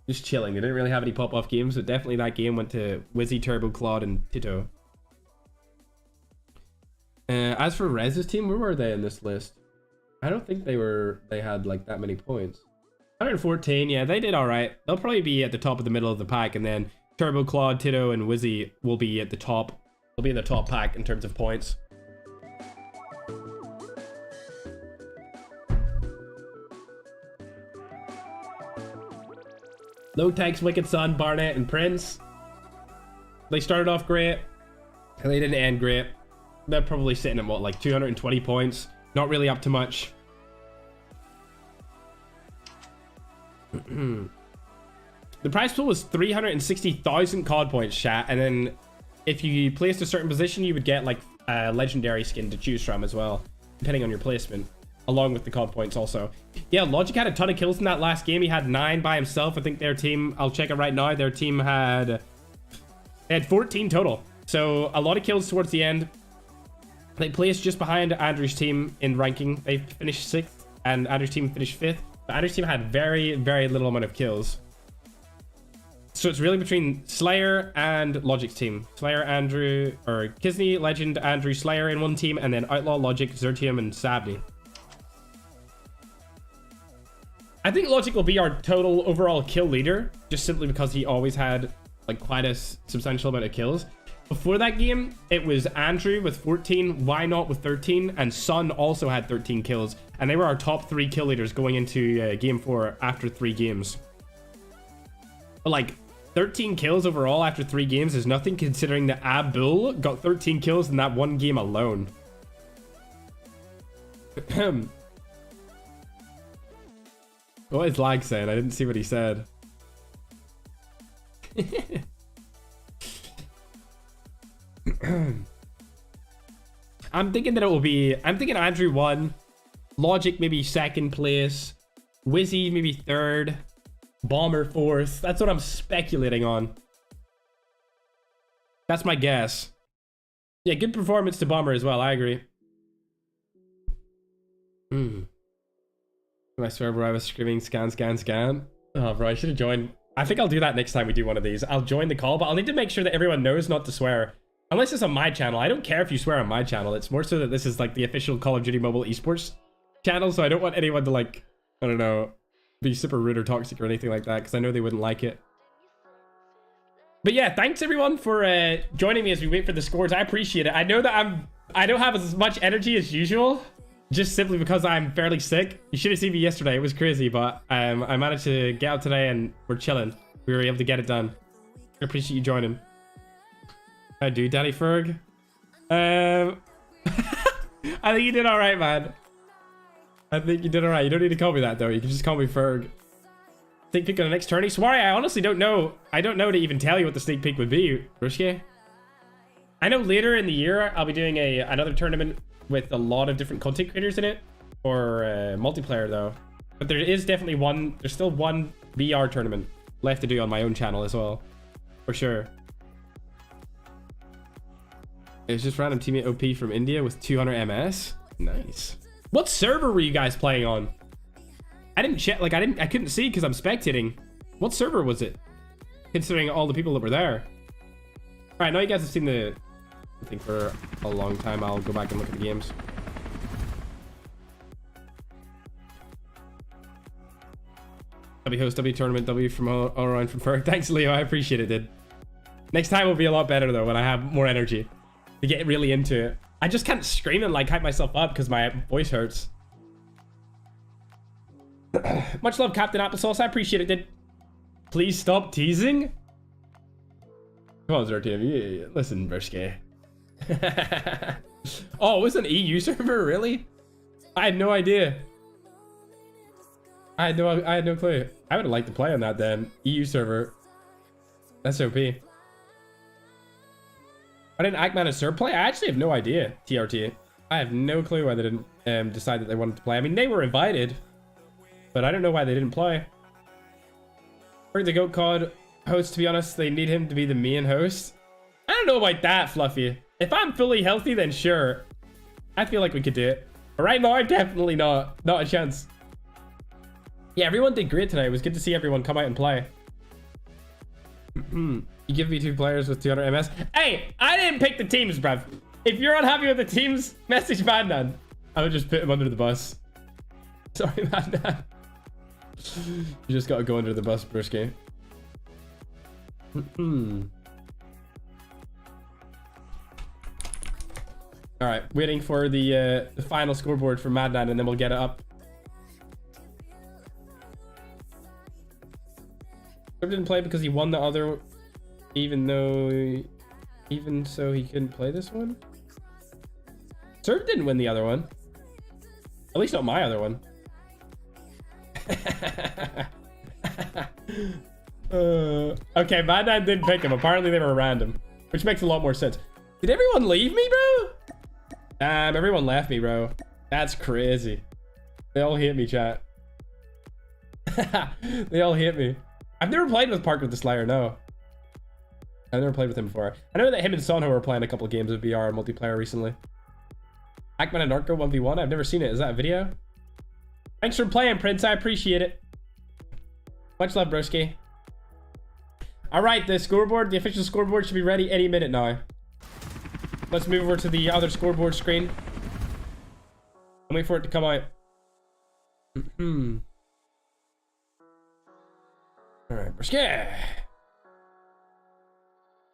just chilling. They didn't really have any pop-off games, but definitely that game went to Wizzy, Turbo, Claude, and Tito. As for Rez's team, where were they in this list? I don't think they had like that many points. 114, yeah, they did all right. They'll probably be at the top of the middle of the pack, and then Turbo, Claude, Tito, and Wizzy will be at the top. They'll be in the top pack in terms of points. Lotex, Wicked Sun, Barnett, and Prince. They started off great. And they didn't end great. They're probably sitting at what, like 220 points. Not really up to much. The prize pool was 360,000 COD points, chat. And then if you placed a certain position, you would get like a legendary skin to choose from as well, depending on your placement. along with the COD points also. Yeah, Logic had a ton of kills in that last game. He had 9 by himself. I think their team, I'll check it right now, their team had 14 total. So a lot of kills towards the end. They placed just behind Andrew's team in ranking. They finished 6th and Andrew's team finished 5th. But Andrew's team had very, very little amount of kills. So it's really between Slayer and Logic's team. Slayer, Andrew, or Kisney, Legend, Andrew, Slayer in one team, and then Outlaw, Logic, Zertium, and Sabni. I think Logic will be our total overall kill leader, just simply because he always had like quite a substantial amount of kills. Before that game, it was Andrew with 14, Why Not with 13, and Sun also had 13 kills. And they were our top 3 kill leaders going into game 4 after 3 games. But like 13 kills overall after 3 games is nothing, considering that Abdul got 13 kills in that one game alone. What is Lag saying? I didn't see what he said. I'm thinking that it will be... I'm thinking Andrew 1, Logic maybe 2nd place, Wizzy maybe 3rd, Bomber 4th. That's what I'm speculating on. That's my guess. Yeah, good performance to Bomber as well. I agree. I swear, bro, I was screaming scan, scan, scan. Oh, bro, I should have joined. I think I'll do that next time we do one of these. I'll join the call, but I'll need to make sure that everyone knows not to swear. Unless it's on my channel. I don't care if you swear on my channel. It's more so that this is like the official Call of Duty Mobile Esports channel, so I don't want anyone to like, I don't know, be super rude or toxic or anything like that, because I know they wouldn't like it. But yeah, thanks everyone for joining me as we wait for the scores. I appreciate it. I know that I don't have as much energy as usual, just simply because I'm fairly sick. You should have seen me yesterday. It was crazy, but I managed to get out today and we're chilling. We were able to get it done. I appreciate you joining. I do, Daddy Ferg. I think you did all right, man. I think you did all right. You don't need to call me that though. You can just call me Ferg. Sneak peek on the next tourney. Sorry, I honestly don't know. I don't know to even tell you what the sneak peek would be, Rushke. I know later in the year I'll be doing another tournament with a lot of different content creators in it, or multiplayer though. But there is definitely one. There's still one VR tournament left to do on my own channel as well, for sure. It's just random teammate OP from India with 200 MS. Nice. What server were you guys playing on? I didn't check. Like I couldn't see because I'm spectating. What server was it? Considering all the people that were there. All right, now you guys have seen the thing for a long time. I'll go back and look at the games. W host, W tournament, W from all around from Ferg. Thanks, Leo. I appreciate it, dude. Next time will be a lot better though when I have more energy to get really into it. I just can't scream and like hype myself up because my voice hurts. Much love, Captain Applesauce. I appreciate it, dude. Please stop teasing. Come on, Zertium. Listen, Berske. Oh, it was an EU server, really? I had no idea. I had no clue. I would have liked to play on that then. EU server. That's OP. Why didn't Ackman and Sir play? I actually have no idea, TRT. I have no clue why they didn't decide that they wanted to play. I mean, they were invited, but I don't know why they didn't play. For the GOAT COD host, to be honest, they need him to be the main host. I don't know about that, Fluffy. If I'm fully healthy, then sure. I feel like we could do it. But right now, definitely not. Not a chance. Yeah, everyone did great tonight. It was good to see everyone come out and play. You give me 2 players with 200 MS. Hey, I didn't pick the teams, bruv. If you're unhappy with the teams, message Madman. I would just put him under the bus. Sorry, Madman. You just gotta go under the bus, Bruski. Alright, waiting for the final scoreboard for Madman, and then we'll get it up. Serb didn't play because he won the other, even so he couldn't play this one. Serb didn't win the other one. At least not my other one. Okay, Madman didn't pick him. Apparently they were random, which makes a lot more sense. Did everyone leave me, bro? Damn, everyone left me, bro. That's crazy. They all hate me, chat. They all hate me. I've never played with Parker the Slayer, no. I've never played with him before. I know that him and Sonho were playing a couple of games of VR and multiplayer recently. Hackman and Narco 1v1. I've never seen it. Is that a video? Thanks for playing, Prince. I appreciate it. Much love, broski. All right, the scoreboard, the official scoreboard should be ready any minute now. Let's move over to the other scoreboard screen. And wait for it to come out. All right, broski.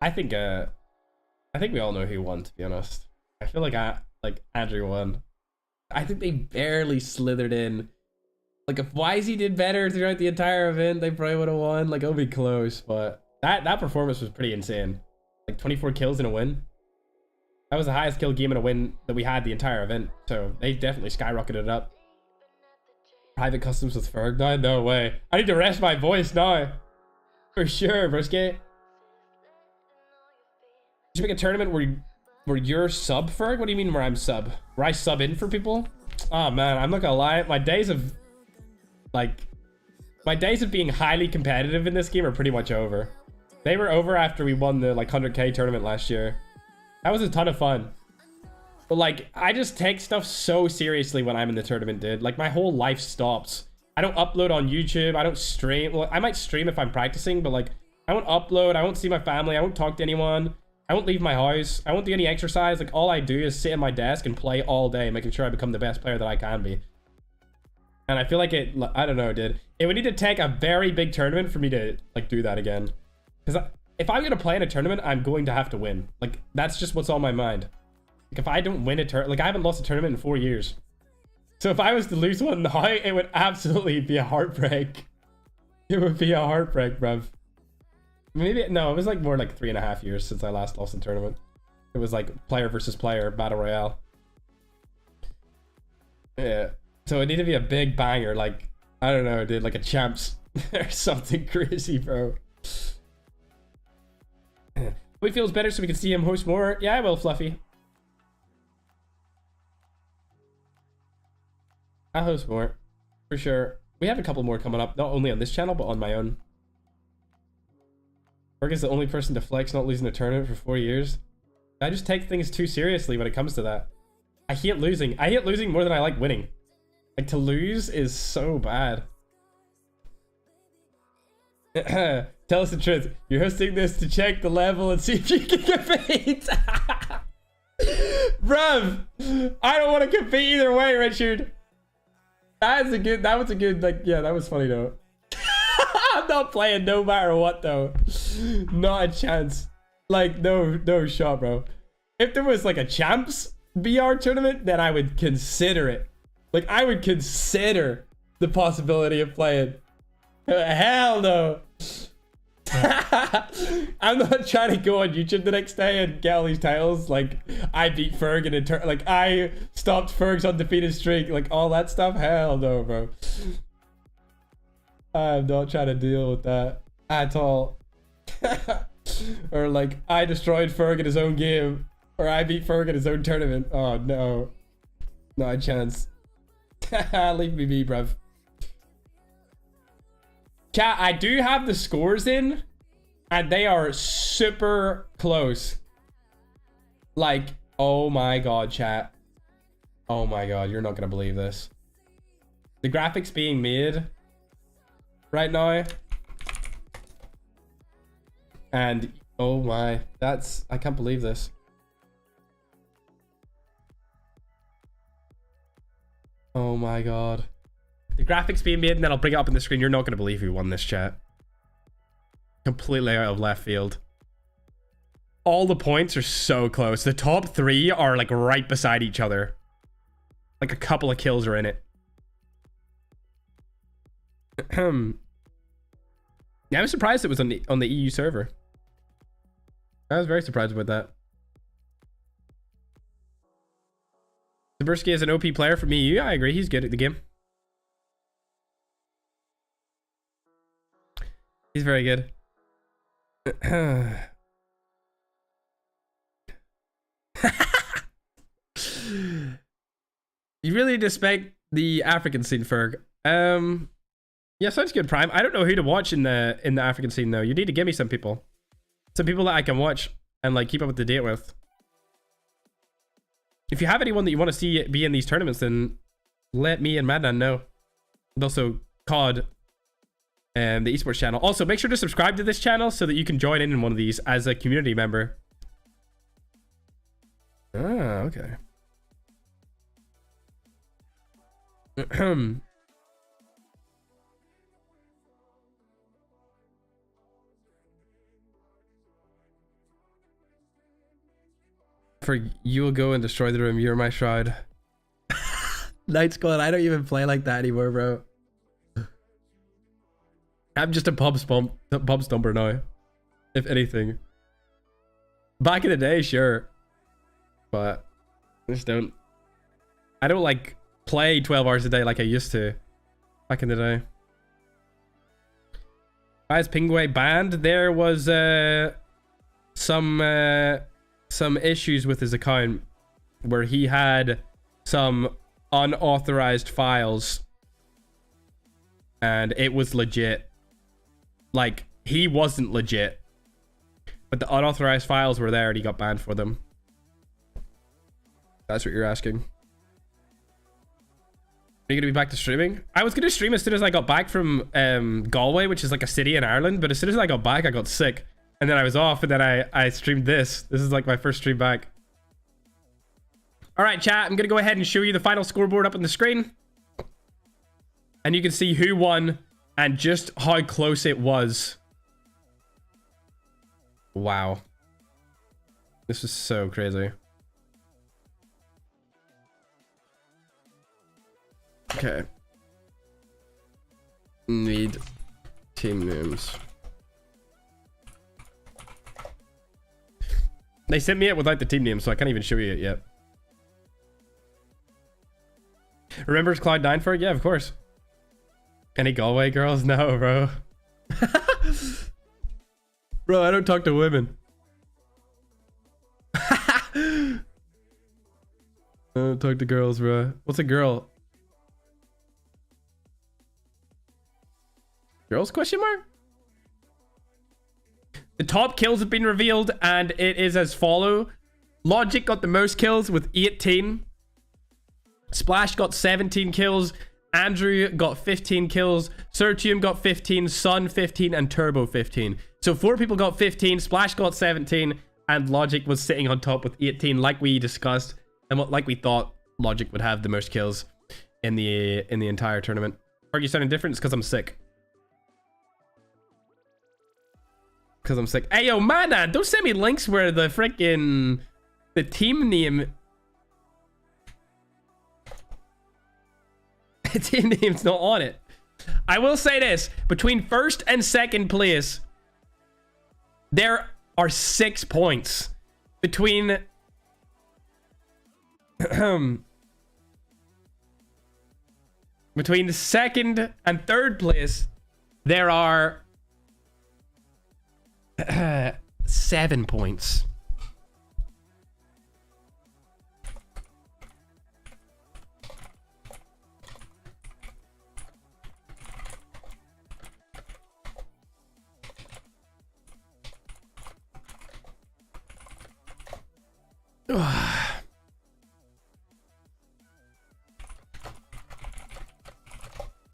I think we all know who won, to be honest. I feel like Andrew won. I think they barely slithered in. Like if YZ did better throughout the entire event, they probably would have won. Like it'll be close, but that performance was pretty insane. Like 24 kills in a win. That was the highest kill game in a win that we had the entire event. So they definitely skyrocketed it up. Private customs with Ferg? No way. I need to rest my voice now. For sure, broski. Did you make a tournament where you're sub, Ferg? What do you mean where I'm sub? Where I sub in for people? Oh man, I'm not gonna lie. My days of being highly competitive in this game are pretty much over. They were over after we won the 100k tournament last year. That was a ton of fun. But like, I just take stuff so seriously when I'm in the tournament, dude. Like my whole life stops. I don't upload on YouTube. I don't stream. Well, I might stream if I'm practicing, but like, I won't upload. I won't see my family. I won't talk to anyone. I won't leave my house. I won't do any exercise. Like all I do is sit at my desk and play all day, making sure I become the best player that I can be. And I feel like I don't know, dude. It would need to take a very big tournament for me to like do that again. Because if I'm gonna play in a tournament, I'm going to have to win. Like that's just what's on my mind. Like if I don't win a tournament, like I haven't lost a tournament in 4 years. So if I was to lose one now, it would absolutely be a heartbreak. It would be a heartbreak, bruv. Maybe, no, it was like more like 3.5 years since I last lost a tournament. It was like player versus player, Battle Royale. Yeah. So it needed to be a big banger, like, I don't know, dude, like a champs or something crazy, bro. He feels better so we can see him host more. Yeah, I will, Fluffy. I'll host more, for sure. We have a couple more coming up, not only on this channel, but on my own. Ferg is the only person to flex not losing a tournament for 4 years. I just take things too seriously when it comes to that. I hate losing. I hate losing more than I like winning. Like, to lose is so bad. Tell us the truth. You're hosting this to check the level and see if you can compete. Bruv, I don't want to compete either way, Richard. That was a good, like, yeah, that was funny though. I'm not playing no matter what though. Not a chance. Like, no shot, bro. If there was like a champs VR tournament, then I would consider it. Like, I would consider the possibility of playing. Hell no. I'm not trying to go on YouTube the next day and get all these titles. Like, I beat Ferg in a turn. Like, I stopped Ferg's undefeated streak. Like, all that stuff. Hell no, bro. I'm not trying to deal with that at all. Or like, I destroyed Ferg in his own game. Or I beat Ferg in his own tournament. Oh no. Not a chance. Leave me be, bruv. Chat, I do have the scores in. And they are super close. Like, oh my god, chat. Oh my god, you're not gonna believe this. The graphics being made right now. And oh my, I can't believe this. Oh my god. The graphics being made, and then I'll bring it up on the screen. You're not going to believe who won this, chat. Completely out of left field. All the points are so close. The top 3 are like right beside each other. Like a couple of kills are in it. Yeah, I was surprised it was on the EU server. I was very surprised about that. Zabursky is an OP player from EU. I agree. He's good at the game. He's very good. You really expect the African scene, Ferg. Yeah, sounds good, Prime. I don't know who to watch in the African scene though. You need to give me some people that I can watch and like keep up with the date with. If you have anyone that you want to see be in these tournaments, then let me and Madnan know. And also COD and the esports channel. Also, make sure to subscribe to this channel so that you can join in one of these as a community member. Ah, okay. For you will go and destroy the room. You're my shroud. Night Squad. I don't even play like that anymore, bro. I'm just a pub stomper now, if anything. Back in the day, sure, but I just don't. I don't like play 12 hours a day like I used to back in the day. Why is Pingway banned? There was some issues with his account where he had some unauthorized files and it was legit. Like, he wasn't legit, but the unauthorized files were there and he got banned for them. That's what you're asking. Are you gonna be back to streaming? I was gonna stream as soon as I got back from Galway, which is like a city in Ireland, but as soon as I got back, I got sick. And then I was off, and then I streamed this. This is like my first stream back. All right, chat, I'm gonna go ahead and show you the final scoreboard up on the screen. And you can see who won and just how close it was. Wow. This is so crazy. Okay. Need team names. They sent me it without the team name, so I can't even show you it yet. Remembers Cloud9 for it? Yeah, of course. Any Galway girls? No, bro. Bro, I don't talk to women. I don't talk to girls, bro. What's a girl? Girls question mark? The top kills have been revealed and it is as follow. Logic got the most kills with 18. Splash got 17 kills. Andrew got 15 kills. Sertium got 15. Sun 15 and Turbo 15. So 4 people got 15. Splash got 17 and Logic was sitting on top with 18 like we discussed and like we thought Logic would have the most kills in the entire tournament. Are you sounding different? It's because I'm sick. Because I'm sick. Hey, yo, man, don't send me links where the freaking the team name. The team name's not on it. I will say this: between first and second place, there are 6 points. Between between the second and third place, there are 7 points.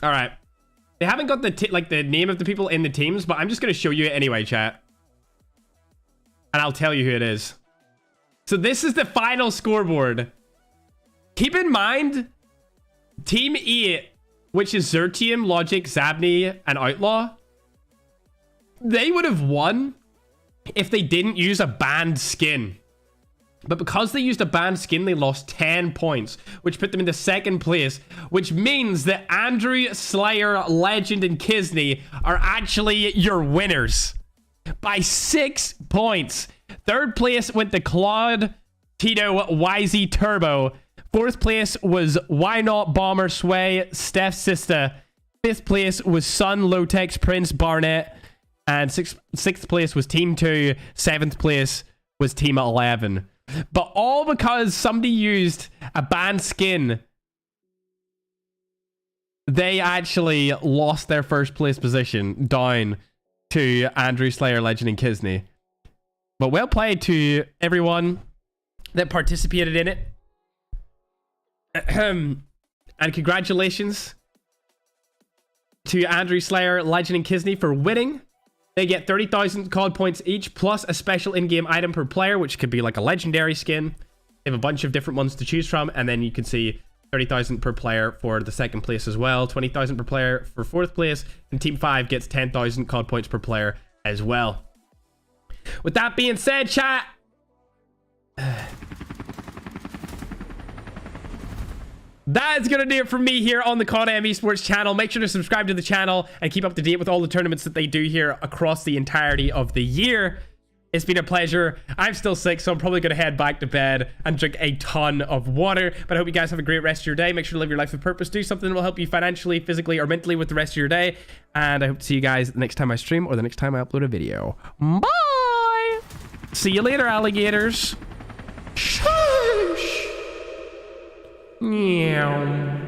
All right. They haven't got the like the name of the people in the teams, but I'm just going to show you it anyway, chat. And I'll tell you who it is. So this is the final scoreboard. Keep in mind, Team E, which is Zertium, Logic, Zabni, and Outlaw, they would have won if they didn't use a banned skin. But because they used a banned skin, they lost 10 points, which put them into second place, which means that Andrew, Slayer, Legend, and Kisney are actually your winners by 6 points. Third place went to Claude, Tito, YZ, Turbo. Fourth place was Why Not, Bomber, Sway, Steph's sister. Fifth place was Sun, Lotex, Prince, Barnett. And sixth place was Team 2. Seventh place was Team 11. But all because somebody used a banned skin they actually lost their first place position down to Andrew Slayer, Legend, and Kisney. But well played to everyone that participated in it. And congratulations to Andrew Slayer, Legend, and Kisney for winning. They get 30,000 COD points each, plus a special in-game item per player, which could be like a legendary skin. They have a bunch of different ones to choose from, and then you can see 30,000 per player for the second place as well, 20,000 per player for fourth place, and Team 5 gets 10,000 COD points per player as well. With that being said, chat, that's going to do it for me here on the COD AM Esports channel. Make sure to subscribe to the channel and keep up to date with all the tournaments that they do here across the entirety of the year. It's been a pleasure. I'm still sick, so I'm probably going to head back to bed and drink a ton of water. But I hope you guys have a great rest of your day. Make sure to live your life with purpose. Do something that will help you financially, physically, or mentally with the rest of your day. And I hope to see you guys the next time I stream or the next time I upload a video. Bye! See you later, alligators. Shush! Meow.